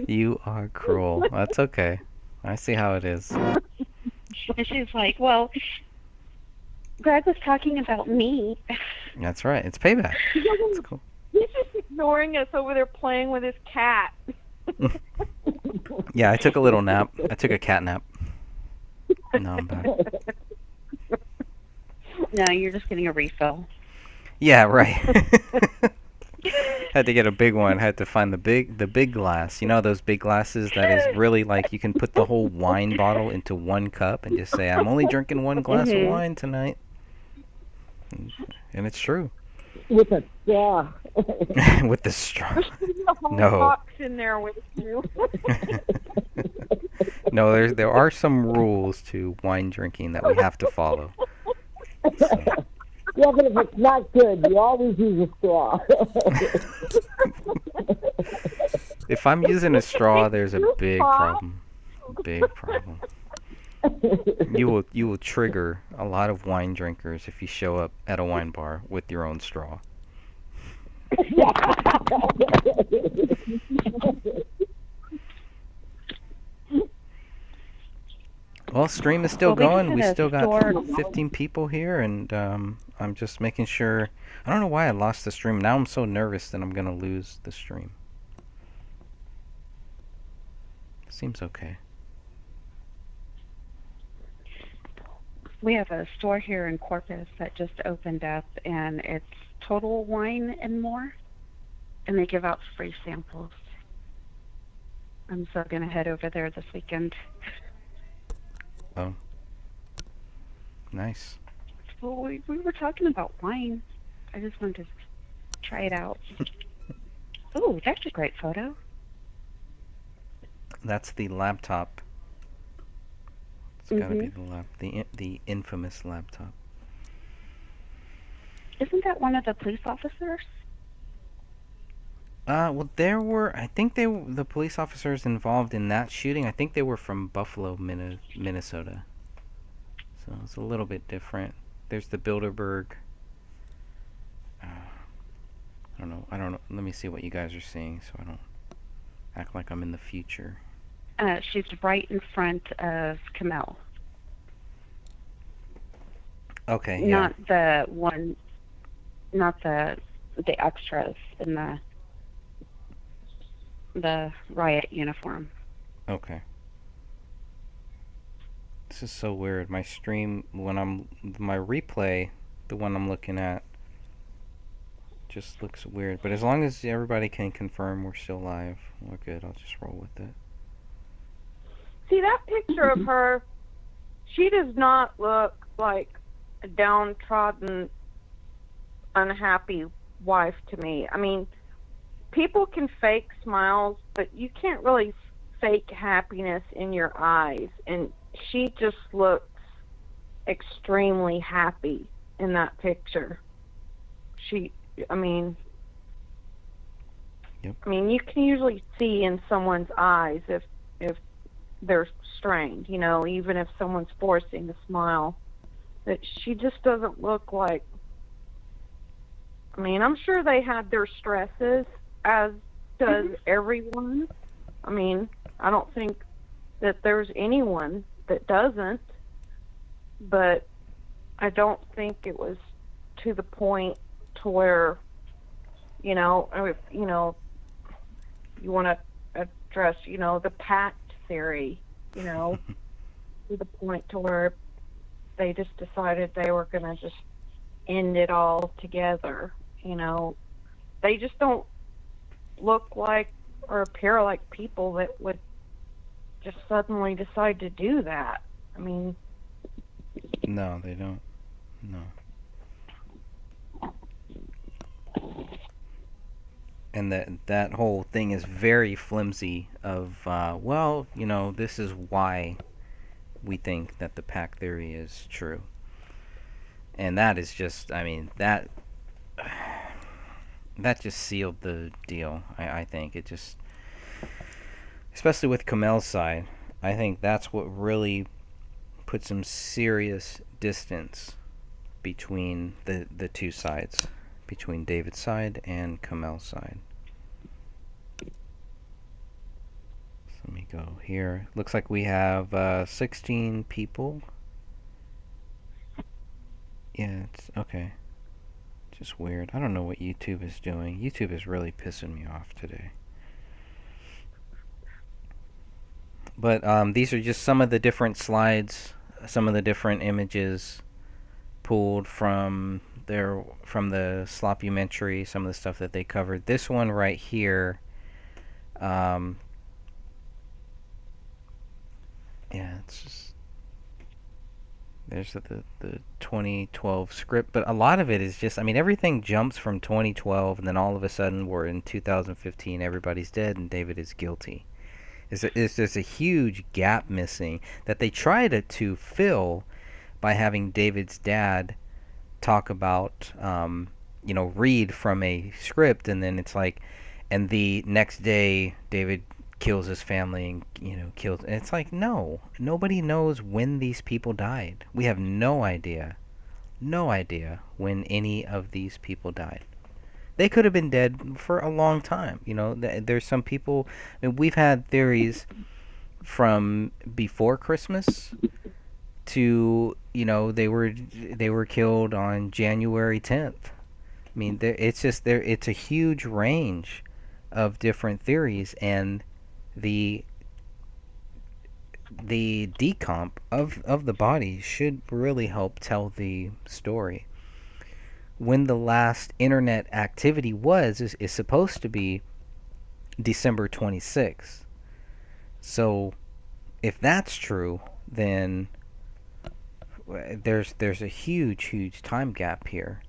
You are cruel. That's okay. I see how it is. And she's like, well, Greg was talking about me. That's right. It's payback. It's cool. He's just ignoring us over there playing with his cat. Yeah, I took a little nap. I took a cat nap. No, I'm back. No, you're just getting a refill. Yeah, right. Had to get a big one. Had to find the big glass. You know those big glasses that is really like you can put the whole wine bottle into one cup and just say, I'm only drinking one glass of wine tonight. And it's true. With a straw. With the straw. There's a whole No. box in there with you. No, there are some rules to wine drinking that we have to follow. So. Yeah, but if it's not good, you always use a straw. If I'm using a straw, there's a big problem. Big problem. You will trigger a lot of wine drinkers if you show up at a wine bar with your own straw. Well, stream is still going. We still got 15 people here, and I'm just making sure. I don't know why I lost the stream. Now I'm so nervous that I'm gonna lose the stream. Seems okay. We have a store here in Corpus that just opened up, and it's Total Wine and More, and they give out free samples. I'm so going to head over there this weekend. Oh. Nice. Well, we were talking about wine. I just wanted to try it out. Oh, that's a great photo. That's the laptop. It's gotta be the infamous laptop. Isn't that one of the police officers? Well, I think the police officers involved in that shooting, I think they were from Buffalo, Minnesota. So it's a little bit different. There's the Bilderberg. I don't know. Let me see what you guys are seeing so I don't act like I'm in the future. She's right in front of Camille. Okay, yeah. Not the extras in the riot uniform. Okay. This is so weird. My stream, my replay, the one I'm looking at, just looks weird. But as long as everybody can confirm we're still live, we're good. I'll just roll with it. See, that picture of her, she does not look like a downtrodden, unhappy wife to me. I mean, people can fake smiles, but you can't really fake happiness in your eyes. And she just looks extremely happy in that picture. Yep. I mean, you can usually see in someone's eyes if they're strained, even if someone's forcing a smile. That she just doesn't look like. I mean, I'm sure they had their stresses, as does everyone. I mean, I don't think that there's anyone that doesn't, but I don't think it was to the point to where, you want to address, the pact theory, you know, to the point to where they just decided they were going to just end it all together. They just don't look like or appear like people that would just suddenly decide to do that. I mean, No, they don't. No. And that whole thing is very flimsy of well, this is why we think that the pack theory is true. And that is just, I mean, that just sealed the deal. I think it just, especially with Kamel's side, I think that's what really put some serious distance between the two sides, between David's side and Kamel's side. So let me go here. Looks like we have 16 people. Yeah, it's okay. Just weird. I don't know what YouTube is doing. YouTube is really pissing me off today. But these are just some of the different slides, some of the different images pulled from the Sloppumentary, some of the stuff that they covered. This one right here, yeah, it's just, there's the 2012 script, but a lot of it is just, I mean, everything jumps from 2012, and then all of a sudden we're in 2015, everybody's dead, and David is guilty. There's a huge gap missing that they try to fill by having David's dad talk about, read from a script, and then it's like, and the next day David kills his family and kills. And it's like, no, nobody knows when these people died. We have no idea when any of these people died. They could have been dead for a long time. There's some people. I mean, we've had theories from before Christmas to they were killed on January 10th. I mean, it's a huge range of different theories, and the decomp of the body should really help tell the story. When the last internet activity is supposed to be December 26th. So if that's true, then there's a huge time gap here.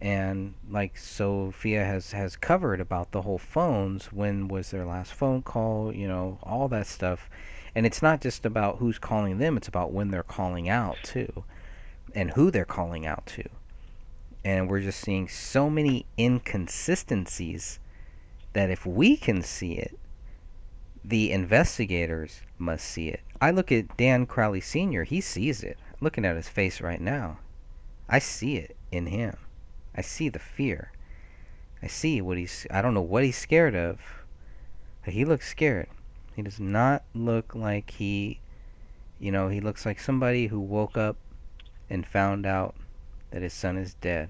And like Sophia has covered about the whole phones, when was their last phone call, all that stuff. And it's not just about who's calling them, it's about when they're calling out too, and who they're calling out to. And we're just seeing so many inconsistencies that if we can see it, the investigators must see it. I look at Dan Crowley Sr., he sees it. I'm looking at his face right now. I see it in him. I see the fear. I see I don't know what he's scared of, but he looks scared. He does not look like he looks like somebody who woke up and found out that his son is dead.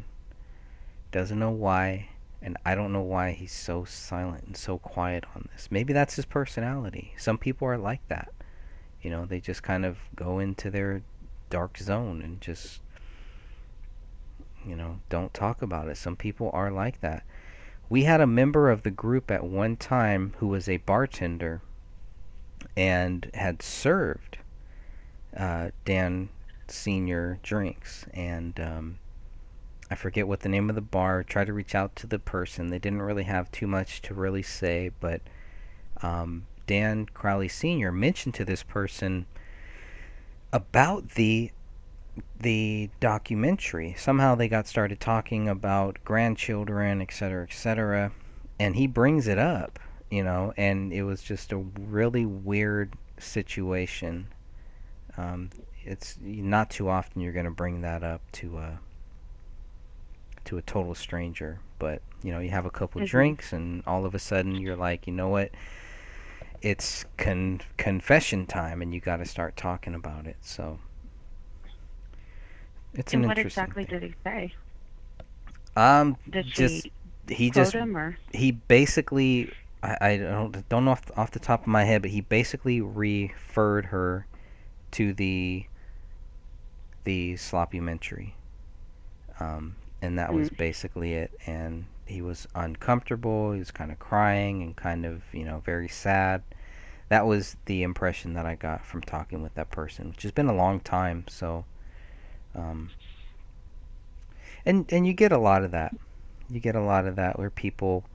Doesn't know why, and I don't know why he's so silent and so quiet on this. Maybe that's his personality. Some people are like that. They just kind of go into their dark zone and just, don't talk about it. Some people are like that. We had a member of the group at one time who was a bartender and had served Dan Senior drinks, and I forget what the name of the bar. Tried to reach out to the person. They didn't really have too much to really say, but Dan Crowley Sr. mentioned to this person about the documentary. Somehow they got started talking about grandchildren, etc., and he brings it up, and it was just a really weird situation. It's not too often you're going to bring that up to a total stranger, but you have a couple drinks, and all of a sudden you're like, you know what? It's confession time, and you got to start talking about it. So it's an interesting And what exactly thing. did he say? Um, Did just she he quote just him, or? he basically I don't know off the top of my head, but he basically referred her to the sloppumentary, and that was Mm. basically it. And he was uncomfortable. He was kind of crying and kind of very sad. That was the impression that I got from talking with that person, which has been a long time. So, um, and you get a lot of that. You get a lot of that where people,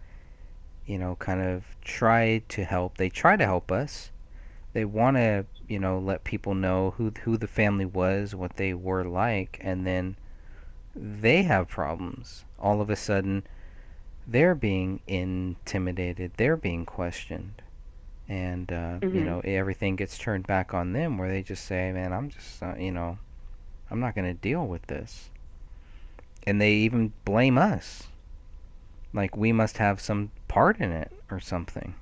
kind of try to help. They try to help us. They want to, let people know who the family was, what they were like, and then they have problems. All of a sudden, they're being intimidated. They're being questioned. And Mhm. everything gets turned back on them, where they just say, "Man, I'm just, I'm not going to deal with this," and they even blame us, like we must have some part in it or something.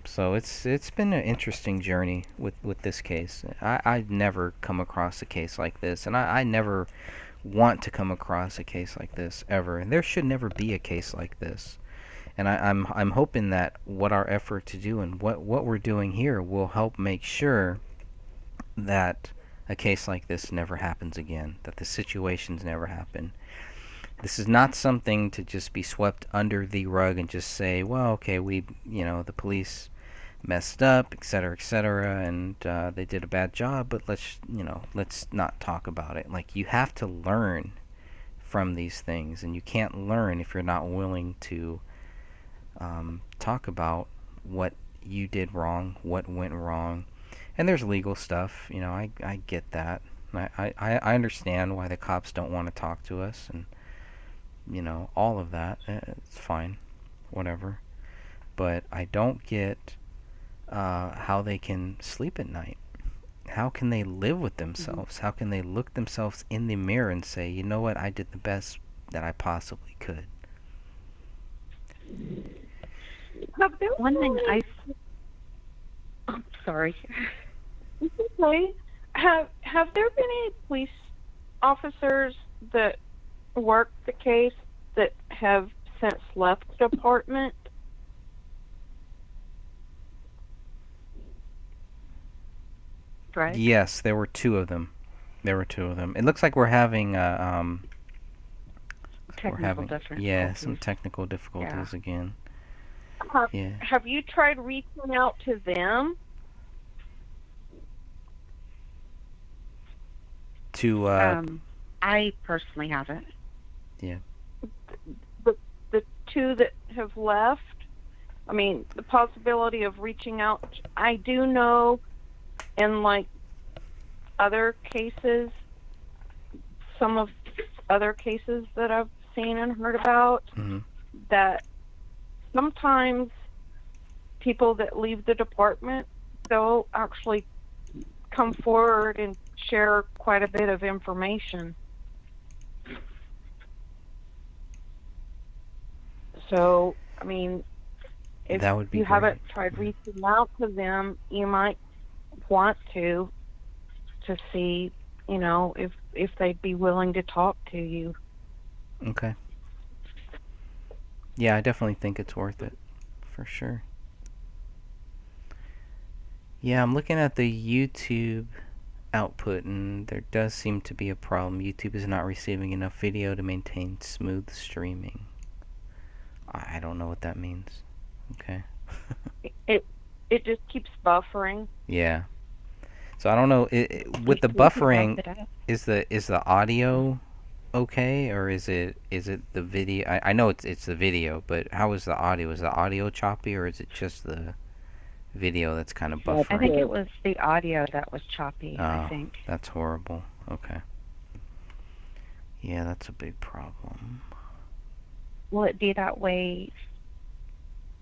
So it's been an interesting journey with this case. I've never come across a case like this, and I never want to come across a case like this ever. And there should never be a case like this. And I'm hoping that what our effort to do and what we're doing here will help make sure that a case like this never happens again, that the situations never happen. This is not something to just be swept under the rug and just say, well, okay, the police messed up, etc., and they did a bad job, but let's not talk about it. Like, you have to learn from these things, and you can't learn if you're not willing to talk about what you did wrong, what went wrong. And there's legal stuff, I get that. I understand why the cops don't want to talk to us, and all of that. It's fine, whatever. But I don't get how they can sleep at night. How can they live with Mhm. themselves? How can they look themselves in the mirror and say, you know what, I did the best that I possibly could? Have there One thing been I oh, sorry. any, okay, have there been any police officers that worked the case that have since left the department? Greg, Yes, there were two of them. There were two of them. It looks like we're technical having, yeah, some difficulties. technical Yeah. difficulties again. Have, Yeah. have you tried reaching out to them? To I personally haven't. yeah. The the two that have left? I mean, the possibility of reaching out. I do know in like other cases, some of other cases that I've seen and heard about, Mhm. that sometimes people that leave the department, they'll actually come forward and share quite a bit of information. So, I mean, if That would be you haven't great. tried reaching out to them, you might want to see, if they'd be willing to talk to you. Okay. Yeah, I definitely think it's worth it, for sure. Yeah, I'm looking at the YouTube output, and there does seem to be a problem. YouTube is not receiving enough video to maintain smooth streaming. I don't know what that means. Okay. It it just keeps buffering. Yeah. So I don't know. We With the we can bump buffering, it up. is the audio okay, or is it the video? I know it's the video, but how is the audio? Is the audio choppy, or is it just the video that's kind of That's I buffering? think it it. was the audio that was choppy, I Oh, think. that's horrible. Okay. Yeah, that's a big problem. Will it be that way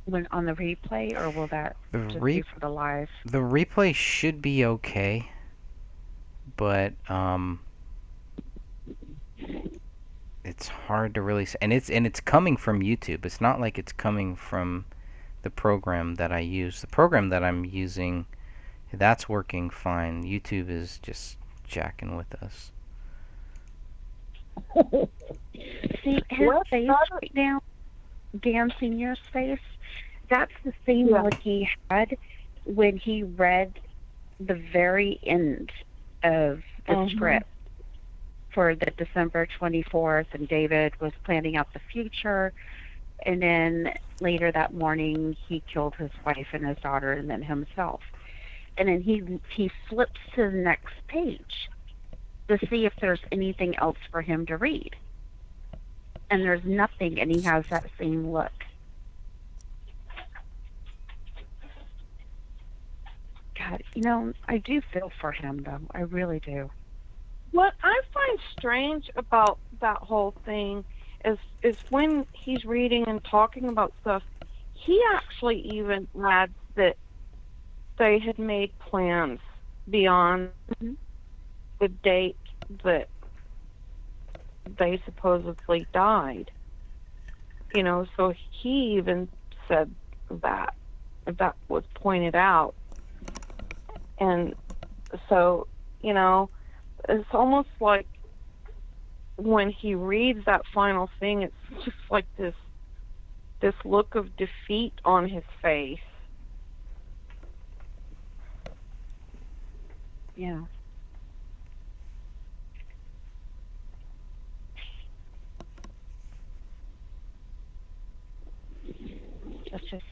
when on the replay, or will that The just be re for the live? the replay should be okay, but it's hard to really say. And it's coming from YouTube. It's not like it's coming from the program that I use. The program that I'm using, that's working fine. YouTube is just jacking with us. See his What? face right now, Dan Senior's face. that's the same Yeah. look he had when he read the very end of the script for the December 24th, and David was planning out the future. And then later that morning, he killed his wife and his daughter, and then himself. And then he flips to the next page to see if there's anything else for him to read. And there's nothing, and he has that same look. God, I do feel for him, though. I really do. What I find strange about that whole thing is when he's reading and talking about stuff, he actually even adds that they had made plans beyond Mhm. the date that they supposedly died. So he even said that was pointed out. And so, it's almost like when he reads that final thing, it's just like this look of defeat on his face. Yeah. That's just,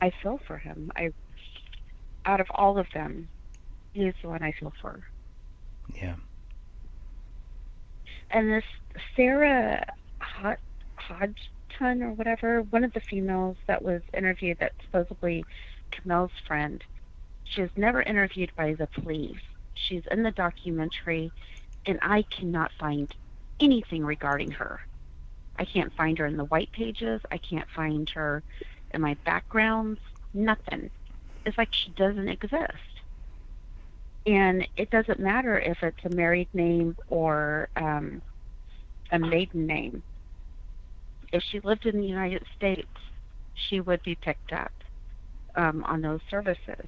I feel for him. Out of all of them, he is the one I feel for. Yeah. And this Sarah Hodgson or whatever, one of the females that was interviewed, that's supposedly Camel's friend, she was never interviewed by the police. She's in the documentary, and I cannot find anything regarding her. I can't find her in the white pages. I can't find her in my backgrounds. Nothing. It's like she doesn't exist. And it doesn't matter if it's a married name or a maiden name. If she lived in the United States, she would be picked up on those services.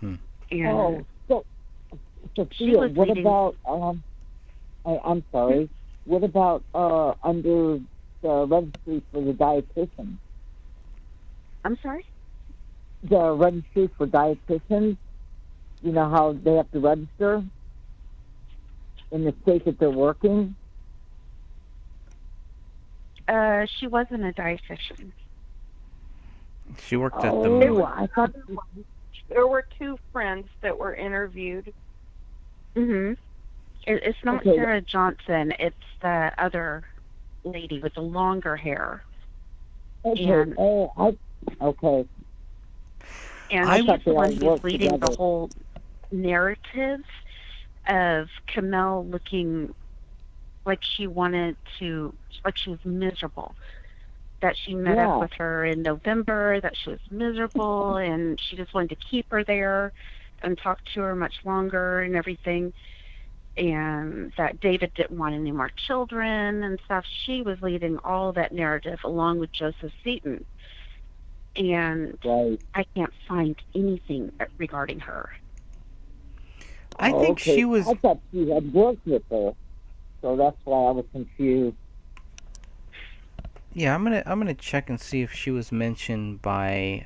Hmm. And so she Sophia, was what leading. about I'm sorry. What about under the registry for the dietitian? I'm sorry? The registry for dietitians, you know how they have to register in the state that they're working? She wasn't a dietitian. She worked at Oh, the. I thought There were two friends that were interviewed. Mm-hmm. It's not Okay. Sarah Johnson. It's the other lady with the longer hair. okay. And- Okay. And I she's thought the they one all who's worked leading together. the whole narrative of Camille looking like she wanted to, like she was miserable. That she met Yeah. up with her in November, that she was miserable, and she just wanted to keep her there and talk to her much longer and everything. And that David didn't want any more children and stuff. She was leading all that narrative along with Joseph Seaton. And Right. I can't find anything regarding her. I think okay. she was. I thought she had worked with her, so that's why I was confused. Yeah, I'm gonna check and see if she was mentioned by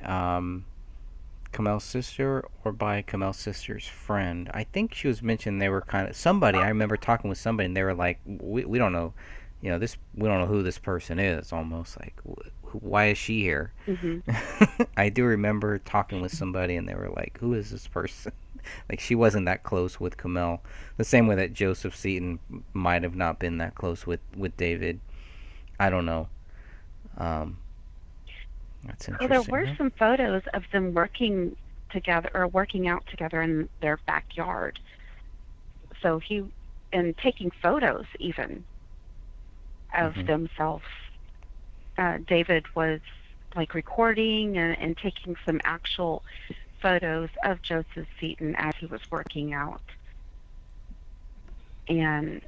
Kamel's sister or by Kamel's sister's friend. I think she was mentioned. They were kind of somebody. I remember talking with somebody, and they were like, "We don't know, this. We don't know who this person is. Almost like, why is she here?" Hmm. I do remember talking with somebody, and they were like, "Who is this person?" Like she wasn't that close with Kamel. The same way that Joseph Seaton might have not been that close with David. I don't know. Um, that's Well, there interesting. were Huh? some photos of them working together or working out together in their backyard. So and taking photos even of Mhm. themselves. David was like recording and taking some actual photos of Joseph Seaton as he was working out. And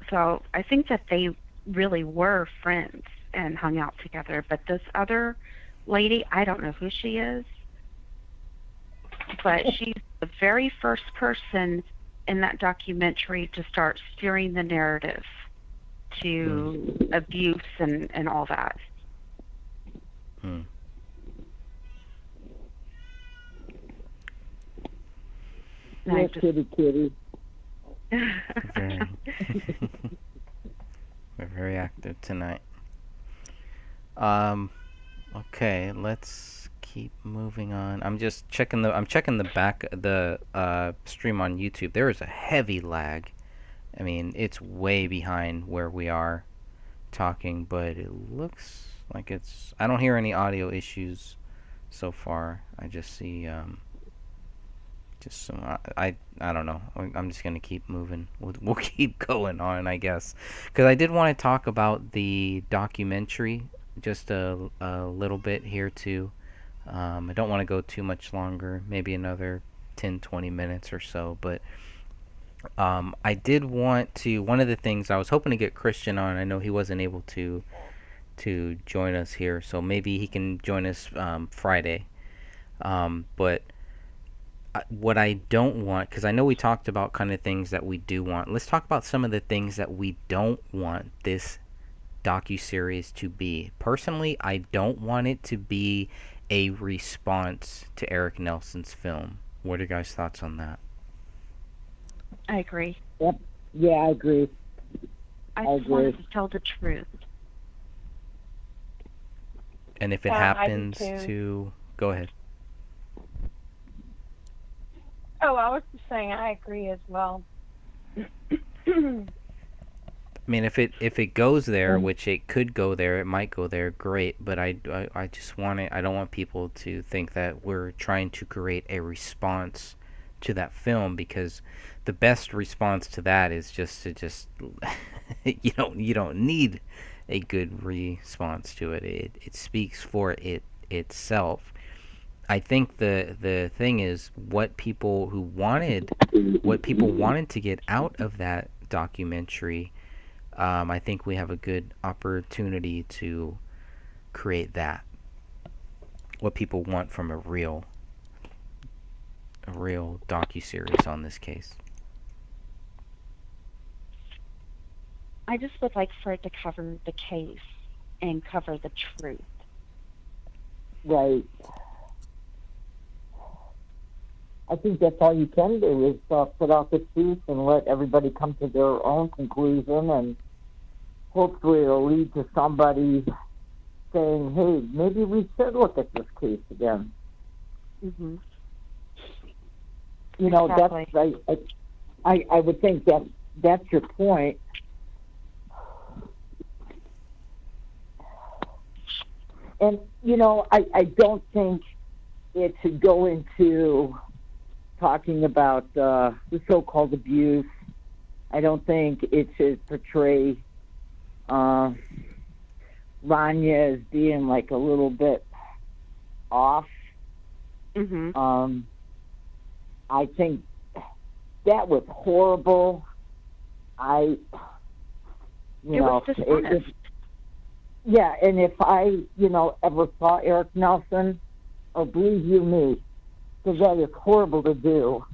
so I think that they really were friends and hung out together. But this other lady, I don't know who she is, but she's the very first person in that documentary to start steering the narrative to abuse and all that. And I Yes, just kitty. Very. We're very active tonight. Um. Okay, let's keep moving on. I'm checking the back the stream on YouTube. There is a heavy lag. I mean, it's way behind where we are talking, but it looks like it's I don't hear any audio issues so far. I just see just some I don't know. I'm just gonna keep moving. We'll keep going on, I guess, because I did want to talk about the documentary just a little bit here too. I don't want to go too much longer, maybe another 10, 20 minutes or so, but I did want to. One of the things I was hoping to get Christian on. I know he wasn't able to join us here, so maybe he can join us Friday. But what I don't want, because I know we talked about kind of things that we do want. Let's talk about some of the things that we don't want this docuseries to be. Personally, I don't want it to be a response to Eric Nelson's film. What are your guys' thoughts on that? I agree. Yep. Yeah, I agree. I I just want agree. us to tell the truth. And if it Yeah, I do happens too. to go ahead. Oh, I was just saying I agree as well. I mean, if it goes there, which it could go there, it might go there, great. But I just want it. I don't want people to think that we're trying to create a response to that film, because the best response to that is just to just you don't need a good response to it. It speaks for itself. I think the thing is what people wanted to get out of that documentary. I think we have a good opportunity to create that. What people want from a real docuseries on this case. I just would like for it to cover the case and cover the truth. Right. I think that's all you can do is put out the truth and let everybody come to their own conclusion, and hopefully it'll lead to somebody saying, hey, maybe we should look at this case again. Mm-hmm. You know, Exactly. I would think that's your point. And, you know, I don't think it should go into talking about the so-called abuse. I don't think it should portray Rania as being like a little bit off. Mm-hmm. I think that was horrible. It was dishonest. Yeah, and if I, ever saw Eric Nelson, oh, believe you me, because that is horrible to do.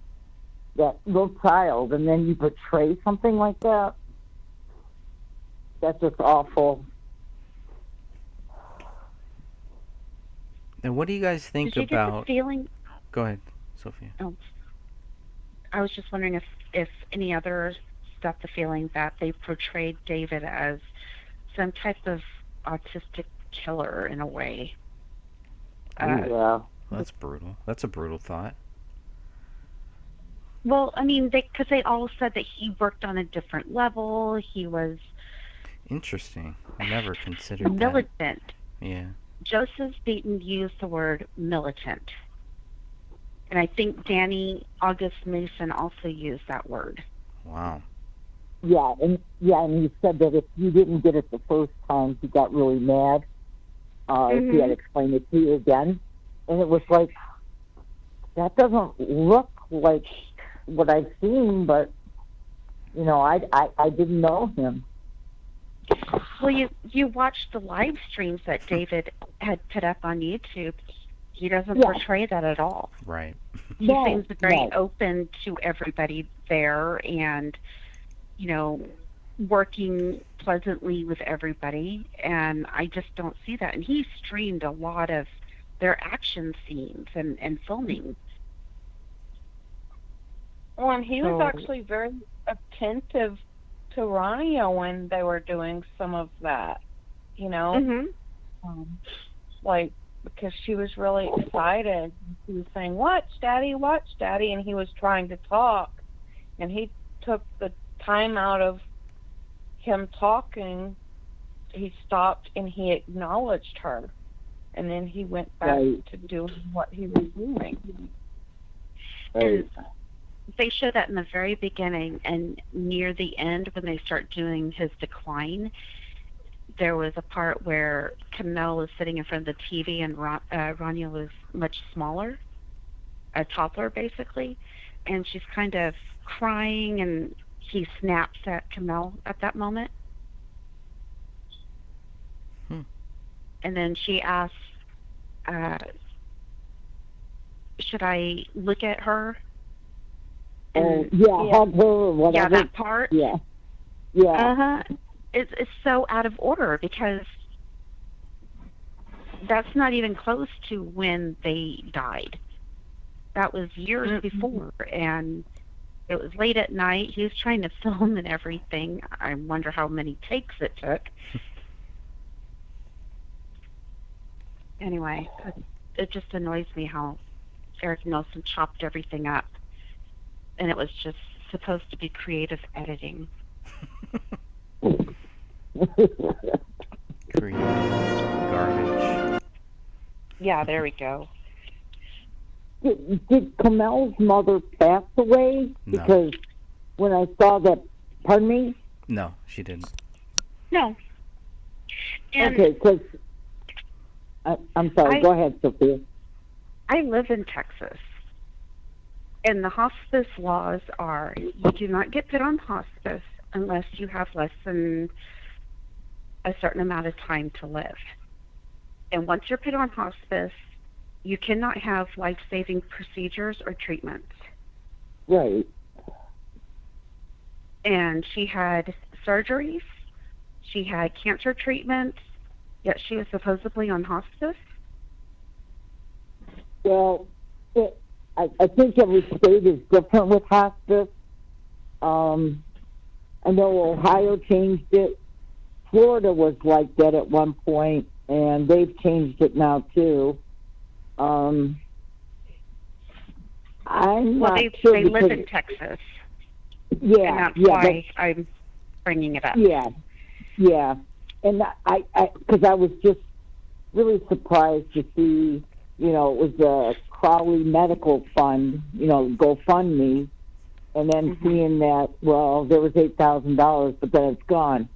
That little child, and then you portray something like that. That's just awful. And what do you guys think Did you get the about? feeling? Go ahead, Sophia. Oh, I was just wondering if any other got the feeling that they portrayed David as some type of autistic killer in a way. Yeah. That's brutal. That's a brutal thought. Well, I mean, because they all said that he worked on a different level. He was Interesting. I never considered that. militant. Yeah. Joseph Beaton used the word militant. And I think Danny August Mason also used that word. Wow. Yeah, and he said that if you didn't get it the first time, he got really mad. If he had explained it to you again. And it was like, that doesn't look like what I've seen, but, I didn't know him. Well, you watched the live streams that David had put up on YouTube. He doesn't portray that at all. Right. He seems very open to everybody there and, working pleasantly with everybody. And I just don't see that. And he streamed a lot of their action scenes and filming. Well, and he was So, actually very attentive to Ronio when they were doing some of that, you know, mhm. um, like because she was really excited. She was saying, "Watch, Daddy, watch, Daddy," and he was trying to talk, and he took the time out of him talking. He stopped and he acknowledged her, and then he went back Right. to doing what he was doing. Right. And they show that in the very beginning, and near the end when they start doing his decline, there was a part where Camille is sitting in front of the TV and Rania was much smaller, a toddler basically, and she's kind of crying, and he snaps at Camille at that moment, Hmm. and then she asks, uh, "Should I look at her?" Oh, And yeah, Yeah. hug her or yeah, whatever. that part, Yeah. Yeah. uh-huh, it's so out of order because that's not even close to when they died. That was years Mm-mm. before, and it was late at night. He was trying to film and everything. I wonder how many takes it took. Anyway, it just annoys me how Eric Nelson chopped everything up, and it was just supposed to be creative editing. Creative garbage. Yeah, there we go. Did Camel's mother pass away? No, Because when I saw that, pardon me? no, she didn't. No, and Okay, because I'm sorry. I Go ahead, Sophia. I live in Texas, and the hospice laws are you do not get put on hospice unless you have less than a certain amount of time to live. And once you're put on hospice, you cannot have life-saving procedures or treatments. Right. And she had surgeries, she had cancer treatments, yet she was supposedly on hospice. Well, I think every state is different with hospice. I know Ohio changed it. Florida was like that at one point, and they've changed it now too. Um, I'm Well, not they sure they live because in Texas, and yeah, that's yeah, why I'm bringing it up. yeah, yeah, and because I was just really surprised to see, it was a Crowley Medical Fund, GoFundMe, and then Hmm. seeing that, well, there was $8,000, but then it's gone.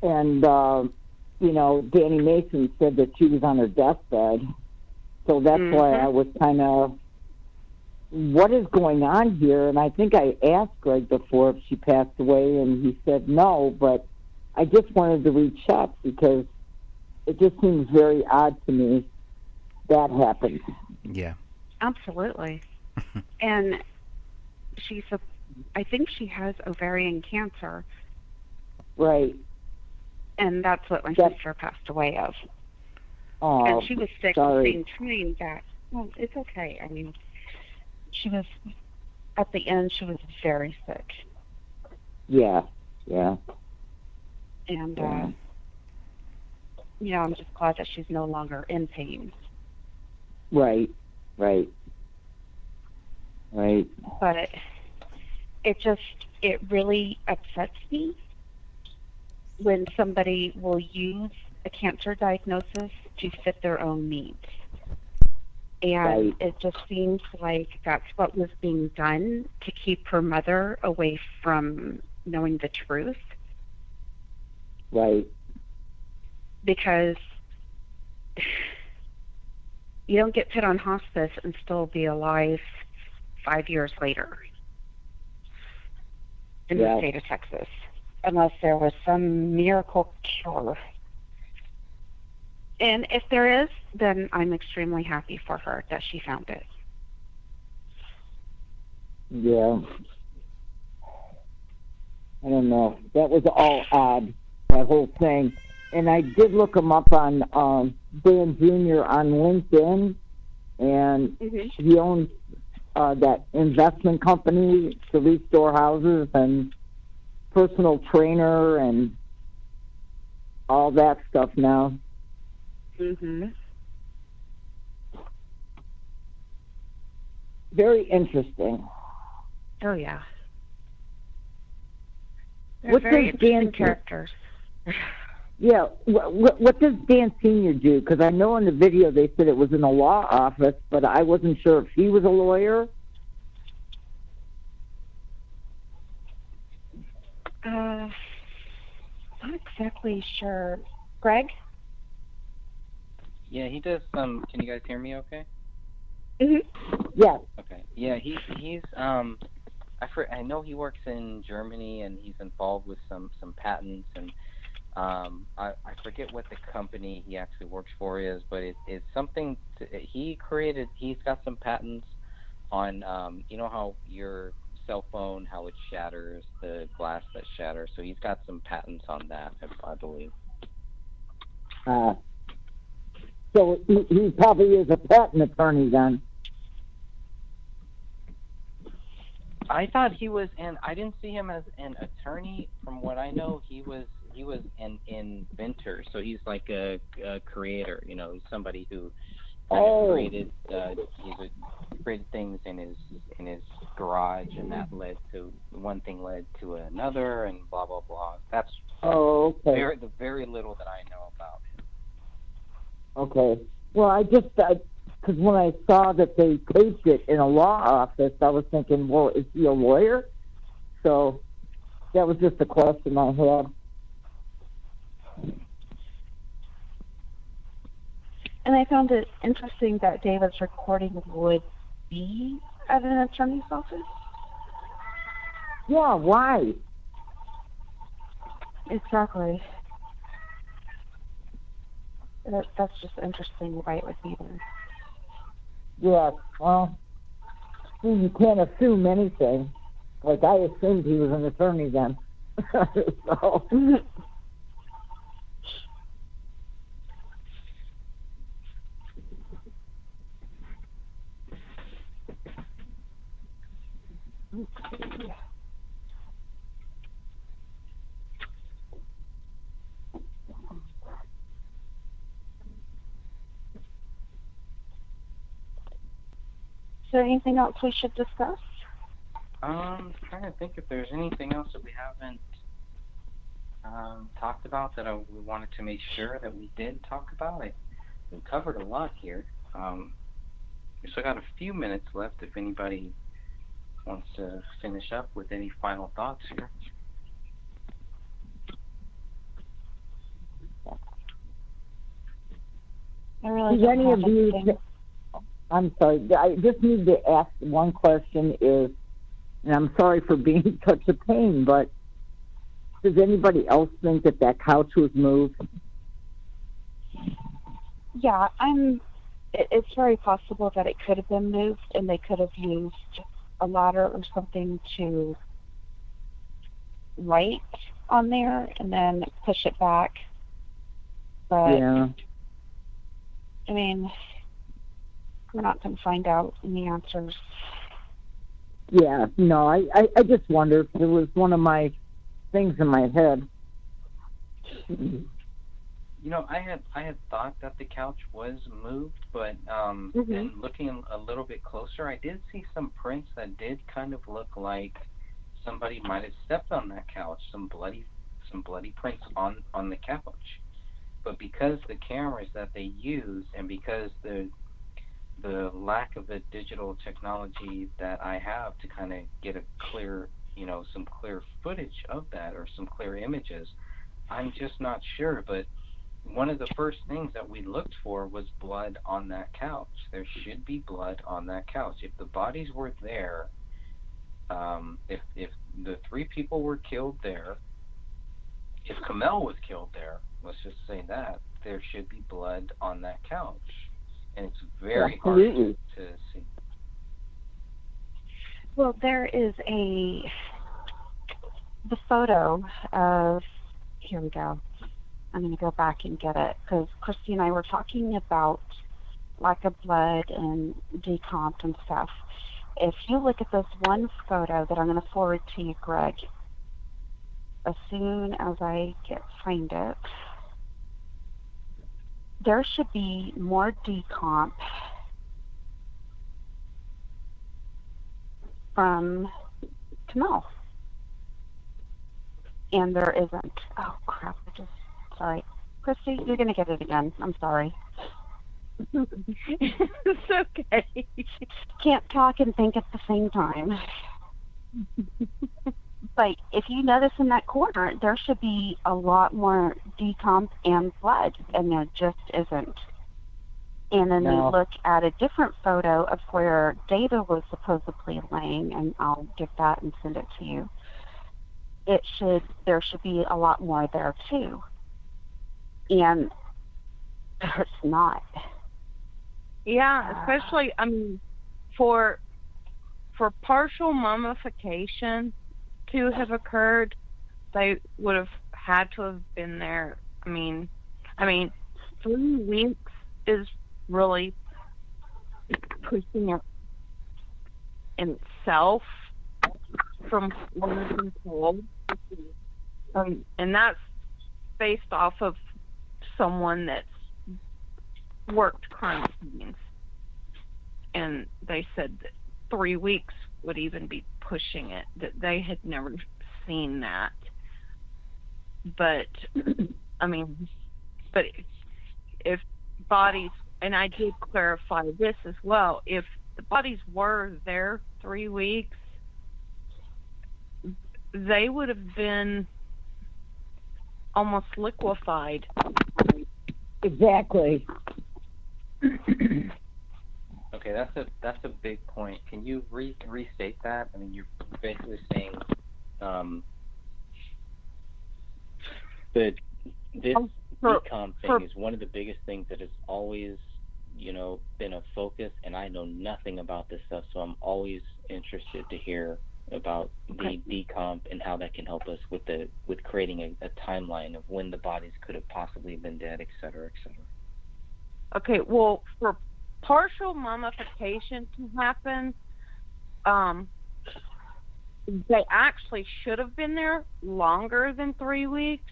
And, Danny Mason said that she was on her deathbed. So that's why Hmm. I was kind of, what is going on here? And I think I asked Greg before if she passed away, and he said no, but I just wanted to recheck because it just seems very odd to me that happened. Yeah. Absolutely. And I think she has ovarian cancer, Right. and that's what my That, sister passed away of. And oh, she was sick the sorry. same time that, well, it's okay. I mean, she was, at the end, she was very sick. Yeah, yeah, And, yeah. I'm just glad that she's no longer in pain. Right, right, right. But it really upsets me when somebody will use a cancer diagnosis to fit their own needs. And Right. it just seems like that's what was being done to keep her mother away from knowing the truth. Right. Because you don't get put on hospice and still be alive 5 years later in the Yeah. state of Texas, unless there was some miracle cure. And if there is, then I'm extremely happy for her that she found it. Yeah. I don't know. That was all odd, that whole thing. And I did look him up on Dan Jr. on LinkedIn, and Hmm. he owns that investment company to restore houses and personal trainer and all that stuff now. Mhm. Very interesting. Oh yeah. They're What very does Dan interesting characters. Yeah, what does Dan Senior do? Because I know in the video they said it was in a law office, but I wasn't sure if he was a lawyer. Not exactly sure. Greg? Yeah, he does some. Can you guys hear me? Okay. Mhm. Yes. Okay. Yeah, he's I know he works in Germany and he's involved with some patents and I forget what the company he actually works for is, but it's something he's got some patents on you know how your cell phone how it shatters, the glass that shatters. So he's got some patents on that, I believe. So he probably is a patent attorney then. I thought he was, and I didn't see him as an attorney. From what I know, he was an inventor. So he's like a creator. You know, somebody who kind of created created things in his garage, and that led to one thing led to another, and blah blah blah. That's okay. the very little that I know about him. Okay. Well, I just because when I saw that they taped it in a law office, I was thinking, well, is he a lawyer? So that was just a question I had. And I found it interesting that David's recording would be at an attorney's office. Yeah, why? Exactly. That's just interesting, right, with me then. Yeah, well, you can't assume anything. Like, I assumed he was an attorney then. So, Is there anything else we should discuss? Trying to think if there's anything else that we haven't talked about that we wanted to make sure that we did talk about. We covered a lot here. We still got a few minutes left if anybody wants to finish up with any final thoughts here. I really does don't any have of you, anything. I'm sorry, I just need to ask one question is, and I'm sorry for being such a pain, but does anybody else think that that couch was moved? Yeah, it's very possible that it could have been moved and they could have used a ladder or something to write on there and then push it back. But, Yeah. I mean, we're not going to find out any answers. Yeah, no, I just wondered. It was one of my things in my head. You know, I had thought that the couch was moved, but then looking a little bit closer, I did see some prints that did kind of look like somebody might have stepped on that couch, some bloody prints on the couch. But because the cameras that they use and because the lack of the digital technology that I have to kind of get a clear, you know, some clear footage of that or some clear images, I'm just not sure. But one of the first things that we looked for was blood on that couch. There should be blood on that couch. If the bodies were there, if the three people were killed there, if Kamel was killed there, let's just say that, there should be blood on that couch. And it's very hard to see. Well, there is the photo of, here we go. I'm going to go back and get it because Christy and I were talking about lack of blood and decomp and stuff. if you look at this one photo that I'm going to forward to you, Greg, as soon as I find it, there should be more decomp from Camille. And there isn't. Oh, crap. Sorry. Christy, you're going to get it again. I'm sorry. It's okay. Can't talk and think at the same time. But if you notice in that corner, there should be a lot more decomp and blood, and there just isn't. And then we look at a different photo of where David was supposedly laying, and I'll get that and send it to you. There should be a lot more there too. And there's not. Yeah, especially for partial mummification to have occurred, they would have had to have been there. I mean, 3 weeks is really pushing it in itself from what I've been told. And that's based off of someone that's worked crime scenes. And they said that 3 weeks would even be pushing it, that they had never seen that. But, but if bodies, and I did clarify this as well, if the bodies were there 3 weeks, they would have been almost liquefied. Exactly. Okay, that's a big point. Can you restate that? I mean, you're basically saying that this decomp thing is one of the biggest things that has always, been a focus, and I know nothing about this stuff, so I'm always interested to hear about the decomp and how that can help us with creating a timeline of when the bodies could have possibly been dead, et cetera, et cetera. Okay, well, for partial mummification to happen, they actually should have been there longer than 3 weeks.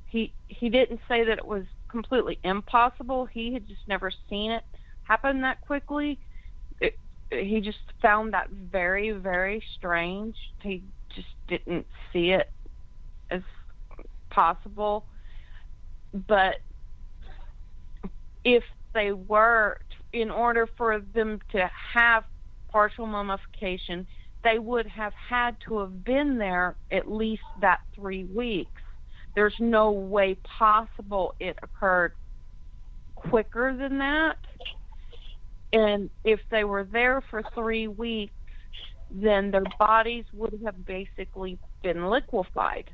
He didn't say that it was completely impossible. He had just never seen it happen that quickly. He just found that very, very strange. He just didn't see it as possible. But if they were, in order for them to have partial mummification, they would have had to have been there at least that 3 weeks. There's no way possible it occurred quicker than that. And if they were there for 3 weeks, then their bodies would have basically been liquefied.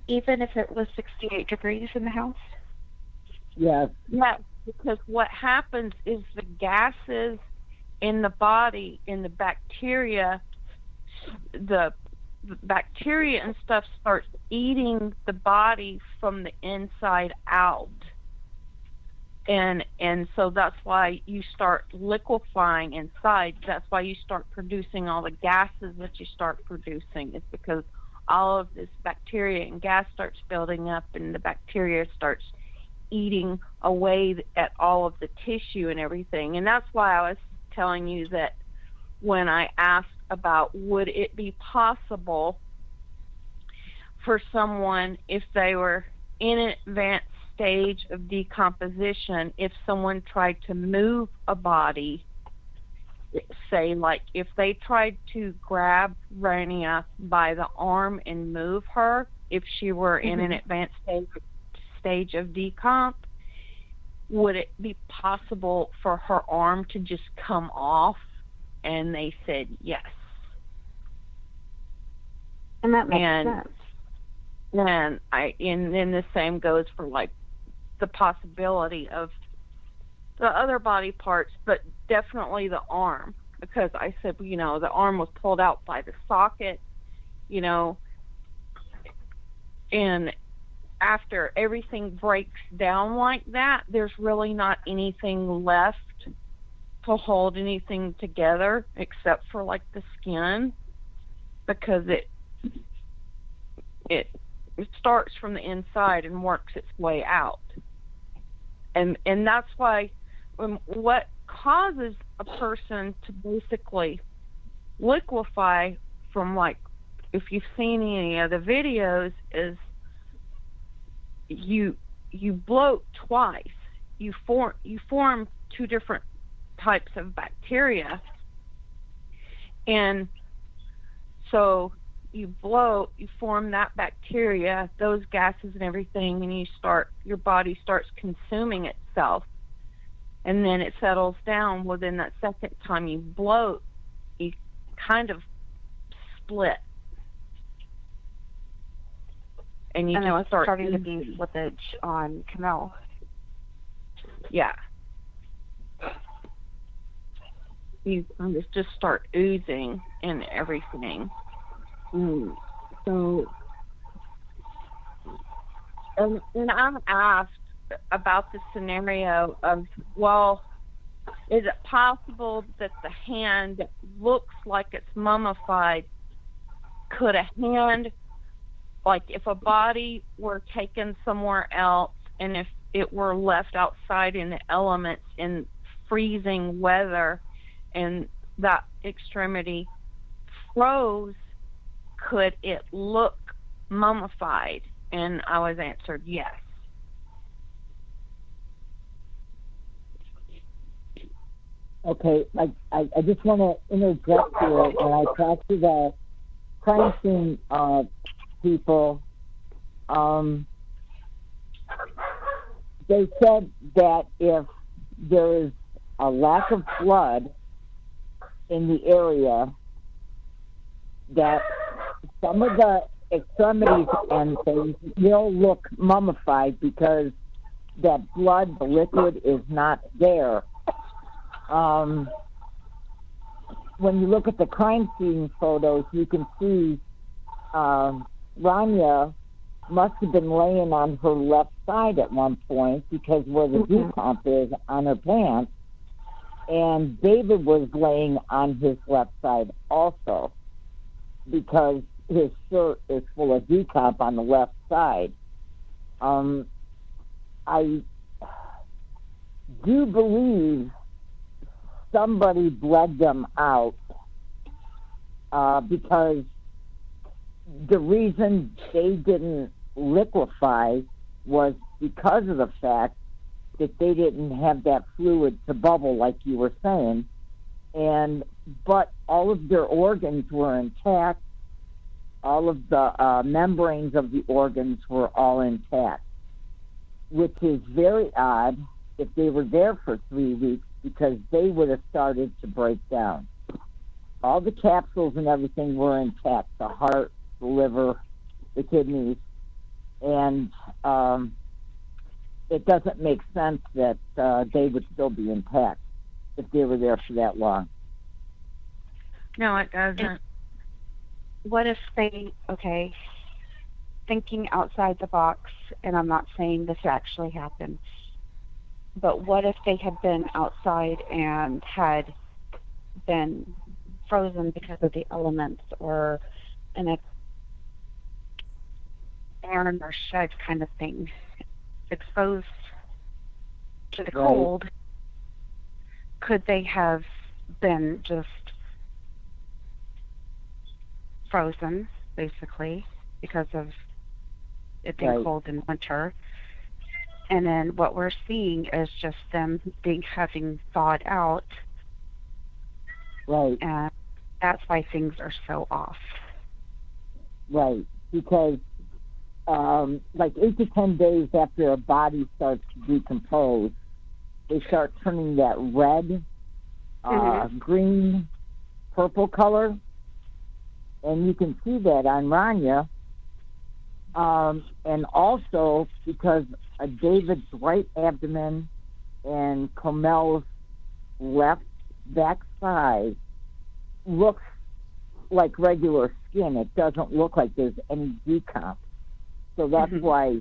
Even if it was 68 degrees in the house? Yes. Yes, because what happens is the gases in the body, in the bacteria and stuff starts eating the body from the inside out. And so that's why you start liquefying inside. That's why you start producing all the gases that you start producing. It's because all of this bacteria and gas starts building up, and the bacteria starts eating away at all of the tissue and everything. And that's why I was telling you that when I asked about would it be possible for someone, if they were in an advanced stage of decomposition, if someone tried to move a body, say like if they tried to grab Rania by the arm and move her, if she were in an advanced stage of decomp, would it be possible for her arm to just come off? And they said yes. And that makes sense. And then the same goes for like the possibility of the other body parts, but definitely the arm, because I said, the arm was pulled out by the socket, and after everything breaks down like that, there's really not anything left to hold anything together except for like the skin, because it starts from the inside and works its way out. And that's why what causes a person to basically liquefy from, like, if you've seen any of the videos, is you bloat twice. You form two different types of bacteria, and so you bloat, you form that bacteria, those gases and everything, and your body starts consuming itself, and then it settles down. Well, then that second time you bloat, you kind of split, and you And it was just start starting to be slippage on Camille. yeah. You kind of just start oozing and everything. So, and I'm asked about the scenario of, well, is it possible that the hand looks like it's mummified? Could a hand, like if a body were taken somewhere else and if it were left outside in the elements in freezing weather and that extremity froze, could it look mummified? And I was answered yes. Okay, I just want to interject here. When I talked to the crime scene people, they said that if there is a lack of blood in the area, that some of the extremities and things will look mummified because that blood, the liquid, is not there. When you look at the crime scene photos, you can see Rania must have been laying on her left side at one point because where the dew pump is on her pants, and David was laying on his left side also because his shirt is full of decomp on the left side. I do believe somebody bled them out because the reason they didn't liquefy was because of the fact that they didn't have that fluid to bubble like you were saying, but all of their organs were intact. All of the membranes of the organs were all intact, which is very odd if they were there for 3 weeks, because they would have started to break down. All the capsules and everything were intact, the heart, the liver, the kidneys, and it doesn't make sense that they would still be intact if they were there for that long. No, it doesn't. What if they, thinking outside the box, and I'm not saying this actually happened, but what if they had been outside and had been frozen because of the elements, or an iron or shed kind of thing, exposed to the cold? Could they have been just frozen, basically, because of it being cold in winter? And then what we're seeing is just them having thawed out. Right. And that's why things are so off. Right. Because like 8 to 10 days after a body starts to decompose, they start turning that red, green, purple color. And you can see that on Rania. And also because David's right abdomen and Comel's left backside looks like regular skin. It doesn't look like there's any decomp. So that's why,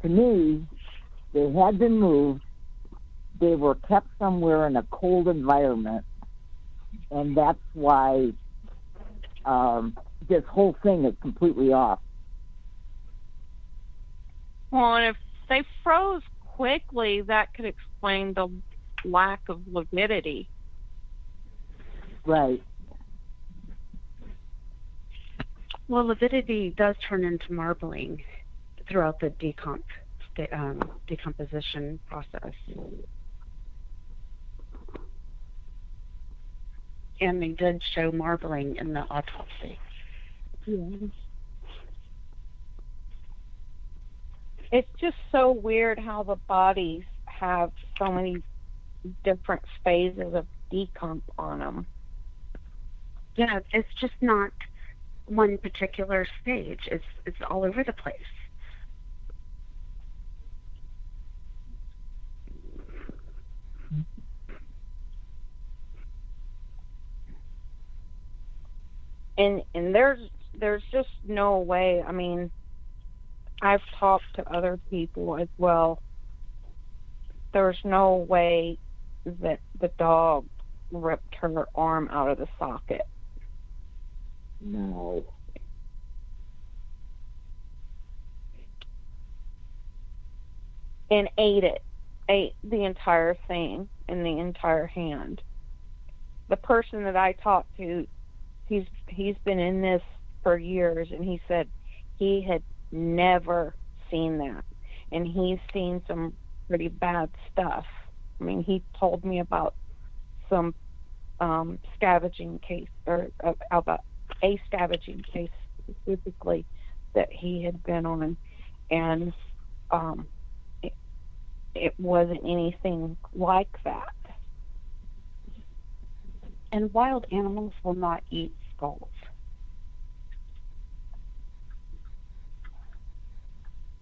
to me, they had been moved, they were kept somewhere in a cold environment, and that's why this whole thing is completely off. Well, and if they froze quickly, that could explain the lack of lividity. Right. Well, lividity does turn into marbling throughout the decomposition process. And they did show marbling in the autopsy. Yeah. It's just so weird how the bodies have so many different phases of decomp on them. Yeah, it's just not one particular stage. It's all over the place. And there's just no way. I mean, I've talked to other people as well. There's no way that the dog ripped her arm out of the socket. No. And ate the entire thing in the entire hand. The person that I talked to, he's been in this for years, and he said he had never seen that, and he's seen some pretty bad stuff. I mean, he told me about some scavenging case, or about a scavenging case specifically that he had been on, and it wasn't anything like that. And wild animals will not eat skulls.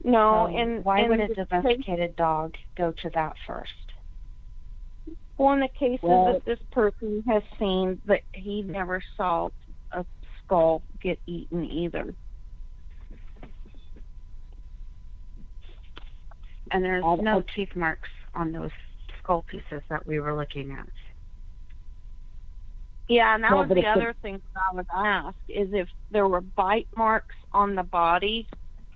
No, So and why would a the domesticated dog go to that first? Well, in the cases Well- that this person has seen, that he never saw a skull get eaten either. And there's I've- no I've- teeth marks on those skull pieces that we were looking at. Yeah, and that Well, was but the if the- other thing that I would ask, is if there were bite marks on the body,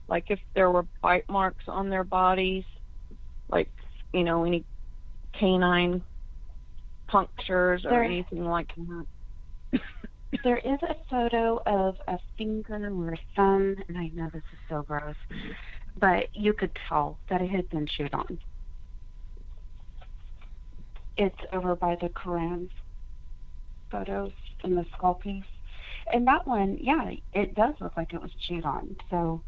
like if there were bite marks on their bodies, like, you know, any canine punctures or There- anything like that. There is a photo of a finger or a thumb, and I know this is so gross, but you could tell that it had been chewed on. It's over by the Quran photos in the skull piece. And that one, yeah, it does look like it was chewed on. So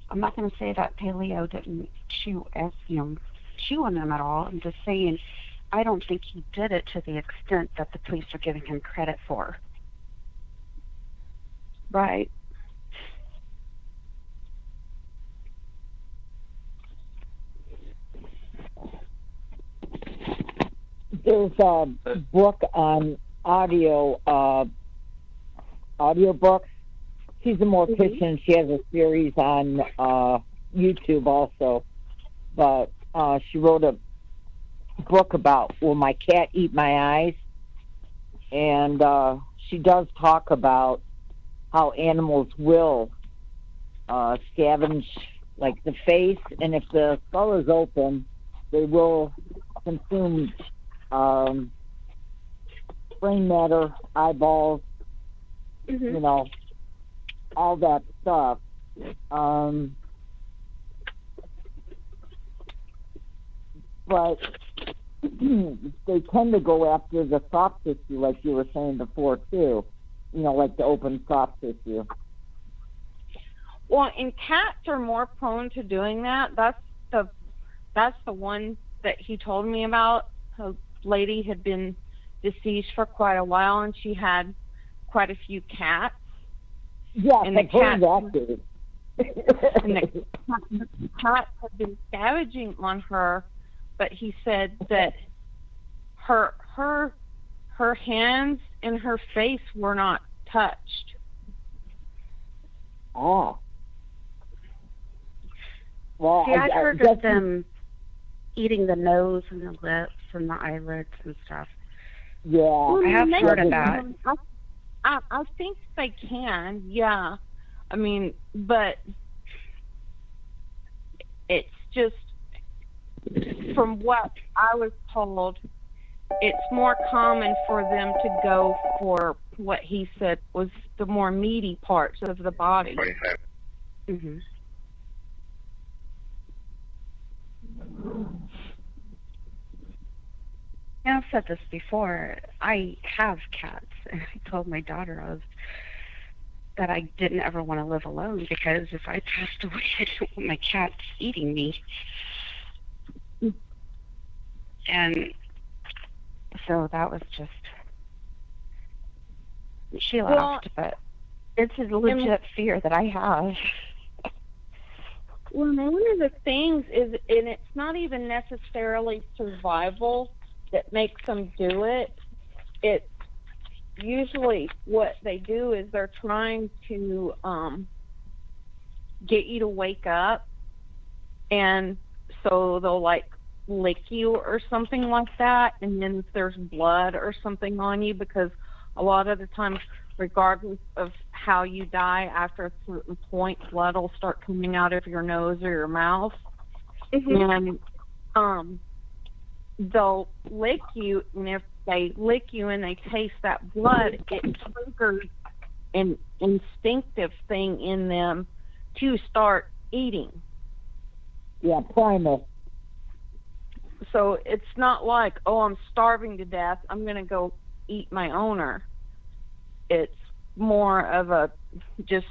I'm not going to say that Paleo didn't chew on them at all. I'm just saying I don't think he did it to the extent that the police are giving him credit for. Right. There's a book on audiobooks. She's a mortician. She has a series on YouTube also. But she wrote a book about Will My Cat Eat My Eyes? And she does talk about how animals will scavenge like the face, and if the skull is open, they will consume brain matter, eyeballs, you know, all that stuff. But they tend to go after the soft tissue, like you were saying before, too. You know, like the open soft tissue. Well, and cats are more prone to doing that. That's the one that he told me about. A lady had been deceased for quite a while, and she had quite a few cats. Yeah, And the I've heard cat- that, dude. And the cat had been scavenging on her, but he said that her hands and her face were not touched. Oh. Well, See, I've heard guess of them eating the nose and the lips and the eyelids and stuff. Yeah. I have maybe, heard of that. I think they can, yeah. I mean, but it's just, from what I was told, it's more common for them to go for what he said was the more meaty parts of the body. Hmm. Yeah, I've said this before. I have cats, and I told my daughter that I didn't ever want to live alone because if I passed away, I didn't want my cats eating me. And so that was just, she laughed, but it's a legit fear that I have. Well, one of the things is, and it's not even necessarily survival that makes them do it. It's usually what they do is they're trying to get you to wake up, and so they'll like lick you or something like that, and then if there's blood or something on you, because a lot of the times, regardless of how you die, after a certain point, blood will start coming out of your nose or your mouth. Mm-hmm. And they'll lick you, and if they lick you and they taste that blood, it triggers an instinctive thing in them to start eating. Yeah, primal. So it's not like, oh, I'm starving to death, I'm going to go eat my owner. It's more of a just,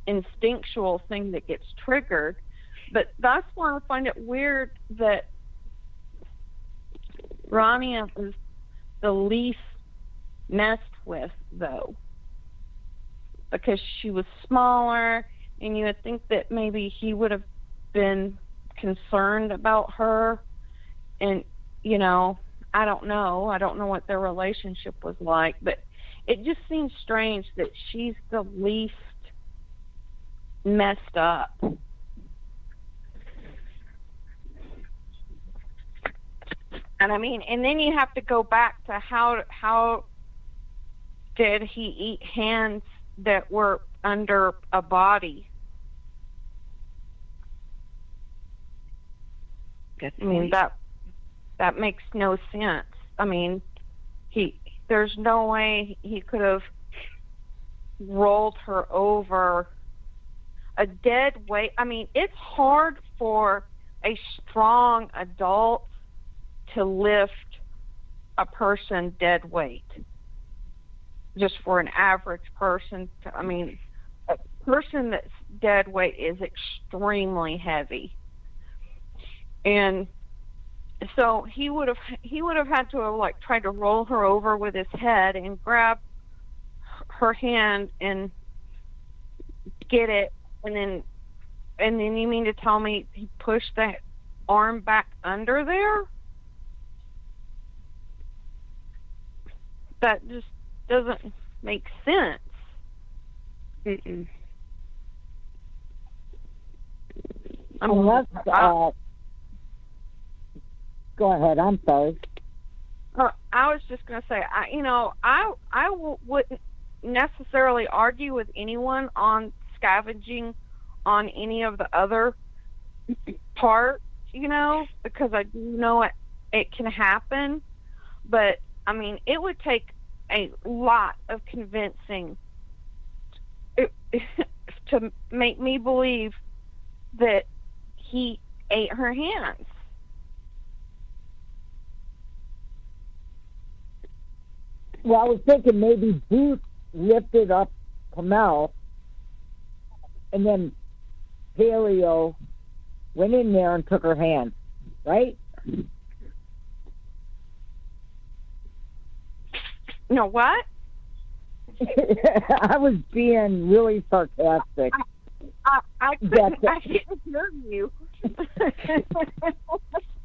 instinctual thing that gets triggered. But that's why I find it weird that Rania was the least messed with, though, because she was smaller, and you would think that maybe he would have been concerned about her. And I don't know what their relationship was like, but it just seems strange that she's the least messed up. And I mean, and then you have to go back to how did he eat hands that were under a body? Good I mean, point. that makes no sense. I mean, there's no way he could have rolled her over a dead weight. I mean, it's hard for a strong adult to lift a person dead weight. Just for an average person, a person that's dead weight is extremely heavy. And so he would have had to have like tried to roll her over with his head and grab her hand and get it, and then you mean to tell me he pushed that arm back under there? That just doesn't make sense. Mm-mm. Unless, go ahead. I'm sorry. I was just going to say, I wouldn't necessarily argue with anyone on scavenging on any of the other parts, because I do know it can happen. But, I mean, it would take a lot of convincing to make me believe that he ate her hands. Well, I was thinking maybe Boots lifted up Kamel, and then Paleo went in there and took her hand, right? No, what? I was being really sarcastic. I didn't hear you.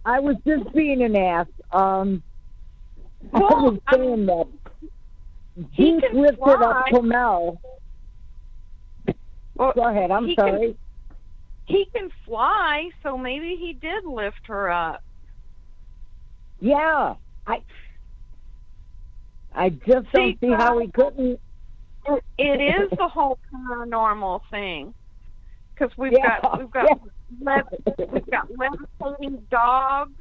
I was just being an ass. I Well, was saying that he Boots can lifted up fly. Kamel. Well, Go ahead, I'm he sorry. he can fly, so maybe he did lift her up. Yeah, I just don't see how he couldn't. It is the whole paranormal thing, because we've Yeah, got levitating dogs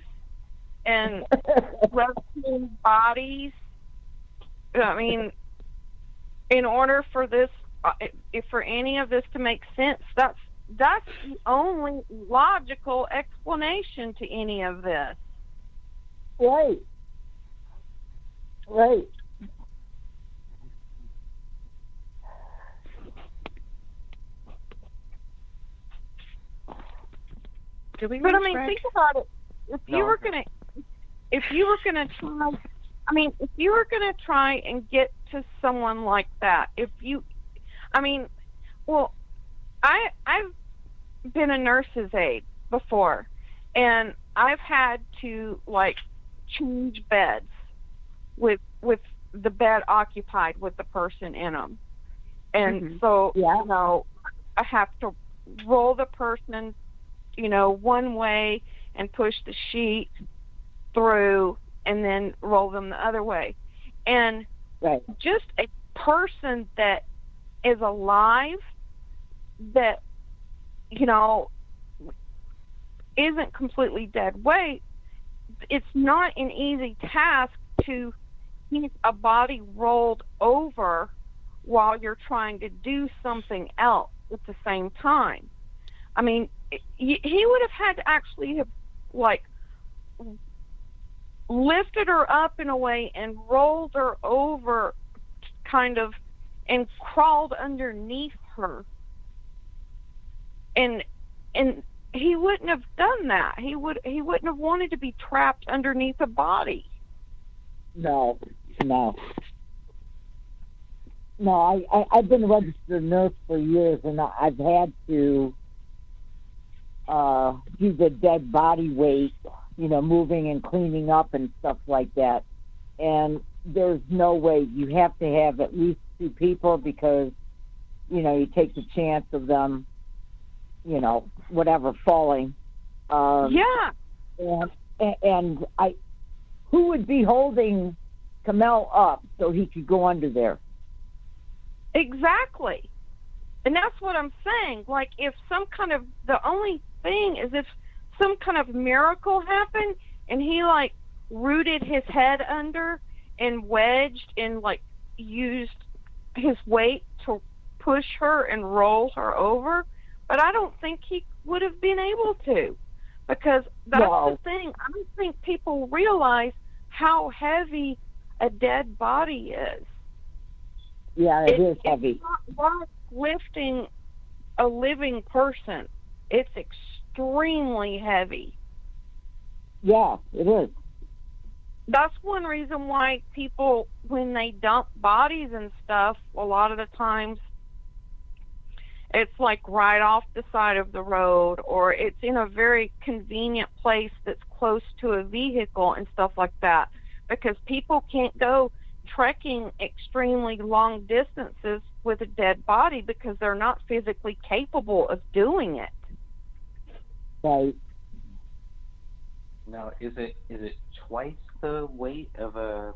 and levitating bodies. I mean, in order for this, if for any of this to make sense, that's the only logical explanation to any of this. Right. Right. Do we But I reach mean, Greg? think about it. If you No. were gonna try, if you were gonna try and get to someone like that, well, I've been a nurse's aide before, and I've had to like change beds with the bed occupied with the person in them, and so Yeah. I have to roll the person, one way and push the sheet through, and then roll them the other way, and Right. just a person that is alive, that isn't completely dead weight, it's not an easy task to keep a body rolled over while you're trying to do something else at the same time. I mean, he would have had to actually have like lifted her up in a way and rolled her over, kind of, and crawled underneath her, and he wouldn't have done that. He wouldn't have wanted to be trapped underneath a body. No. I've been a registered nurse for years, and I've had to do the dead body weight, moving and cleaning up and stuff like that. And there's no way. You have to have at least two people, because, you take the chance of them, whatever, falling. Yeah. And who would be holding Kamel up so he could go under there? Exactly. And that's what I'm saying. Like, if the only thing is if some kind of miracle happened and he like rooted his head under and wedged and like used his weight to push her and roll her over, but I don't think he would have been able to, because that's the thing. I don't think people realize how heavy a dead body is. Yeah, it is heavy. It's not like lifting a living person. It's extremely heavy. Yeah, it is. That's one reason why people, when they dump bodies and stuff, a lot of the times it's like right off the side of the road, or it's in a very convenient place that's close to a vehicle and stuff like that, because people can't go trekking extremely long distances with a dead body because they're not physically capable of doing it. Right. Now, is it twice the weight of a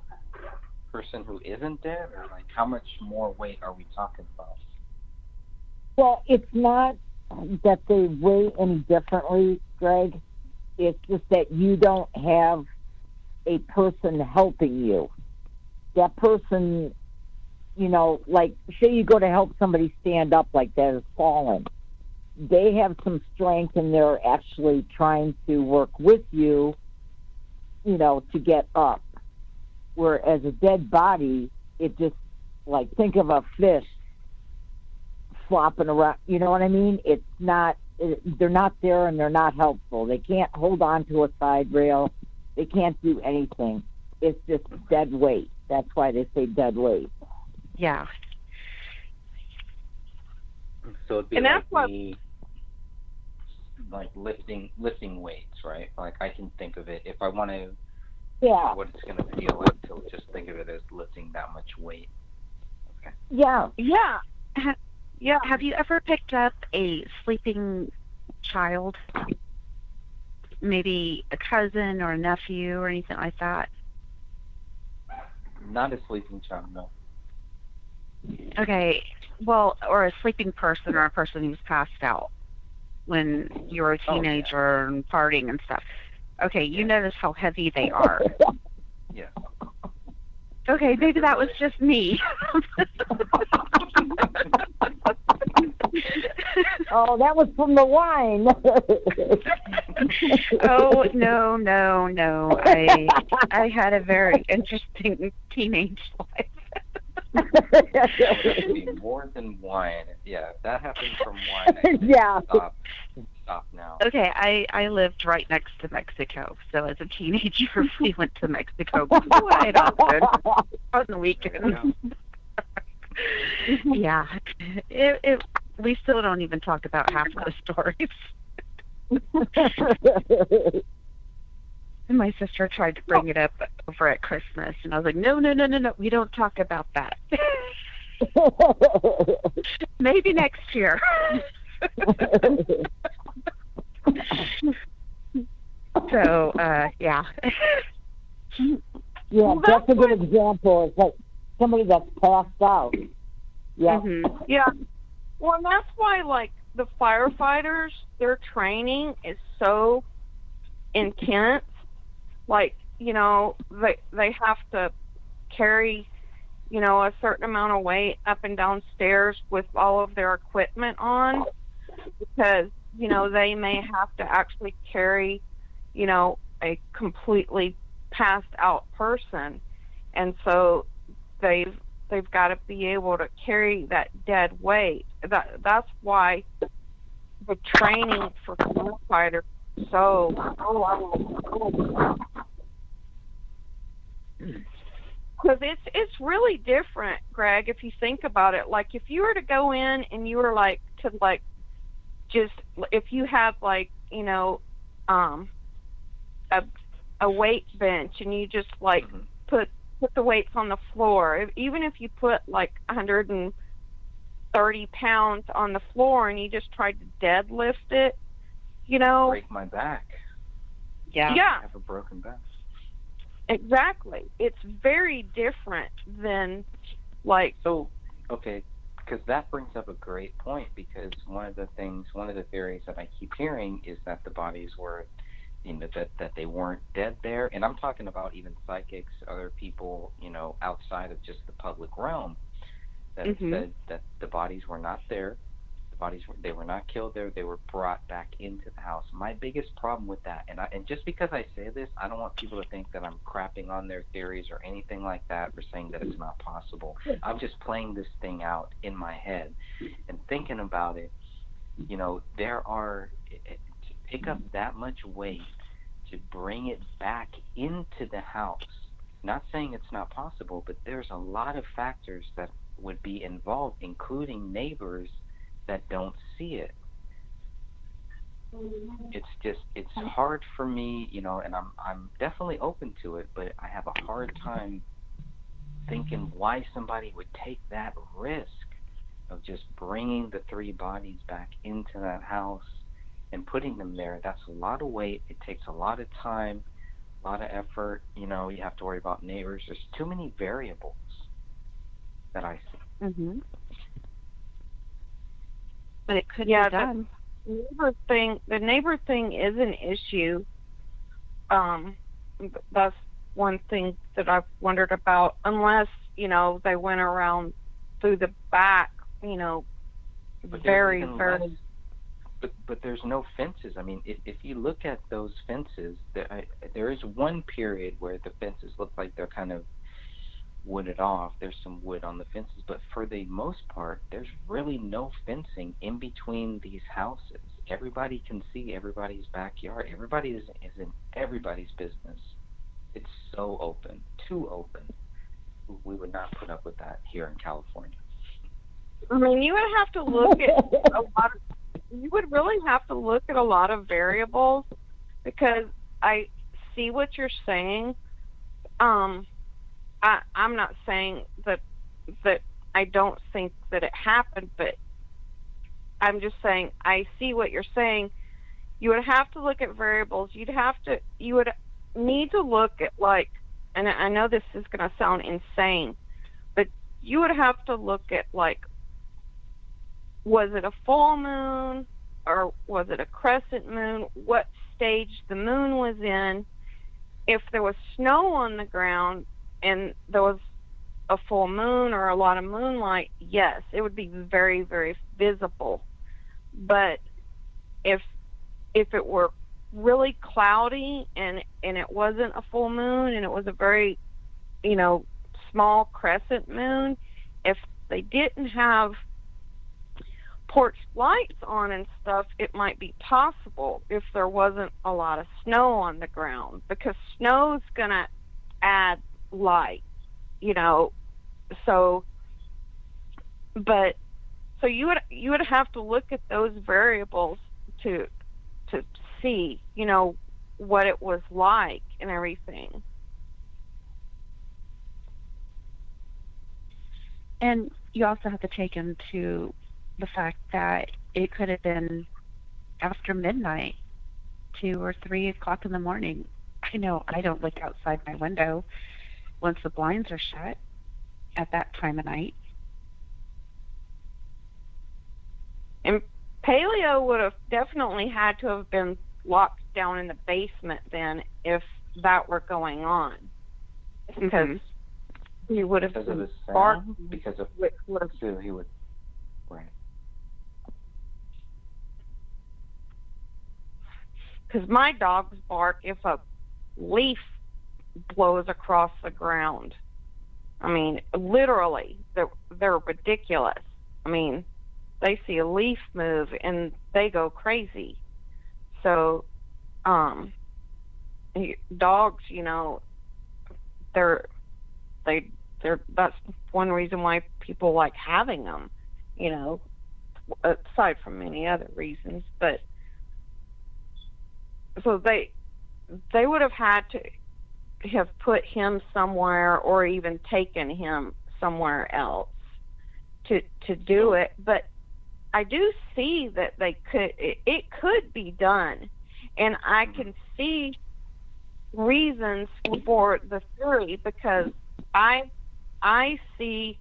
person who isn't dead, or like how much more weight are we talking about? Well, it's not that they weigh any differently, Greg. It's just that you don't have a person helping you. That person, like, say you go to help somebody stand up like that has fallen. They have some strength, and they're actually trying to work with you, to get up. Whereas a dead body, it just, like, think of a fish flopping around. You know what I mean? It's not, they're not there, and they're not helpful. They can't hold on to a side rail. They can't do anything. It's just dead weight. That's why they say dead weight. Yeah. So it'd be And like that's me, like lifting weights, right? Like I can think of it if I want to. Yeah. What it's gonna feel like to just think of it as lifting that much weight. Okay. Yeah. Yeah. Yeah. Have you ever picked up a sleeping child, maybe a cousin or a nephew or anything like that? Not a sleeping child, no. Okay, well, or a sleeping person or a person who's passed out when you were a Oh, yeah. teenager and partying and stuff. Okay, you Yeah. notice how heavy they are. Yeah. Okay, maybe that was just me. Oh, that was from the wine. Oh, no. I had a very interesting teenage life. It would be more than wine. Yeah, if that happened from wine, I think Yeah. stop now. Okay, I lived right next to Mexico, so as a teenager, we went to Mexico quite often on the There you weekends. go. Yeah, we still don't even talk about half of the stories. And my sister tried to bring it up over at Christmas, and I was like, no, we don't talk about that. Maybe next year. So, yeah. Yeah, Well, that's a that's good example. It's like somebody that's passed out. Yeah. Mhm. Yeah. Well, and that's why, like, the firefighters, their training is so intense. Like, they have to carry, a certain amount of weight up and down stairs with all of their equipment on because, they may have to actually carry, a completely passed out person. And so they've got to be able to carry that dead weight. That's why the training for firefighters is so because it's really different, Greg. If you think about it, like if you were to go in and you were like to like just if you have like a weight bench and you just like Mhm. put the weights on the floor, even if you put like 130 pounds on the floor and you just tried to deadlift it, Break my back. Yeah. yeah, I have a broken back. exactly. It's very different than like So, okay, because that brings up a great point. Because one of the theories that I keep hearing is that the bodies were, that they weren't dead there. And I'm talking about even psychics, other people, outside of just the public realm, that have Mhm. said that the bodies were not there. They were not killed there. They were brought back into the house. My biggest problem with that, and just because I say this, I don't want people to think that I'm crapping on their theories or anything like that, or saying that it's not possible. I'm just playing this thing out in my head and thinking about it. There are, to pick up that much weight to bring it back into the house. Not saying it's not possible, but there's a lot of factors that would be involved, including neighbors that don't see it. It's hard for me, and I'm definitely open to it, but I have a hard time thinking why somebody would take that risk of just bringing the three bodies back into that house and putting them there. That's a lot of weight. It takes a lot of time, a lot of effort. You have to worry about neighbors. There's too many variables that I see. Mhm. But it could yeah, be done. the neighbor thing is an issue. Um, that's one thing that I've wondered about. Unless they went around through the back, But there's very even very. less. But there's no fences. I mean, if you look at those fences, there is one period where the fences look like they're kind of wooded off. There's some wood on the fences, but for the most part, there's really no fencing in between these houses. Everybody can see everybody's backyard. Everybody is in everybody's business. It's so open, too open. We would not put up with that here in California. I mean, you would have to look at a lot of. You would really have to look at a lot of variables because I see what you're saying. I'm not saying that I don't think that it happened, but I'm just saying I see what you're saying. you would have to look at variables. You would need to look at, like, and I know this is going to sound insane, but you would have to look at, like, was it a full moon or was it a crescent moon? What stage the moon was in? If there was snow on the ground and there was a full moon or a lot of moonlight, yes, it would be very, very visible. But if it were really cloudy and it wasn't a full moon and it was a very, small crescent moon, if they didn't have porch lights on and stuff, it might be possible if there wasn't a lot of snow on the ground, because snow's gonna add light, so you would have to look at those variables to see, what it was like and everything. And you also have to take into the fact that it could have been after midnight, 2 or 3 o'clock in the morning. I know I don't look outside my window once the blinds are shut at that time of night. And paleo would have definitely had to have been locked down in the basement then if that were going on, because he would have Because of been the sound? barking, Because of which would have, so he would, right. because my dogs bark if a leaf blows across the ground. I mean, literally, they're ridiculous. I mean, they see a leaf move and they go crazy. So, dogs, they're that's one reason why people like having them, aside from many other reasons. But so they would have had to have put him somewhere or even taken him somewhere else to do it. But I do see that it could be done, and I can see reasons for the theory, because I see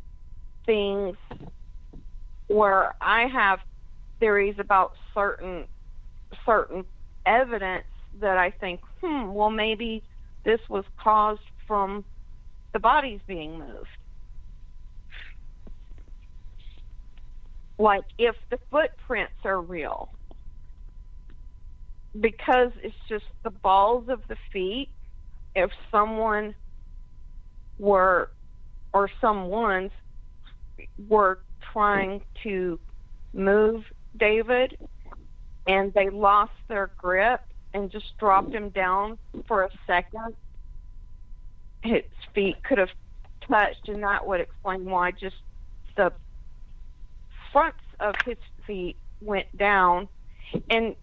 things where I have theories about certain evidence that I think, well, maybe this was caused from the bodies being moved. Like if the footprints are real, because it's just the balls of the feet. If someone were, or someone's were trying to move David and they lost their grip and just dropped him down for a second, his feet could have touched, and that would explain why just the fronts of his feet went down. And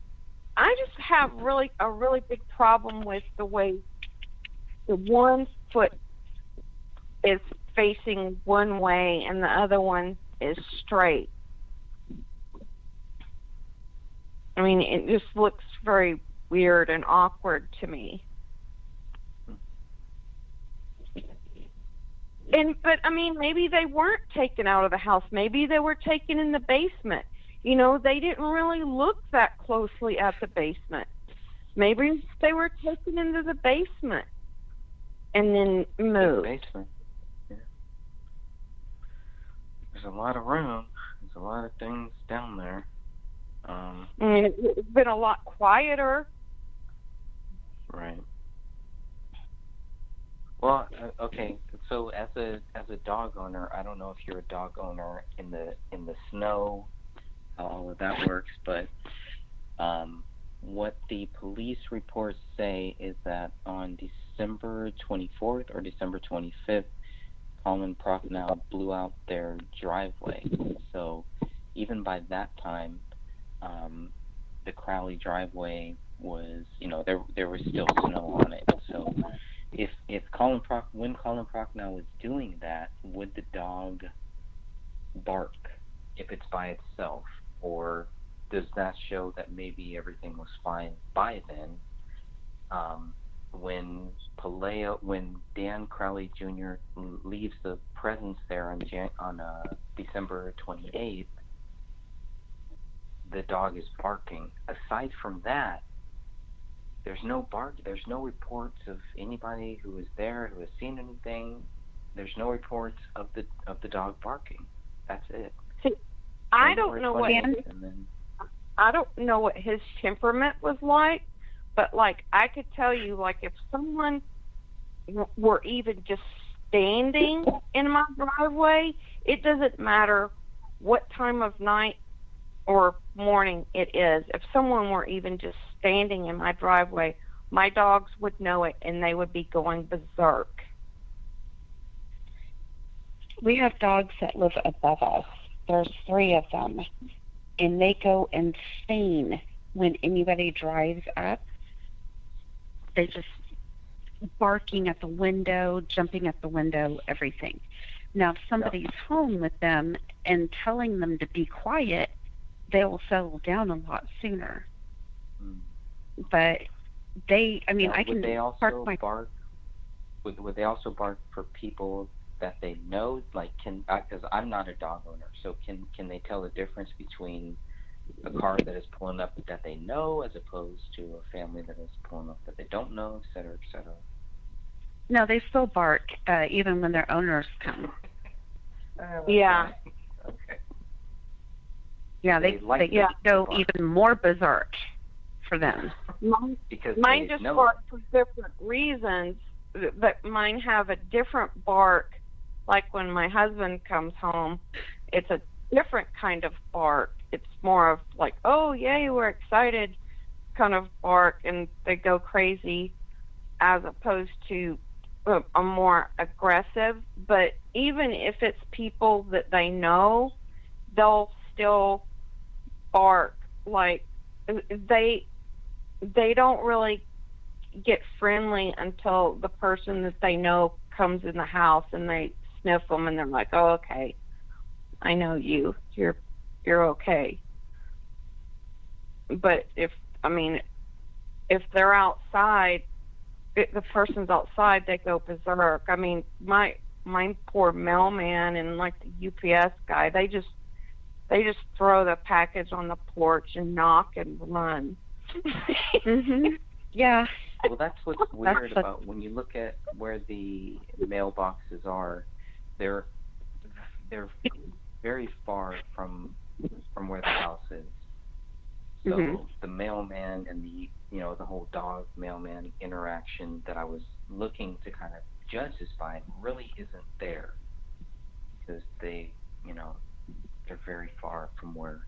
I just have a really big problem with the way the one foot is facing one way and the other one is straight. I mean, it just looks very weird and awkward to me. But I mean, maybe they weren't taken out of the house. Maybe they were taken in the basement. They didn't really look that closely at the basement. Maybe they were taken into the basement and then moved. The basement. Yeah. There's a lot of room. There's a lot of things down there. It's been a lot quieter. Right. Well, okay. So as a dog owner, I don't know if you're a dog owner in the snow, how all of that works, but what the police reports say is that on December 24th or December 25th, Colin Prochnow blew out their driveway. So even by that time, the Crowley driveway was, there was still snow on it. So when Colin Prochnow was doing that, would the dog bark if it's by itself, or does that show that maybe everything was fine by then? Um, when Dan Crowley Jr. leaves the presence there on December 28th, the dog is barking. Aside from that, there's no bark. There's no reports of anybody who was there who has seen anything. There's no reports of the dog barking. That's it. See, I don't January know what 20th, and then I don't know what his temperament was like, but like I could tell you, like if someone were even just standing in my driveway, it doesn't matter what time of night or morning it is. If someone were even just standing in my driveway, my dogs would know it and they would be going berserk. We have dogs that live above us. There's 3 of them, and they go insane when anybody drives up. They just barking at the window, jumping at the window, everything. Now, if somebody's home with them and telling them to be quiet, they'll settle down a lot sooner. But I mean, I can would they also bark bark? Would they also bark for people that they know? Like, because I'm not a dog owner, so can they tell the difference between a car that is pulling up that they know as opposed to a family that is pulling up that they don't know, et cetera, et cetera? No, they still bark even when their owners come. Yeah. Okay. Yeah, they go bark. even more berserk for them. Mine just bark for different reasons. But mine have a different bark. Like when my husband comes home, it's a different kind of bark. It's more of like, oh, yay, we're excited kind of bark, and they go crazy, as opposed to a more aggressive. But even if it's people that they know, they'll still bark. Like they don't really get friendly until the person that they know comes in the house and they sniff them and they're like, oh, okay, I know you. You're okay. But if they're outside, if the person's outside, they go berserk. I mean, my poor mailman and like the UPS guy, they just throw the package on the porch and knock and run. Mm-hmm. Yeah. Well, that's what's weird about when you look at where the mailboxes are. They're very far from where the house is. So the mailman and the whole dog mailman interaction that I was looking to kind of judge this by really isn't there, because they're very far from where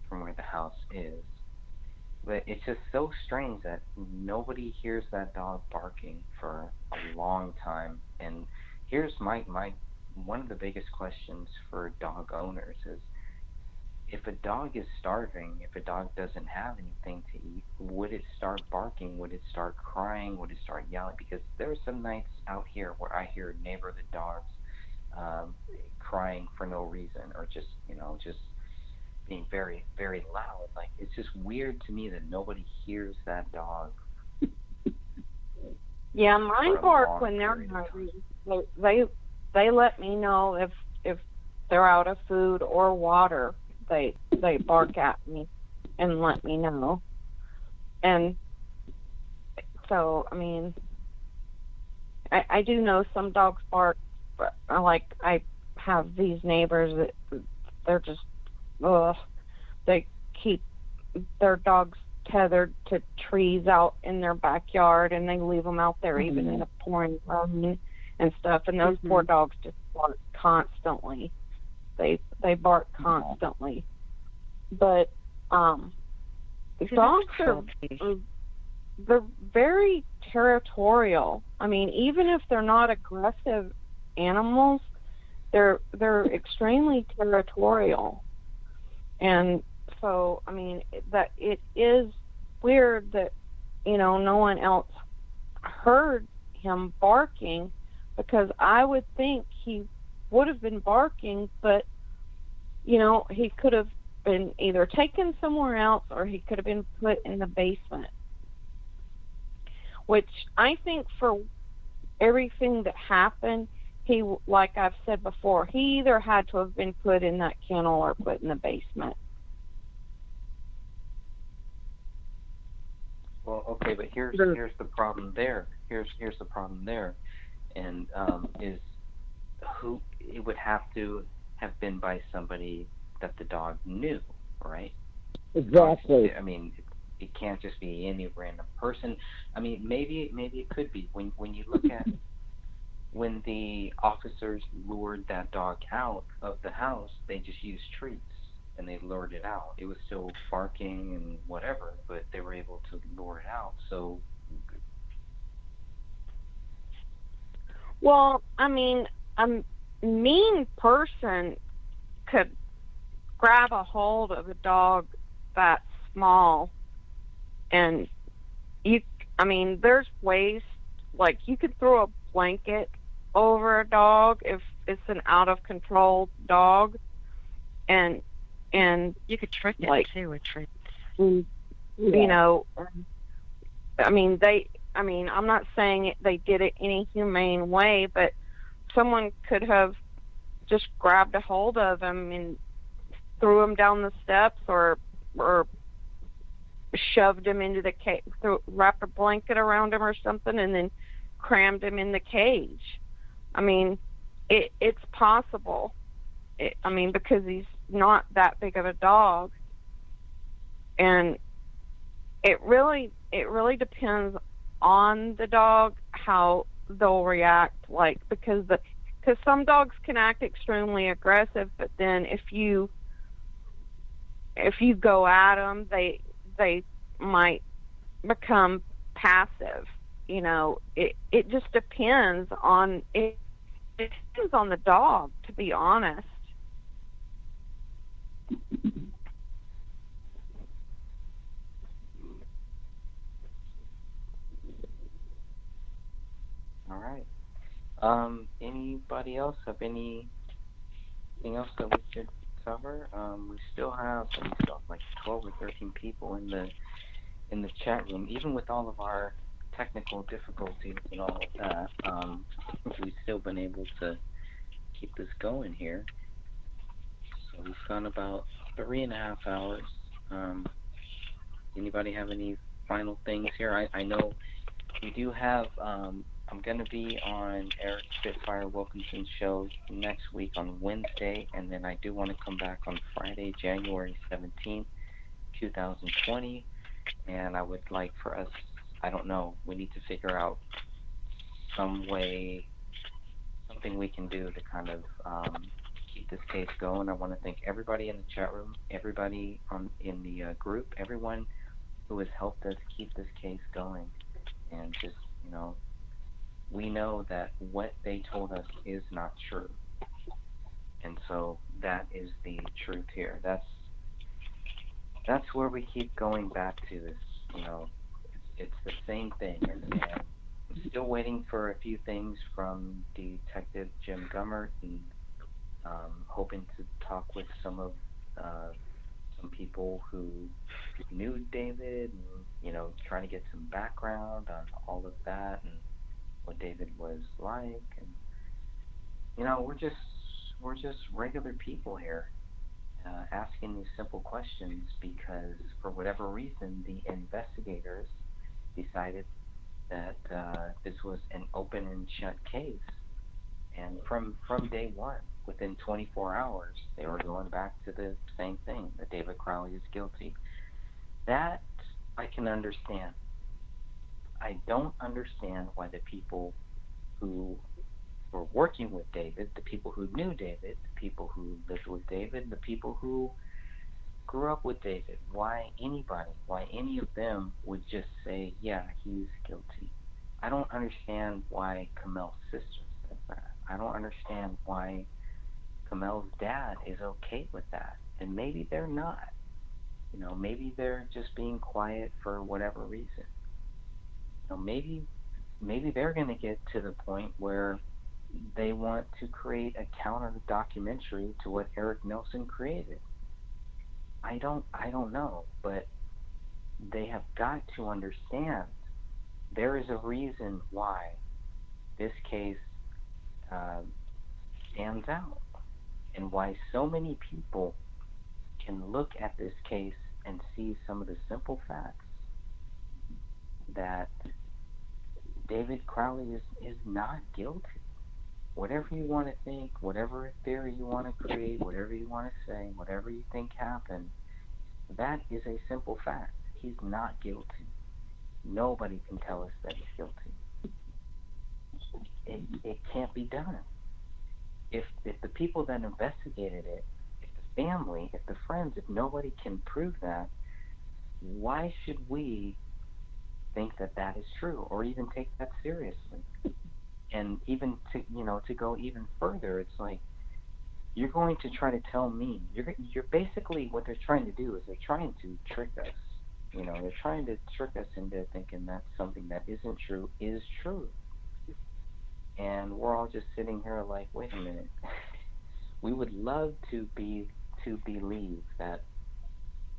the house is. But it's just so strange that nobody hears that dog barking for a long time. And here's my one of the biggest questions for dog owners is, if a dog is starving, if a dog doesn't have anything to eat, would it start barking? Would it start crying? Would it start yelling? Because there are some nights out here where I hear neighborhood dogs crying for no reason, or just being very, very loud. Like, it's just weird to me that nobody hears that dog. Yeah, mine bark when they're hungry. They let me know if they're out of food or water. They bark at me and let me know. And so, I mean, I do know some dogs bark, but like I have these neighbors that they're just, they keep their dogs tethered to trees out in their backyard, and they leave them out there even in the pouring rain and stuff. And those poor dogs just bark constantly. They bark constantly. But dogs they're very territorial. I mean, even if they're not aggressive animals, they're extremely territorial. And so, I mean, that it is weird that no one else heard him barking, because I would think he would have been barking, but he could have been either taken somewhere else or he could have been put in the basement. Which I think for everything that happened, he, like I've said before, he either had to have been put in that kennel or put in the basement. Well, okay, but here's the problem there. Here's the problem there, and is who it would have to have been by somebody that the dog knew, right? Exactly. Dogs, I mean, it can't just be any random person. I mean, maybe it could be when you look at when the officers lured that dog out of the house, they just used treats and they lured it out. It was still barking and whatever, but they were able to lure it out. So, Well, I mean, a mean person could grab a hold of a dog that small, and you, I mean, there's ways, like you could throw a blanket over a dog if it's an out of control dog, and You could trick it like, too with treats. you know, I mean, I'm not saying they did it in a humane way, but someone could have just grabbed a hold of him and threw him down the steps, or shoved him into the cage, wrapped a blanket around him or something, and then crammed him in the cage. I mean, it's possible. I mean, because he's not that big of a dog, and it really depends on the dog how they'll react. Like, because some dogs can act extremely aggressive, but then if you go at them, they might become passive. You know, it just depends on it. It depends on the dog, to be honest. all right. Anybody else have anything else that we should cover? We still have like 12 or 13 people in the chat room, even with all of our technical difficulties and all of that. We've still been able to keep this going here. So we've gone about 3.5 hours. Um, Anybody have any final things here? I know we do have. I'm going to be on Eric Spitfire Wilkinson's show next week on Wednesday, and then I do want to come back on Friday, January 17th, 2020. And I would like for us, I don't know, we need to figure out some way, something we can do to kind of keep this case going. I want to thank everybody in the chat room, everybody in the group, everyone who has helped us keep this case going. And just, we know that what they told us is not true. And so that is the truth here. That's where we keep going back to this, it's the same thing. And I'm still waiting for a few things from Detective Jim Gummert, and hoping to talk with some people who knew David, and trying to get some background on all of that and what David was like. And we're just regular people here, asking these simple questions because for whatever reason the investigators decided that this was an open and shut case. And from day one, within 24 hours, they were going back to the same thing, that David Crowley is guilty. That I can understand. I don't understand why the people who were working with David, the people who knew David, the people who lived with David, the people who grew up with David, why any of them would just say, yeah, he's guilty. I don't understand why Kamel's sister said that. I don't understand why Kamel's dad is okay with that. And maybe they're not. Maybe they're just being quiet for whatever reason. Maybe they're going to get to the point where they want to create a counter documentary to what Eric Nelson created. I don't know, but they have got to understand there is a reason why this case uh, stands out, and why so many people can look at this case and see some of the simple facts that David Crowley is not guilty. Whatever you want to think, whatever theory you want to create, whatever you want to say, whatever you think happened, that is a simple fact. He's not guilty. Nobody can tell us that he's guilty. It can't be done. If the people that investigated it, if the family, if the friends, if nobody can prove that, why should we think that that is true or even take that seriously? And even to go even further, it's like you're going to try to tell me you're basically what they're trying to do is they're trying to trick us. They're trying to trick us into thinking that something that isn't true is true. And we're all just sitting here like, wait a minute. We would love to believe that,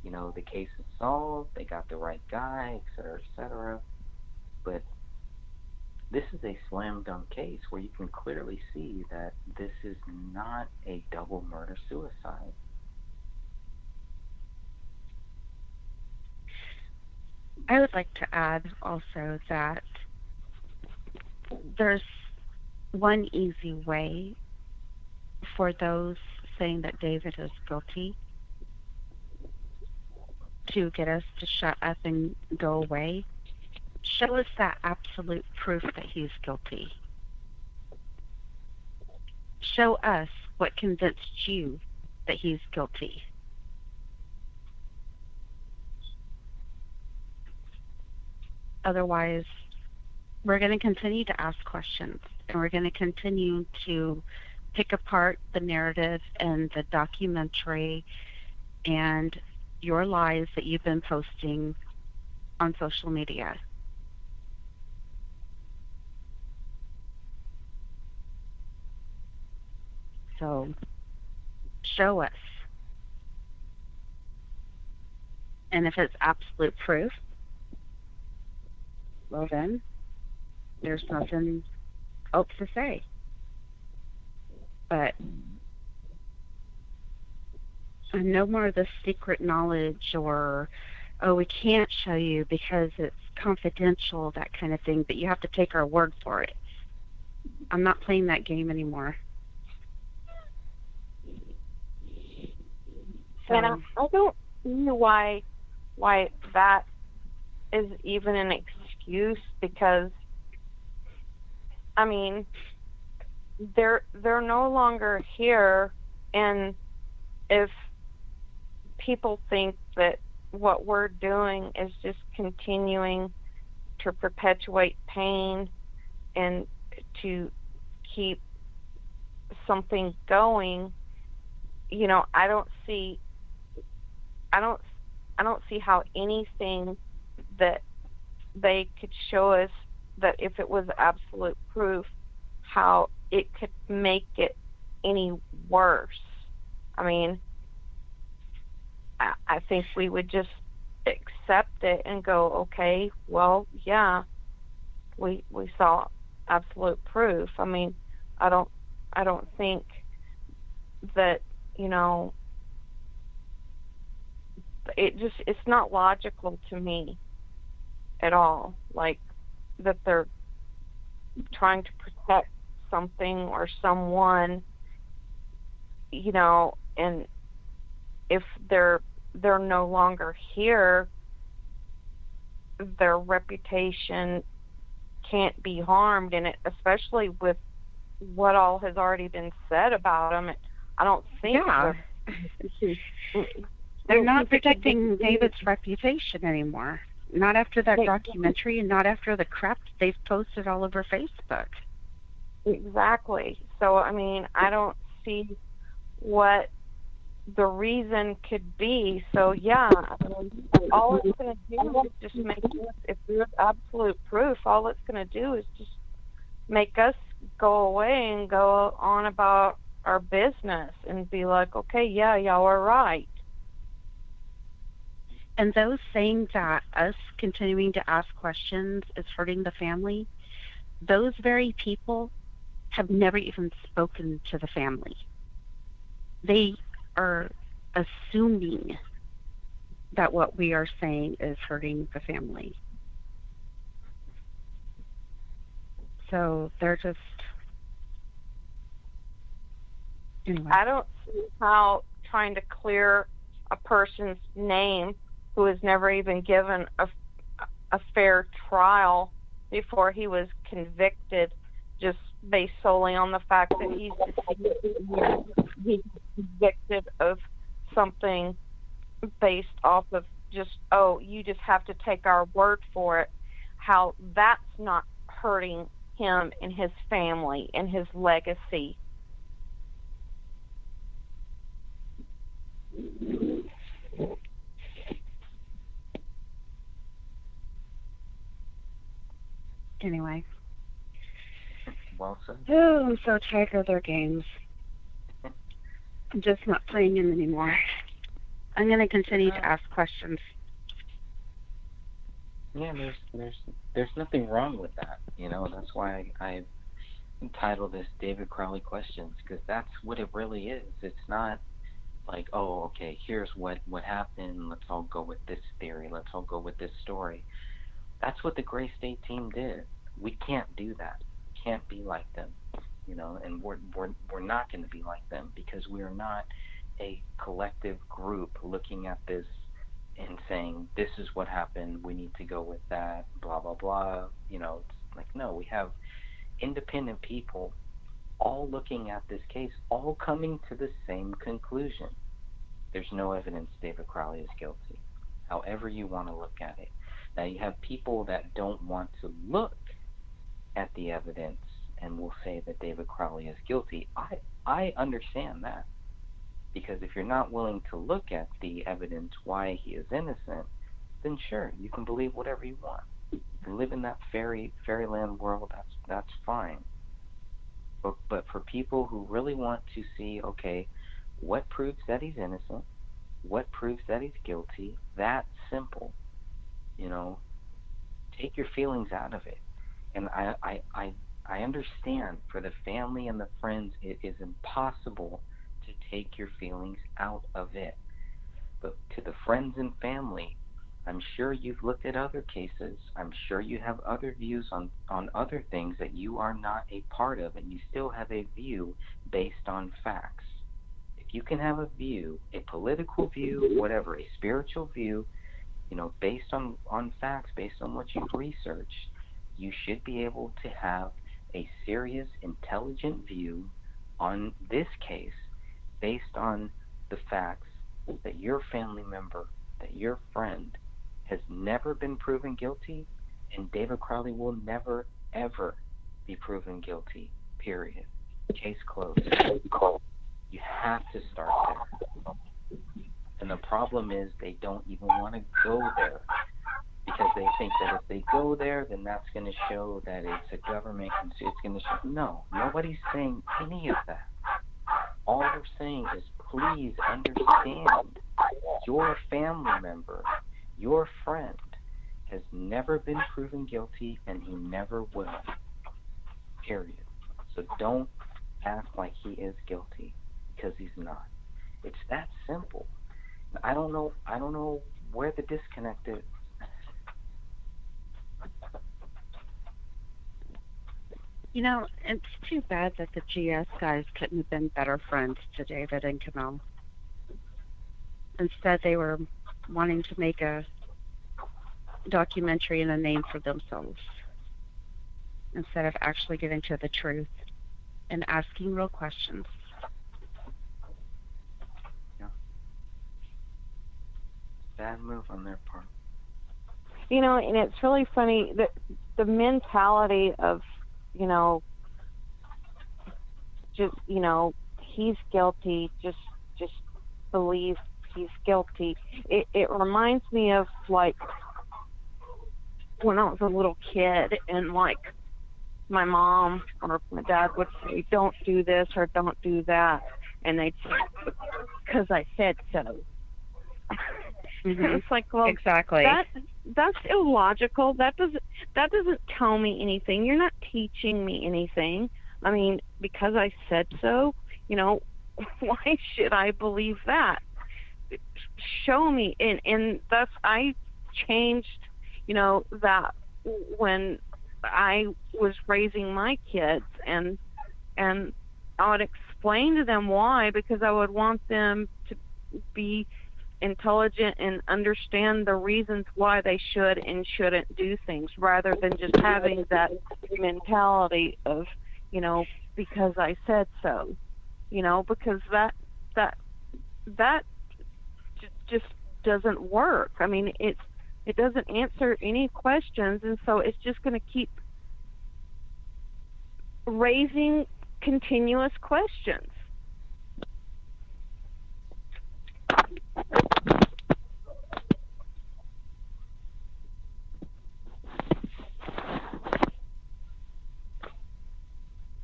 the case is solved, they got the right guy, et cetera, et cetera. But this is a slam dunk case where you can clearly see that this is not a double murder suicide. I would like to add also that there's one easy way for those saying that David is guilty to get us to shut up and go away. Show us that absolute proof that he's guilty. Show us what convinced you that he's guilty. Otherwise, we're going to continue to ask questions, and we're going to continue to pick apart the narrative and the documentary and your lies that you've been posting on social media. So, show us. And if it's absolute proof, well then, there's nothing else to say. But no more of this secret knowledge or, oh, we can't show you because it's confidential, that kind of thing, but you have to take our word for it. I'm not playing that game anymore. And I don't know why that is even an excuse, because I mean they're no longer here, and if people think that what we're doing is just continuing to perpetuate pain and to keep something going, I don't see how anything that they could show us, that if it was absolute proof, how it could make it any worse. I mean, I think we would just accept it and go, okay, well, yeah, we saw absolute proof. I mean, I don't think that, it's not logical to me at all, like that they're trying to protect something or someone, and if they're no longer here, their reputation can't be harmed, and especially with what all has already been said about them, I don't think they're not protecting David's reputation anymore. Not after that documentary, and not after the crap they've posted all over Facebook. Exactly. So, I mean, I don't see what the reason could be. So, yeah, all it's going to do is just make, if there's absolute proof, all it's going to do is just make us go away and go on about our business and be like, okay, yeah, y'all are right. And those saying that us continuing to ask questions is hurting the family, those very people have never even spoken to the family. They are assuming that what we are saying is hurting the family. So they're just, anyway. I don't see how trying to clear a person's name who was never even given a fair trial before he was convicted, just based solely on the fact that he's deceased. He's convicted of something based off of just, oh, you just have to take our word for it. How that's not hurting him and his family and his legacy. Anyway. Well said. Oh, I'm so tired of their games. I'm just not playing them anymore. I'm going to continue to ask questions. Yeah, there's nothing wrong with that. That's why I entitled this David Crowley Questions, because that's what it really is. It's not like, oh, okay, here's what happened. Let's all go with this theory. Let's all go with this story. That's what the Gray State team did. We can't do that. We can't be like them, and we're not going to be like them, because we are not a collective group looking at this and saying, this is what happened, we need to go with that, blah, blah, blah. It's like, no, we have independent people all looking at this case, all coming to the same conclusion. There's no evidence David Crowley is guilty, however you want to look at it. Now, you have people that don't want to look at the evidence and will say that David Crowley is guilty. I understand that, because if you're not willing to look at the evidence why he is innocent, then sure, you can believe whatever you want. You can live in that fairyland world. That's fine. But for people who really want to see, okay, what proves that he's innocent, what proves that he's guilty, that's simple. Take your feelings out of it. And I understand, for the family and the friends, it is impossible to take your feelings out of it. But to the friends and family, I'm sure you've looked at other cases. I'm sure you have other views on other things that you are not a part of, and you still have a view based on facts. If you can have a view, a political view, whatever, a spiritual view, based on facts, based on what you've researched, you should be able to have a serious, intelligent view on this case based on the facts that your family member, that your friend has never been proven guilty, and David Crowley will never, ever be proven guilty, period. Case closed. You have to start there. And the problem is they don't even want to go there, because they think that if they go there, then that's going to show that it's a government. It's going to show. No, nobody's saying any of that. All we're saying is, please understand, your family member, your friend, has never been proven guilty, and he never will. Period. So don't act like he is guilty, because he's not. It's that simple. I don't know where the disconnect is. It's too bad that the GS guys couldn't have been better friends to David and Camille. Instead, they were wanting to make a documentary and a name for themselves, instead of actually getting to the truth and asking real questions. Yeah. Bad move on their part. And it's really funny that the mentality of, just, he's guilty, just believe he's guilty. It reminds me of, like, when I was a little kid, and, like, my mom or my dad would say, don't do this or don't do that, and they'd say, because I said so. Mhm. It's like, well, Exactly. that's illogical. That doesn't tell me anything. You're not teaching me anything. I mean, because I said so, you know, why should I believe that? Show me, and thus I changed, that when I was raising my kids, and I would explain to them why, because I would want them to be intelligent and understand the reasons why they should and shouldn't do things, rather than just having that mentality of, because I said so, because that that just doesn't work. I mean, it doesn't answer any questions, and so it's just going to keep raising continuous questions.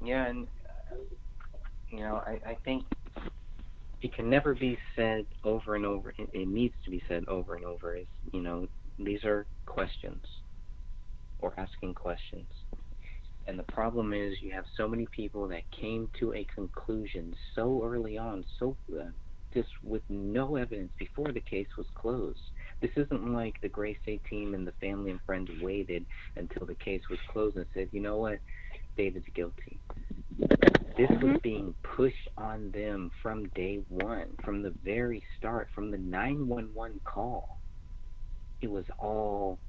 Yeah, and I think it can never be said over and over. It needs to be said over and over. Is these are questions. Or asking questions. And the problem is you have so many people that came to a conclusion so early on, just with no evidence before the case was closed. This isn't like the Gray State team and the family and friends waited until the case was closed and said, you know what, David's guilty. This was being pushed on them from day one, from the very start, from the 911 call. It was all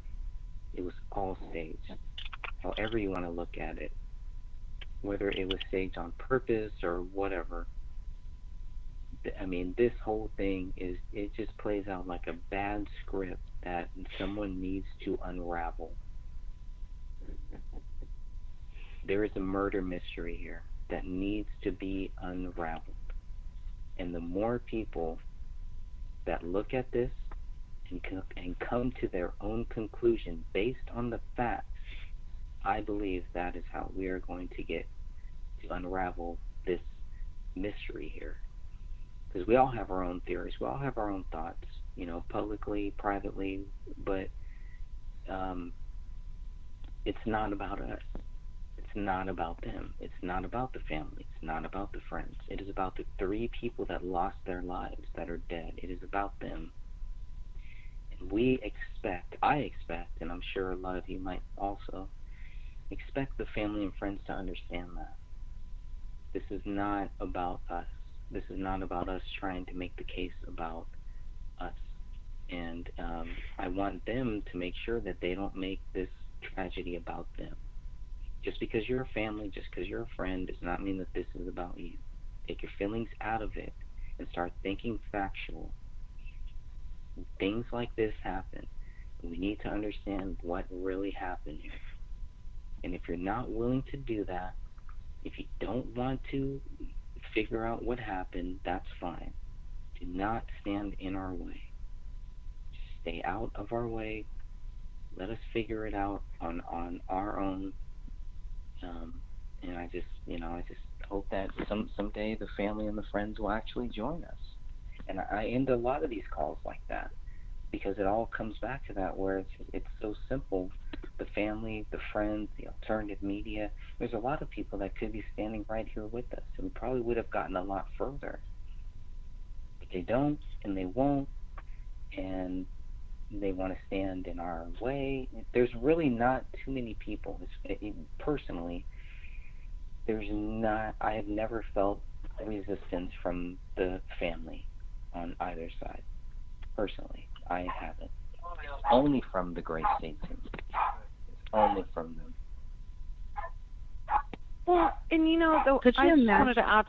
staged. However you want to look at it, whether it was staged on purpose or whatever. I mean, this whole thing it just plays out like a bad script that someone needs to unravel. There is a murder mystery here that needs to be unraveled. And the more people that look at this and come to their own conclusion based on the facts, I believe that is how we are going to get to unravel this mystery here. Because we all have our own theories, we all have our own thoughts, publicly, privately, but it's not about us. It's not about them. It's not about the family. It's not about the friends. It is about the 3 people that lost their lives, that are dead. It is about them. And I expect, and I'm sure a lot of you might also expect the family and friends to understand that. This is not about us. This is not about us trying to make the case about us. And I want them to make sure that they don't make this tragedy about them. Just because you're a family, just because you're a friend, does not mean that this is about you. Take your feelings out of it and start thinking factual. Things like this happen. We need to understand what really happened here. And if you're not willing to do that, if you don't want to figure out what happened, that's fine. Do not stand in our way. Stay out of our way. Let us figure it out on our own. And I just hope that someday the family and the friends will actually join us. And I end a lot of these calls like that, because it all comes back to that, where it's so simple. The family, the friends, the alternative media. There's a lot of people that could be standing right here with us, and we probably would have gotten a lot further. But they don't, and they won't, and they want to stand in our way. There's really not too many people. Personally, I have never felt resistance from the family on either side. Personally, I haven't. It's only from the Great State team. It's only from them. Well, and though, Could you I just imagine? wanted to add.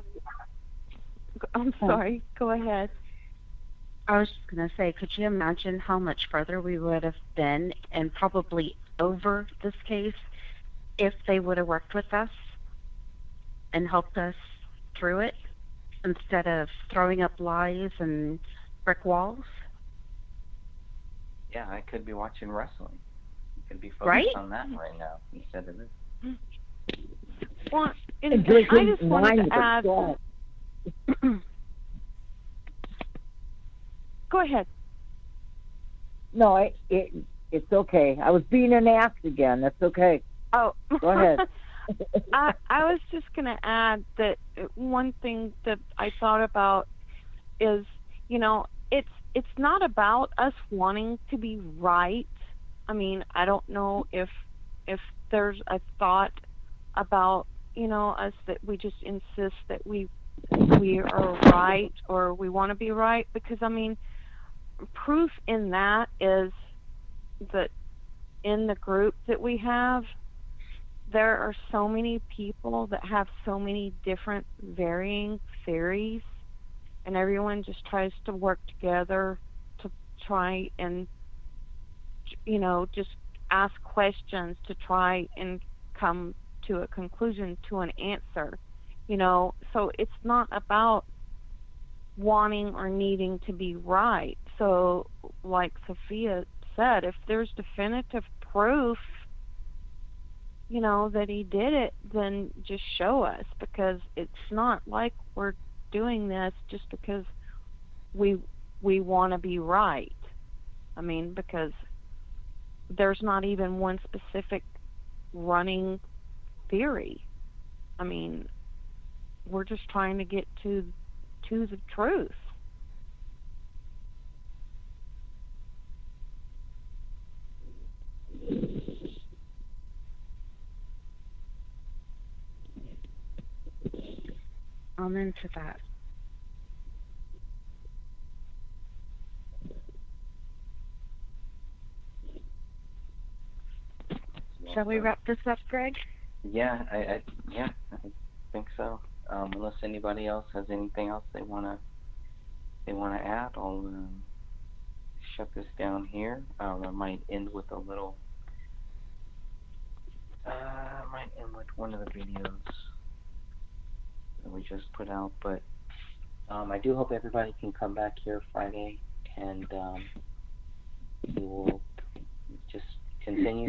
I'm sorry. Go ahead. I was just going to say, could you imagine how much further we would have been and probably over this case if they would have worked with us and helped us through it instead of throwing up lies and brick walls? Yeah, I could be watching wrestling. You could be focused Right? on that right now instead of this. Well, and I drinking just wanted wine to add. with Go ahead. No, it's okay. I was being an ass again. That's okay. Oh, Go ahead. I was just going to add that one thing that I thought about is, you know, it's not about us wanting to be right. I mean, I don't know if there's a thought about, you know, us that we just insist that we are right or we want to be right, because I mean, proof in that is that in the group that we have, there are so many people that have so many different varying theories, and everyone just tries to work together to try and, you know, just ask questions to try and come to a conclusion, to an answer, you know. So it's not about wanting or needing to be right. So like Sophia said, if there's definitive proof, you know, that he did it, then just show us, because it's not like we're doing this just because we we want to be right. I mean, because there's not even one specific running theory. I mean, we're just trying to get to the truth. I'm into that. Well Shall we said. wrap this up, Greg? Yeah, I think so. Unless anybody else has anything else they wanna add, I'll shut this down here. I might end with a little. I might end with one of the videos that we just put out, but I do hope everybody can come back here Friday, and we will just continue